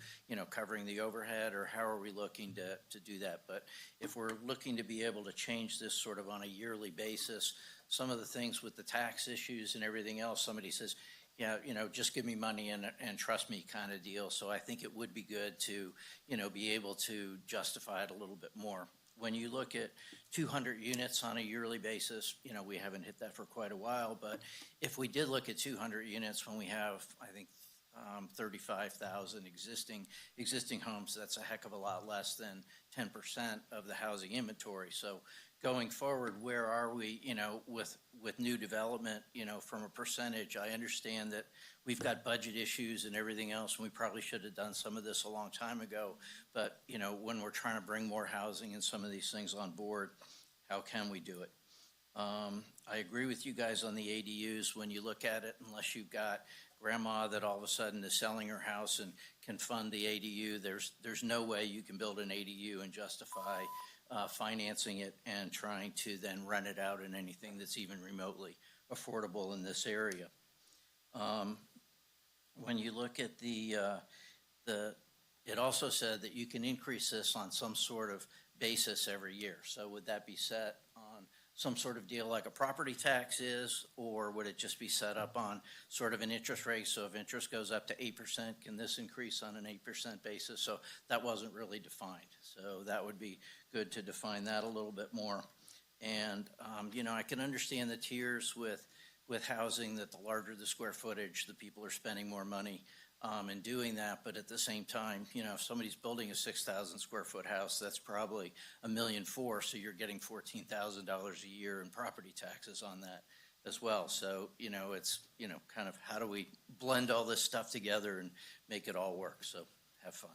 covering the overhead, or how are we looking to do that? But if we're looking to be able to change this sort of on a yearly basis, some of the things with the tax issues and everything else, somebody says, just give me money and trust me kind of deal. So I think it would be good to, be able to justify it a little bit more. When you look at 200 units on a yearly basis, we haven't hit that for quite a while, but if we did look at 200 units when we have, I think, 35,000 existing homes. That's a heck of a lot less than 10% of the housing inventory. So going forward, where are we, with new development, from a percentage? I understand that we've got budget issues and everything else, and we probably should have done some of this a long time ago. But, when we're trying to bring more housing and some of these things on board, how can we do it? I agree with you guys on the ADUs. When you look at it, unless you've got grandma that all of a sudden is selling her house and can fund the ADU, there's no way you can build an ADU and justify financing it and trying to then rent it out in anything that's even remotely affordable in this area. When you look at it also said that you can increase this on some sort of basis every year. So would that be set on some sort of deal like a property tax is, or would it just be set up on sort of an interest rate? So if interest goes up to 8%, can this increase on an 8% basis? So that wasn't really defined. So that would be good to define that a little bit more. And, I can understand the tiers with housing, that the larger the square footage, the people are spending more money in doing that. But at the same time, if somebody's building a 6,000 square foot house, that's probably $1.4 million. So you're getting $14,000 a year in property taxes on that as well. So, it's, kind of how do we blend all this stuff together and make it all work? So have fun.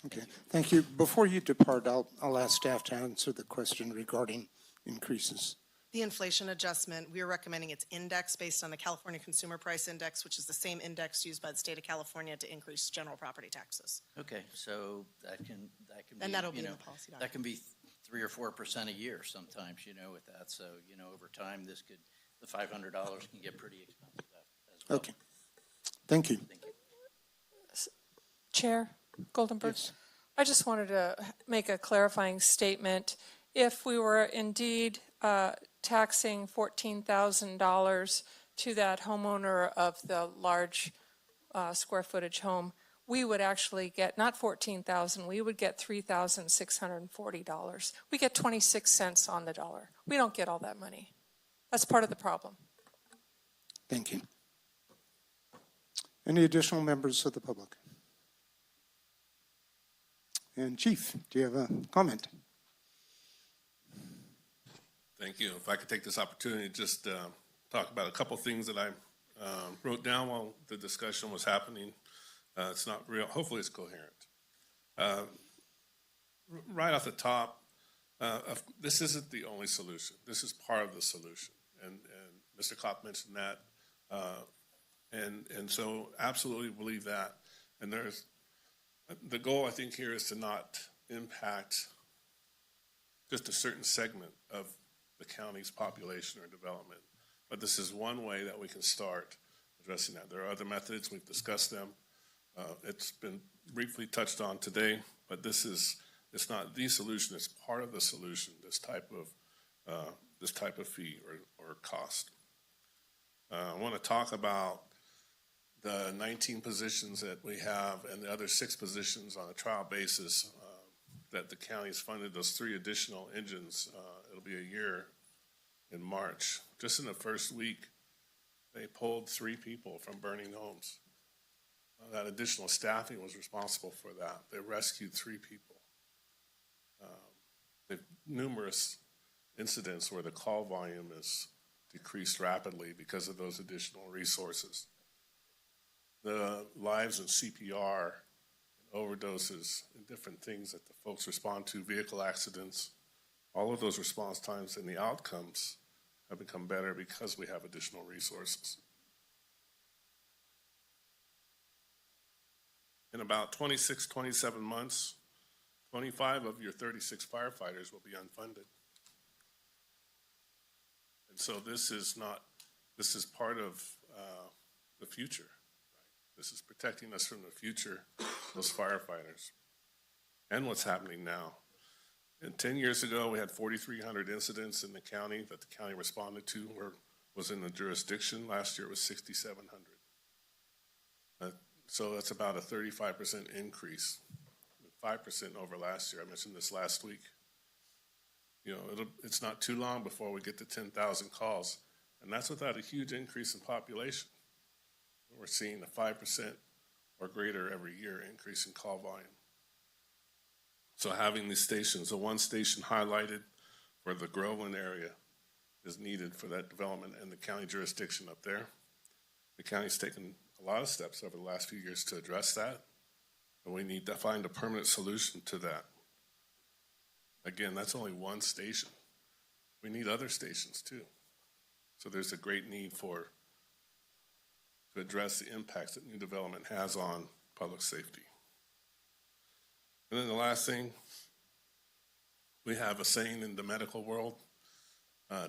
Okay, thank you. Before you depart, I'll ask staff to answer the question regarding increases. The inflation adjustment, we are recommending it's indexed based on the California Consumer Price Index, which is the same index used by the state of California to increase general property taxes. Okay, so that can be, And that'll be in the policy document. that can be 3 or 4% a year sometimes, with that. So, over time, the $500 can get pretty expensive as well. Okay, thank you. Thank you. Chair Goldenberg? Yes. I just wanted to make a clarifying statement. If we were indeed taxing $14,000 to that homeowner of the large square footage home, we would actually get not $14,000, we would get $3,640. We get 26 cents on the dollar. We don't get all that money. That's part of the problem. Thank you. Any additional members of the public? And Chief, do you have a comment? Thank you. If I could take this opportunity to just talk about a couple things that I wrote down while the discussion was happening. It's not real. Hopefully it's coherent. Right off the top, this isn't the only solution. This is part of the solution. And Mr. Kopp mentioned that. And so absolutely believe that. And the goal, I think, here is to not impact just a certain segment of the county's population or development. But this is one way that we can start addressing that. There are other methods. We've discussed them. It's been briefly touched on today, but it's not the solution. It's part of the solution, this type of fee or cost. I want to talk about the 19 positions that we have and the other 6 positions on a trial basis that the county's funded, those 3 additional engines. It'll be a year in March. Just in the first week, they pulled 3 people from burning homes. That additional staffing was responsible for that. They rescued 3 people. There are numerous incidents where the call volume is decreased rapidly because of those additional resources. The lives in CPR, overdoses, and different things that the folks respond to, vehicle accidents, all of those response times and the outcomes have become better because we have additional resources. In about 26, 27 months, 25 of your 36 firefighters will be unfunded. And so this is part of the future. Right? This is protecting us from the future, those firefighters, and what's happening now. And 10 years ago, we had 4,300 incidents in the county that the county responded to or was in the jurisdiction. Last year it was 6,700. So that's about a 35% increase, 5% over last year. I mentioned this last week. It's not too long before we get to 10,000 calls, and that's without a huge increase in population. We're seeing a 5% or greater every year, increase in call volume. So having these stations, the one station highlighted for the Groveland area is needed for that development and the county jurisdiction up there. The county's taken a lot of steps over the last few years to address that, and we need to find a permanent solution to that. Again, that's only one station. We need other stations too. So there's a great need to address the impacts that new development has on public safety. And then the last thing, we have a saying in the medical world,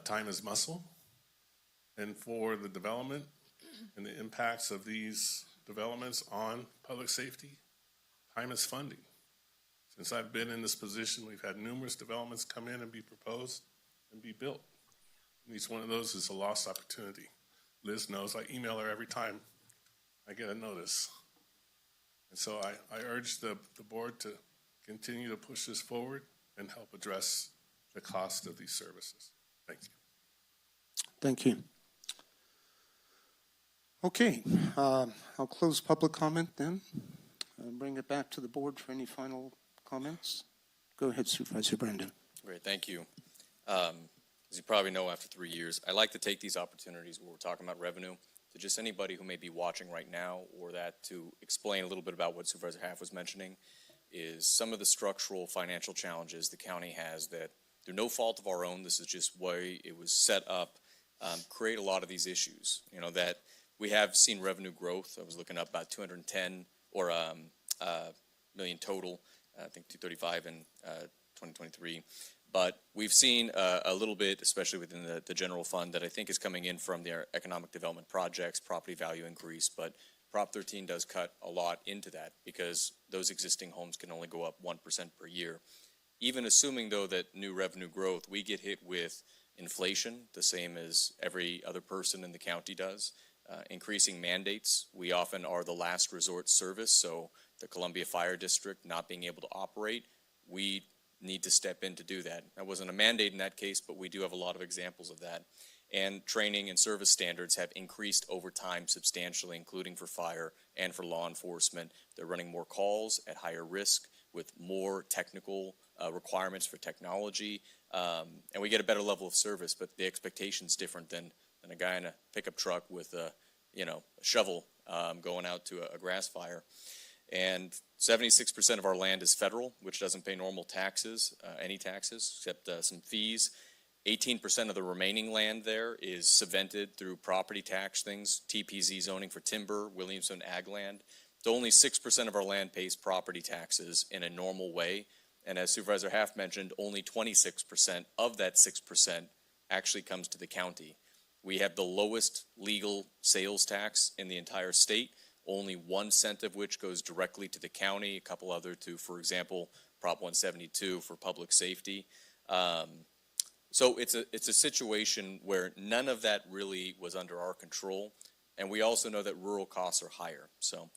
time is muscle. And for the development and the impacts of these developments on public safety, time is funding. Since I've been in this position, we've had numerous developments come in and be proposed and be built. And each one of those is a lost opportunity. Liz knows I email her every time I get a notice. And so I urge the board to continue to push this forward and help address the cost of these services. Thank you. Thank you. Okay, I'll close public comment then. Bring it back to the board for any final comments. Go ahead, Supervisor Brandon. Great, thank you. As you probably know, after 3 years, I like to take these opportunities where we're talking about revenue to just anybody who may be watching right now, or that to explain a little bit about what Supervisor Half was mentioning, is some of the structural financial challenges the county has that through no fault of our own, this is just way it was set up, create a lot of these issues. You know, that we have seen revenue growth. I was looking up about 210 or million total, I think 235 in 2023. But we've seen a little bit, especially within the general fund, that I think is coming in from their economic development projects, property value increase. But Prop 13 does cut a lot into that because those existing homes can only go up 1% per year. Even assuming, though, that new revenue growth, we get hit with inflation, the same as every other person in the county does. Increasing mandates. We often are the last resort service, so the Columbia Fire District not being able to operate, we need to step in to do that. That wasn't a mandate in that case, but we do have a lot of examples of that. And training and service standards have increased over time substantially, including for fire and for law enforcement. They're running more calls at higher risk with more technical requirements for technology, and we get a better level of service, but the expectation's different than a guy in a pickup truck with a shovel going out to a grass fire. And 76% of our land is federal, which doesn't pay normal taxes, any taxes, except some fees. 18% of the remaining land there is subvented through property tax things, TPZ zoning for timber, Williamson ag land. So only 6% of our land pays property taxes in a normal way. And as Supervisor Half mentioned, only 26% of that 6% actually comes to the county. We have the lowest legal sales tax in the entire state, only 1 cent of which goes directly to the county, a couple other to, for example, Prop 172 for public safety. So it's a situation where none of that really was under our control, and we also know that rural costs are higher. So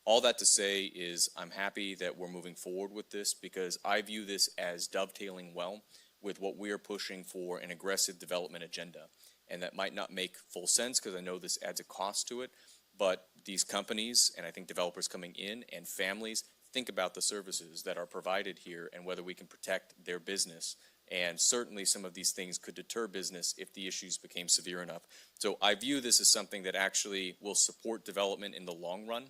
all that to say is I'm happy that we're moving forward with this because I view this as dovetailing well with what we are pushing for an aggressive development agenda. And that might not make full sense because I know this adds a cost to it, but these companies, and I think developers coming in and families, think about the services that are provided here and whether we can protect their business. And certainly some of these things could deter business if the issues became severe enough. So I view this as something that actually will support development in the long run,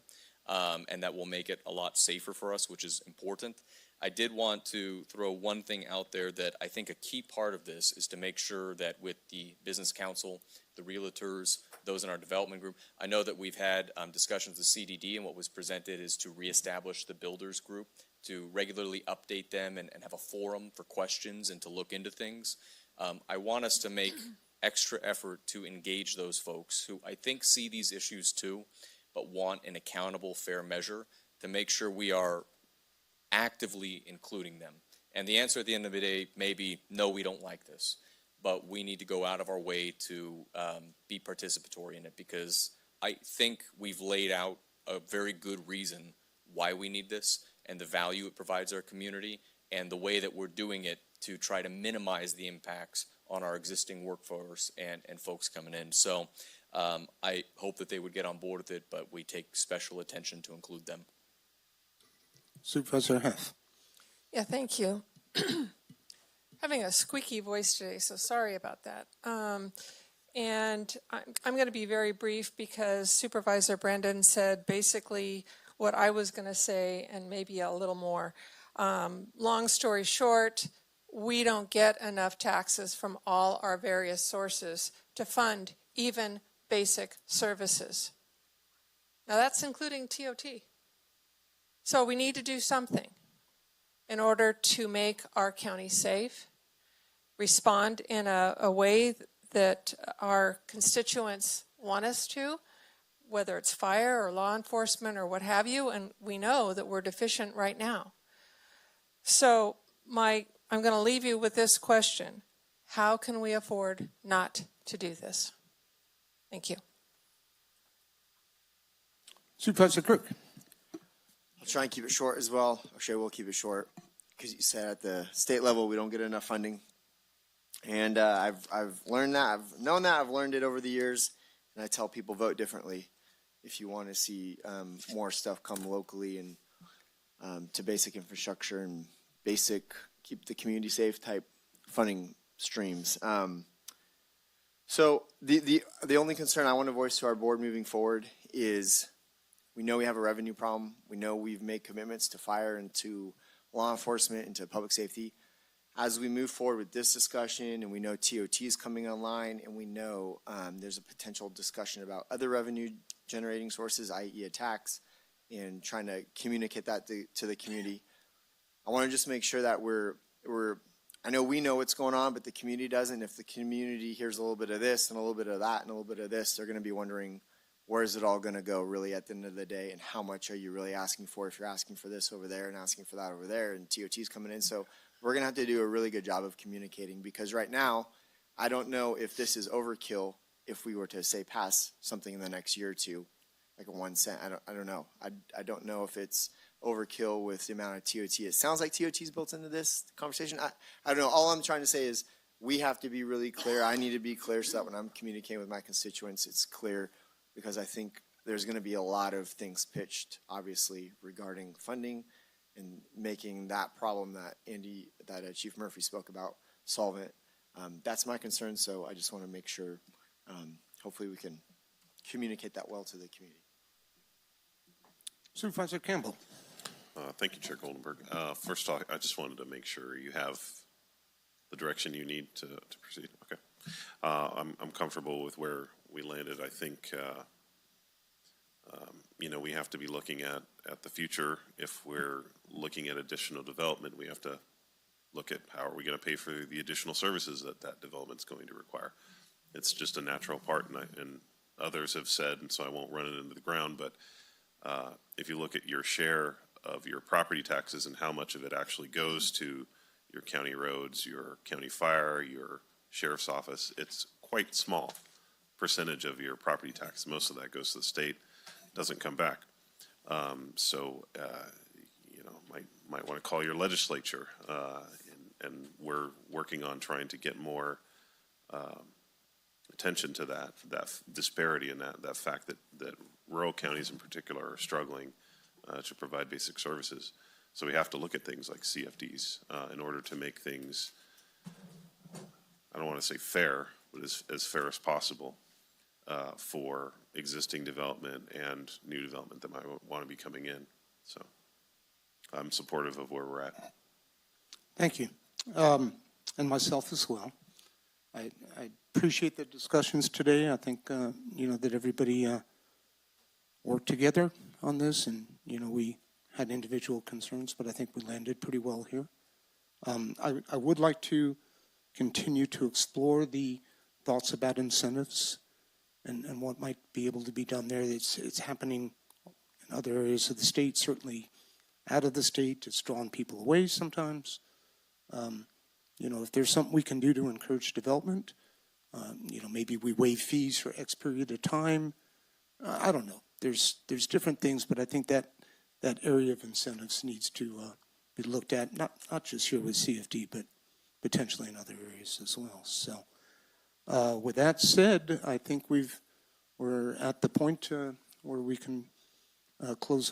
and that will make it a lot safer for us, which is important. I did want to throw one thing out there that I think a key part of this is to make sure that with the business council, the realtors, those in our development group, I know that we've had discussions with CDD, and what was presented is to reestablish the builders group, to regularly update them and have a forum for questions and to look into things. I want us to make extra effort to engage those folks who I think see these issues too, but want an accountable, fair measure to make sure we are actively including them. And the answer at the end of the day may be, no, we don't like this. But we need to go out of our way to be participatory in it because I think we've laid out a very good reason why we need this and the value it provides our community and the way that we're doing it to try to minimize the impacts on our existing workforce and folks coming in. So I hope that they would get on board with it, but we take special attention to include them. Supervisor Hess. Yeah, thank you. Having a squeaky voice today, so sorry about that. And I'm going to be very brief because Supervisor Brandon said basically what I was going to say and maybe a little more. Long story short, we don't get enough taxes from all our various sources to fund even basic services. Now that's including TOT. So we need to do something in order to make our county safe, respond in a way that our constituents want us to, whether it's fire or law enforcement or what have you, and we know that we're deficient right now. So I'm going to leave you with this question. How can we afford not to do this? Thank you. Supervisor Crook. I'll try and keep it short as well. Actually, I will keep it short because you said at the state level we don't get enough funding. And I've learned that. I've known that. I've learned it over the years. And I tell people vote differently if you want to see more stuff come locally and to basic infrastructure and basic keep the community safe type funding streams. So the only concern I want to voice to our board moving forward is we know we have a revenue problem. We know we've made commitments to fire and to law enforcement and to public safety. As we move forward with this discussion and we know TOT is coming online and we know there's a potential discussion about other revenue generating sources, i.e. a tax, and trying to communicate that to the community. I want to just make sure that I know we know what's going on, but the community doesn't. If the community hears a little bit of this and a little bit of that and a little bit of this, they're going to be wondering, where is it all going to go really at the end of the day, and how much are you really asking for if you're asking for this over there and asking for that over there, and TOT's coming in. So we're going to have to do a really good job of communicating, because right now, I don't know if this is overkill if we were to, say, pass something in the next year or two, like a 1 cent. I don't know. I don't know if it's overkill with the amount of TOT. It sounds like TOT is built into this conversation. I don't know. All I'm trying to say is we have to be really clear. I need to be clear so that when I'm communicating with my constituents, it's clear, because I think there's going to be a lot of things pitched, obviously, regarding funding and making that problem that Chief Murphy spoke about solvent. That's my concern, so I just want to make sure, hopefully we can communicate that well to the community. Supervisor Campbell. Thank you, Chair Goldenberg. First off, I just wanted to make sure you have the direction you need to proceed. Okay. I'm comfortable with where we landed. I think, we have to be looking at the future. If we're looking at additional development, we have to look at how are we going to pay for the additional services that development's going to require. It's just a natural part, and others have said, and so I won't run it into the ground, but if you look at your share of your property taxes and how much of it actually goes to your county roads, your county fire, your sheriff's office, it's quite small percentage of your property tax. Most of that goes to the state, doesn't come back. Might want to call your legislature, and we're working on trying to get more attention to that disparity and that fact that rural counties in particular are struggling to provide basic services. So we have to look at things like CFDs in order to make things, I don't want to say fair, but as fair as possible for existing development and new development that might want to be coming in. So I'm supportive of where we're at. Thank you. And myself as well. I appreciate the discussions today. I think, that everybody worked together on this, and, we had individual concerns, but I think we landed pretty well here. I would like to continue to explore the thoughts about incentives and what might be able to be done there. It's happening in other areas of the state, certainly out of the state. It's drawn people away sometimes. If there's something we can do to encourage development, maybe we waive fees for X period of time. I don't know. There's different things, but I think that area of incentives needs to be looked at, not just here with CFD, but potentially in other areas as well. So with that said, I think we've we're at the point where we can close